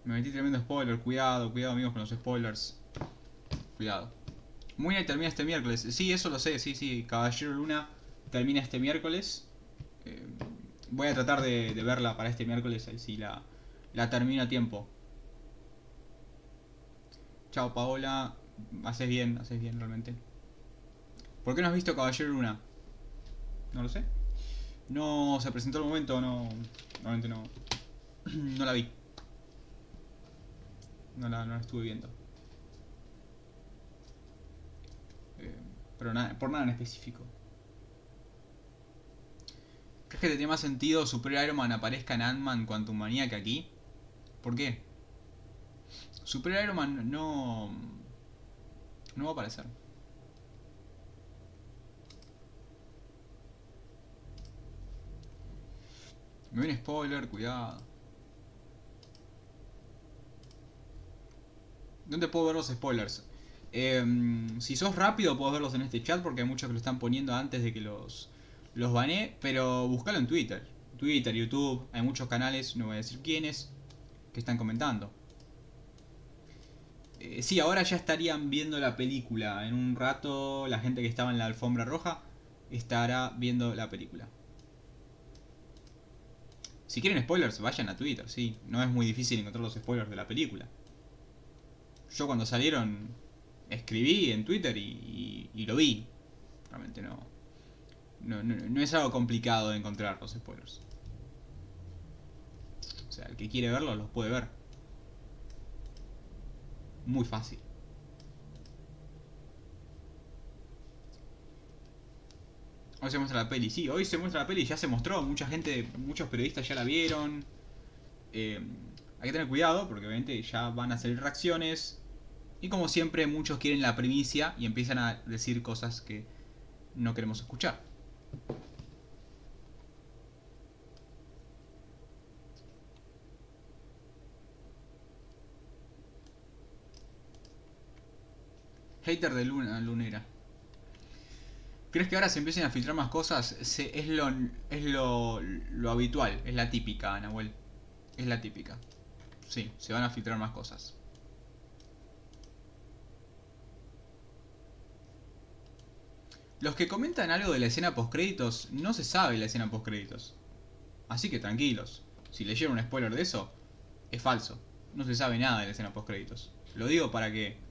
Me metí tremendo spoiler. Cuidado amigos con los spoilers. Cuidado. Muy bien, termina este miércoles. Sí, eso lo sé, sí. Caballero Luna termina este miércoles. Voy a tratar de verla para este miércoles. Ahí sí la termino a tiempo. Chao Paola, haces bien realmente. ¿Por qué no has visto Caballero Luna? No lo sé. No se presentó el momento, no. Realmente no. No la vi. No la estuve viendo. Pero nada, por nada en específico. ¿Crees que tiene más sentido Superior Iron Man aparezca en Ant-Man Quantumania que aquí? ¿Por qué? Superior Iron Man no va a aparecer. Me viene spoiler, cuidado. ¿Dónde puedo ver los spoilers? Si sos rápido puedo verlos en este chat porque hay muchos que lo están poniendo antes de que los banee. Pero buscalo en Twitter. Twitter, YouTube, hay muchos canales, no voy a decir quiénes, que están comentando. Sí, ahora ya estarían viendo la película. En un rato la gente que estaba en la alfombra roja estará viendo la película. Si quieren spoilers, vayan a Twitter, sí. No es muy difícil encontrar los spoilers de la película. Yo cuando salieron escribí en Twitter y lo vi. Realmente no es algo complicado de encontrar los spoilers. O sea, el que quiere verlos los puede ver. Muy fácil. Hoy se muestra la peli. Sí, hoy se muestra la peli. Ya se mostró. Mucha gente, muchos periodistas ya la vieron. Hay que tener cuidado porque obviamente ya van a salir reacciones. Y como siempre muchos quieren la primicia y empiezan a decir cosas que no queremos escuchar. Hater de Lunera. ¿Crees que ahora se empiecen a filtrar más cosas? Es lo habitual, es la típica, Nahuel. Es la típica. Sí, se van a filtrar más cosas. Los que comentan algo de la escena postcréditos, no se sabe la escena postcréditos. Así que tranquilos. Si leyeron un spoiler de eso, es falso. No se sabe nada de la escena postcréditos. Lo digo para que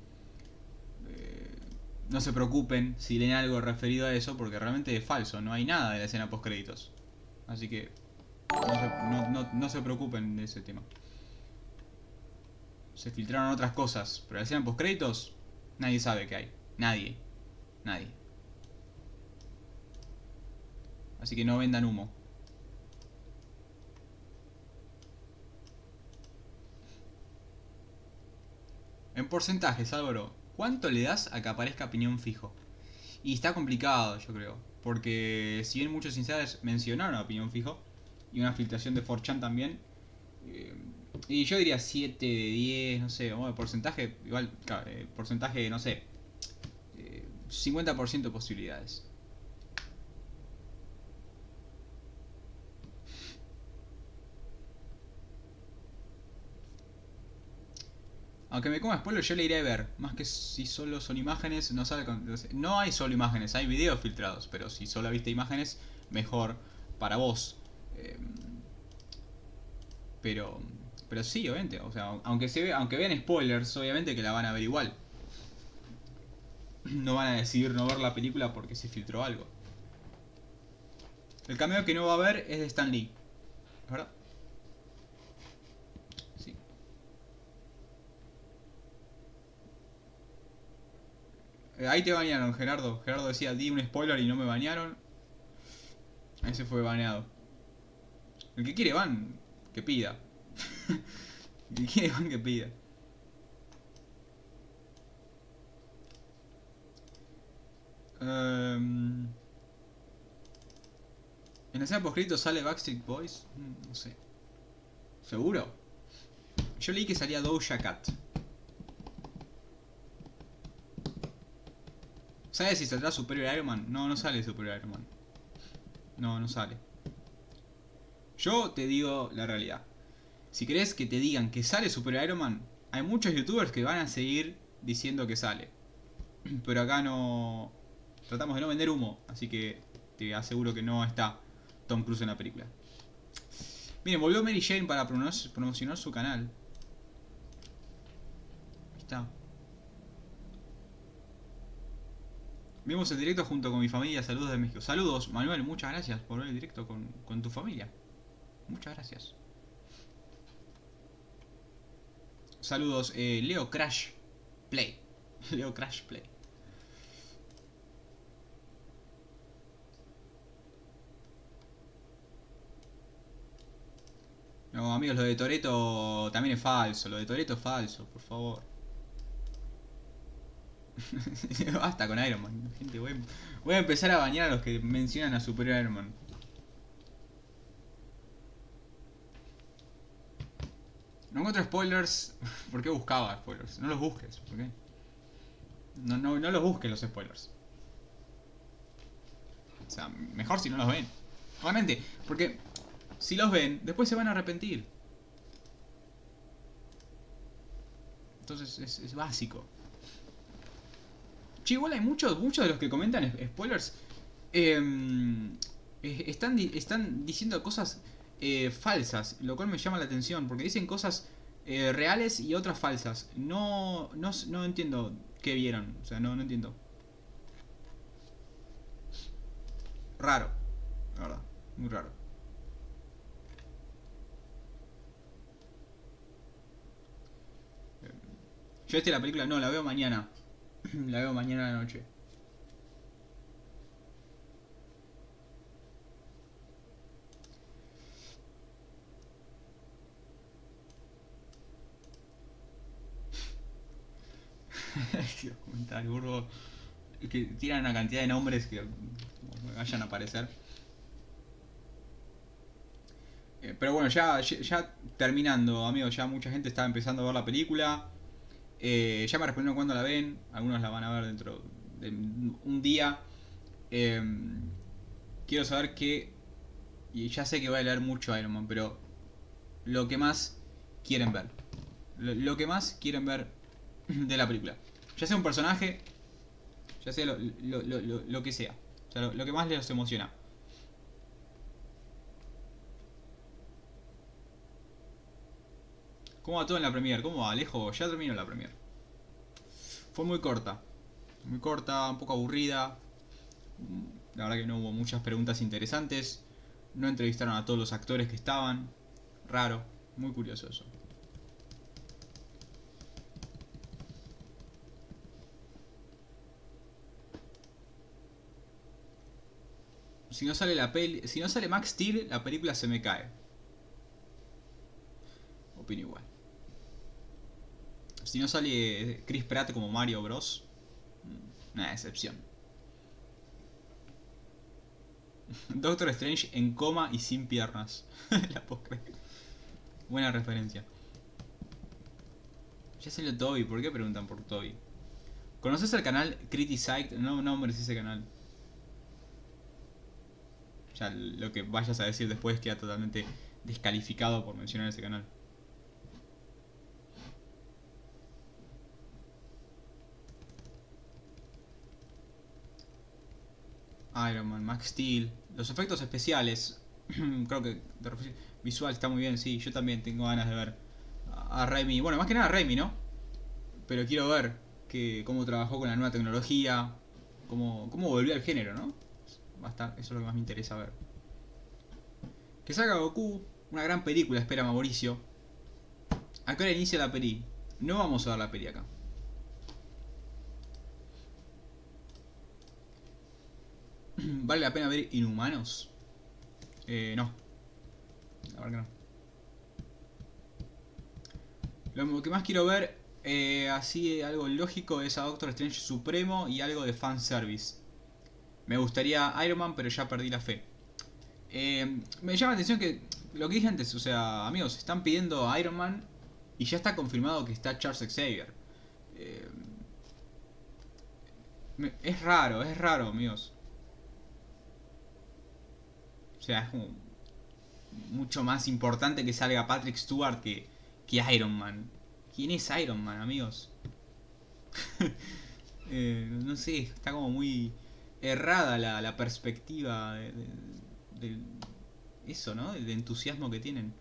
no se preocupen si leen algo referido a eso, porque realmente es falso. No hay nada de la escena postcréditos. Así que no se preocupen de ese tema. Se filtraron otras cosas, pero la escena postcréditos nadie sabe que hay. Nadie. Así que no vendan humo. En porcentajes, Álvaro, ¿cuánto le das a que aparezca piñón fijo? Y está complicado, yo creo. Porque si bien muchos insiders mencionaron a piñón fijo, y una filtración de 4chan también, y yo diría 7 de 10, no sé, bueno, porcentaje, igual, claro, porcentaje, no sé, 50% de posibilidades. Aunque me coma spoiler, yo le iré a ver. Más que si solo son imágenes, no sale con... No hay solo imágenes, hay videos filtrados. Pero si solo viste imágenes, mejor para vos. Pero sí, obviamente. O sea, aunque vean spoilers, obviamente que la van a ver igual. No van a decidir no ver la película porque se filtró algo. El cameo que no va a ver es de Stan Lee, ¿verdad? Sí. Ahí te banearon, Gerardo. Gerardo decía, di un spoiler y no me banearon. Ese fue baneado. El que quiere van, que pida. El que quiere van, que pida. En la escena postcrédito sale Backstreet Boys. No sé. ¿Seguro? Yo leí que salía Doja Cat. ¿Sabes si saldrá Superior Iron Man? No, no sale Superior Iron Man. No sale. Yo te digo la realidad. Si querés que te digan que sale Superior Iron Man, hay muchos youtubers que van a seguir diciendo que sale. Pero acá no... Tratamos de no vender humo, así que te aseguro que no está Tom Cruise en la película. Miren, volvió Mary Jane para promocionar su canal. Ahí está. Vimos el directo junto con mi familia. Saludos de México. Saludos, Manuel. Muchas gracias por ver el directo con tu familia. Muchas gracias. Saludos, Leo Crash Play. Leo Crash Play. No, No, amigos, lo de Toretto también es falso. Lo de Toretto es falso, por favor. Basta con Iron Man, gente. Voy a empezar a bañar a los que mencionan a Superior Iron Man. No encuentro spoilers. ¿Por qué buscaba spoilers? No los busques, ¿por qué? No los busques los spoilers. O sea, mejor si no los ven. Realmente, porque si los ven, después se van a arrepentir. Entonces es básico. Che, igual hay muchos de los que comentan spoilers. Están diciendo cosas falsas, lo cual me llama la atención, porque dicen cosas reales y otras falsas. No entiendo qué vieron, o sea, no entiendo. Raro, la verdad, muy raro. Yo la película no, la veo mañana. La veo mañana a la noche. Comentario burdo. Que tiran una cantidad de nombres que vayan a aparecer. Pero bueno, ya terminando, amigos. Ya mucha gente está empezando a ver la película. Ya me respondieron cuándo la ven. Algunos la van a ver dentro de un día. Quiero saber qué. Y ya sé que voy a leer mucho Iron Man, pero lo que más quieren ver. Lo que más quieren ver de la película. Ya sea un personaje, ya sea lo que sea. O sea, lo que más les emociona. ¿Cómo va todo en la premiere? ¿Cómo va, Alejo? Ya terminó la premiere. Fue muy corta. Muy corta, un poco aburrida. La verdad que no hubo muchas preguntas interesantes. No entrevistaron a todos los actores que estaban. Raro. Muy curioso eso. Si no sale Max Steel, la película se me cae. Opino igual. Si no sale Chris Pratt como Mario Bros, una decepción. Doctor Strange en coma y sin piernas. La puedo creer. Buena referencia. Ya salió Toby. ¿Por qué preguntan por Toby? ¿Conoces el canal Criticized? No, hombre, es ese canal. Ya lo que vayas a decir después queda totalmente descalificado por mencionar ese canal. Iron Man, Max Steel. Los efectos especiales. Creo que visual está muy bien, sí. Yo también tengo ganas de ver a Raimi. Bueno, más que nada a Raimi, ¿no? Pero quiero ver cómo trabajó con la nueva tecnología. Cómo volvió al género, ¿no? Va a estar, eso es lo que más me interesa ver. Que salga Goku. Una gran película, espera Mauricio. ¿A qué hora inicia la peli? No vamos a ver la peli acá. ¿Vale la pena ver Inhumanos? No. La verdad que no. Lo que más quiero ver, así algo lógico, es a Doctor Strange Supremo y algo de fanservice. Me gustaría Iron Man, pero ya perdí la fe. Me llama la atención que lo que dije antes, o sea, amigos, están pidiendo a Iron Man y ya está confirmado que está Charles Xavier. Es raro, amigos. O sea, es como mucho más importante que salga Patrick Stewart que Iron Man. ¿Quién es Iron Man, amigos? No sé, está como muy errada la perspectiva de eso, ¿no? El entusiasmo que tienen.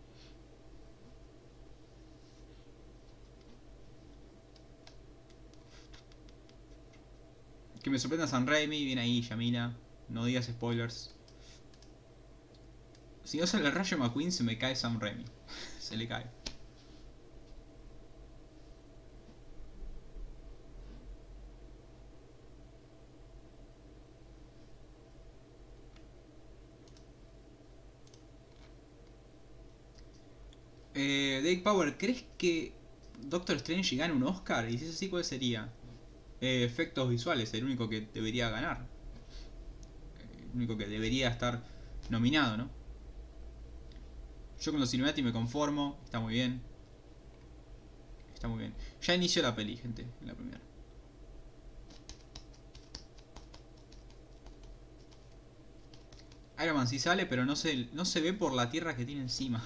Que me sorprenda San Raimi, viene ahí Yamina. No digas spoilers. Si no sale el Rayo McQueen, se me cae Sam Raimi. Se le cae. Frederick Power, ¿crees que Doctor Strange gane un Oscar? Y si es así, ¿cuál sería? Efectos visuales, el único que debería ganar. El único que debería estar nominado, ¿no? Yo con los Cinematic me conformo, está muy bien. Está muy bien. Ya inició la peli, gente, en la primera. Iron Man sí sale, pero no se ve por la tierra que tiene encima.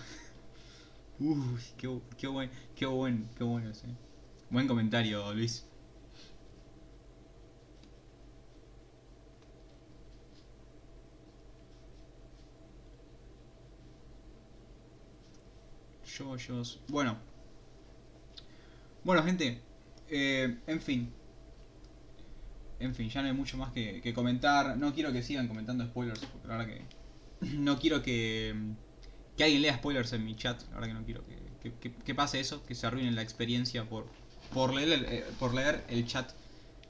Uy, qué bueno ese. Buen comentario, Luis. Bueno, gente. En fin, ya no hay mucho más que comentar. No quiero que sigan comentando spoilers, porque la verdad que no quiero que alguien lea spoilers en mi chat. La verdad que no quiero que pase eso, que se arruine la experiencia por leer el chat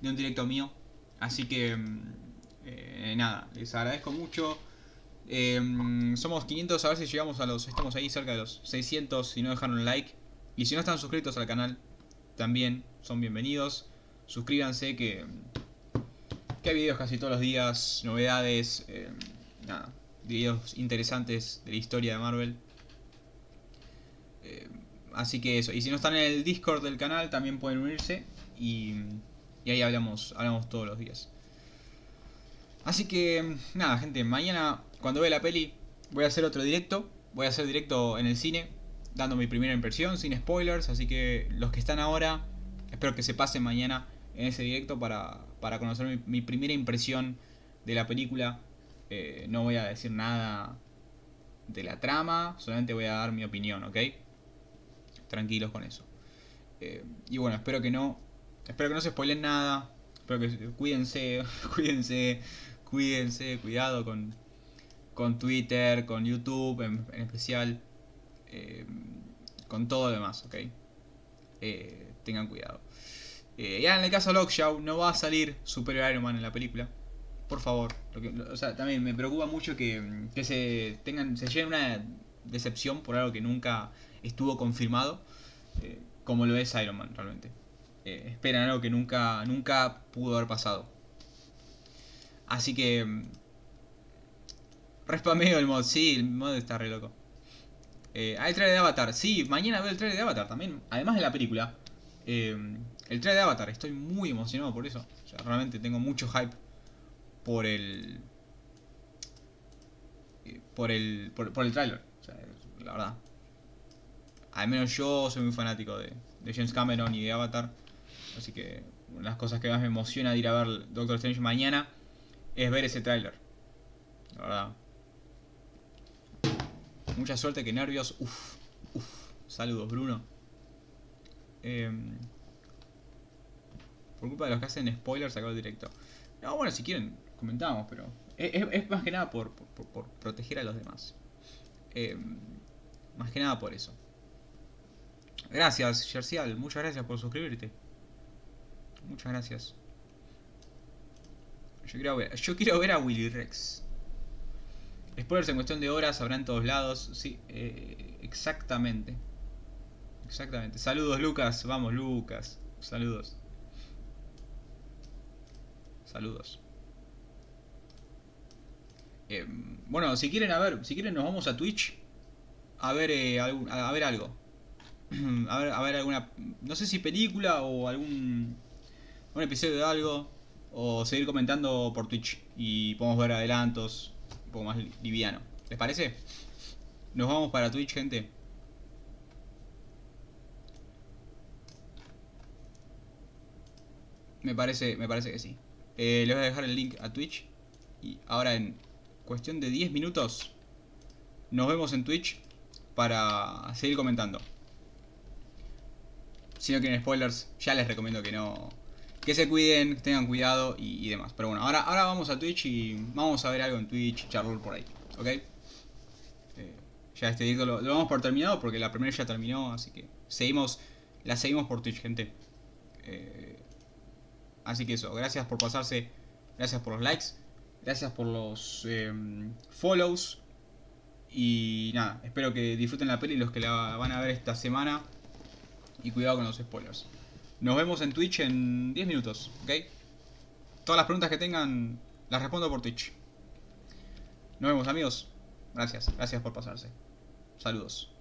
de un directo mío. Así que nada, les agradezco mucho. Somos 500, a ver si llegamos a los... Estamos ahí cerca de los 600 si no dejaron un like. Y si no están suscritos al canal, también son bienvenidos. Suscríbanse que hay videos casi todos los días, novedades, nada, videos interesantes de la historia de Marvel. Así que eso, y si no están en el Discord del canal también pueden unirse y ahí hablamos todos los días. Así que nada, gente, mañana cuando vea la peli voy a hacer otro directo. Voy a hacer directo en el cine, dando mi primera impresión, sin spoilers. Así que los que están ahora, espero que se pasen mañana en ese directo para conocer mi primera impresión de la película. No voy a decir nada de la trama, solamente voy a dar mi opinión, ¿ok? Tranquilos con eso. Y bueno, espero que no se spoilen nada. Espero que cuídense, cuidado con Twitter, con YouTube en especial, con todo lo demás, ¿ok? Tengan cuidado. Ya en el caso de Lockshaw no va a salir Superior Iron Man en la película. Por favor. O sea, también me preocupa mucho que se lleven una decepción por algo que nunca estuvo confirmado, como lo es Iron Man realmente. Esperan algo que nunca pudo haber pasado. Así que respameo el mod. Sí, el mod está re loco. Hay el trailer de Avatar. Sí, mañana veo el trailer de Avatar también. Además de la película, el trailer de Avatar. Estoy muy emocionado por eso. O sea, realmente tengo mucho hype por el trailer. O sea, la verdad. Al menos yo soy muy fanático de James Cameron y de Avatar. Así que una de las cosas que más me emociona de ir a ver Doctor Strange mañana es ver ese tráiler. La verdad. Mucha suerte, que nervios. Uf. Saludos, Bruno. Por culpa de los que hacen spoilers acá el directo. No, bueno, si quieren comentamos, pero es más que nada por proteger a los demás. Más que nada por eso. Gracias, Jercial. Muchas gracias por suscribirte. Muchas gracias. Yo quiero ver a Willy Rex. Spoilers en cuestión de horas habrá en todos lados. Sí, exactamente. Exactamente. Saludos, Lucas. Vamos, Lucas. Saludos. Saludos. Bueno, si quieren nos vamos a Twitch a ver algo. a ver alguna, no sé si película o un episodio de algo, o seguir comentando por Twitch y podemos ver adelantos un poco más liviano. ¿Les parece? Nos vamos para Twitch, gente. Me parece que sí. Les voy a dejar el link a Twitch y ahora en cuestión de 10 minutos nos vemos en Twitch para seguir comentando. Si no quieren spoilers, ya les recomiendo que se cuiden, tengan cuidado y demás. Pero bueno, ahora vamos a Twitch y vamos a ver algo en Twitch, charlar por ahí, ¿ok? Ya este directo lo vamos por terminado porque la primera ya terminó, así que la seguimos por Twitch, gente. Así que eso, gracias por pasarse, gracias por los likes, gracias por los follows Y nada, espero que disfruten la peli los que la van a ver esta semana. Y cuidado con los spoilers. Nos vemos en Twitch en 10 minutos, ¿ok? Todas las preguntas que tengan las respondo por Twitch. Nos vemos, amigos. Gracias por pasarse. Saludos.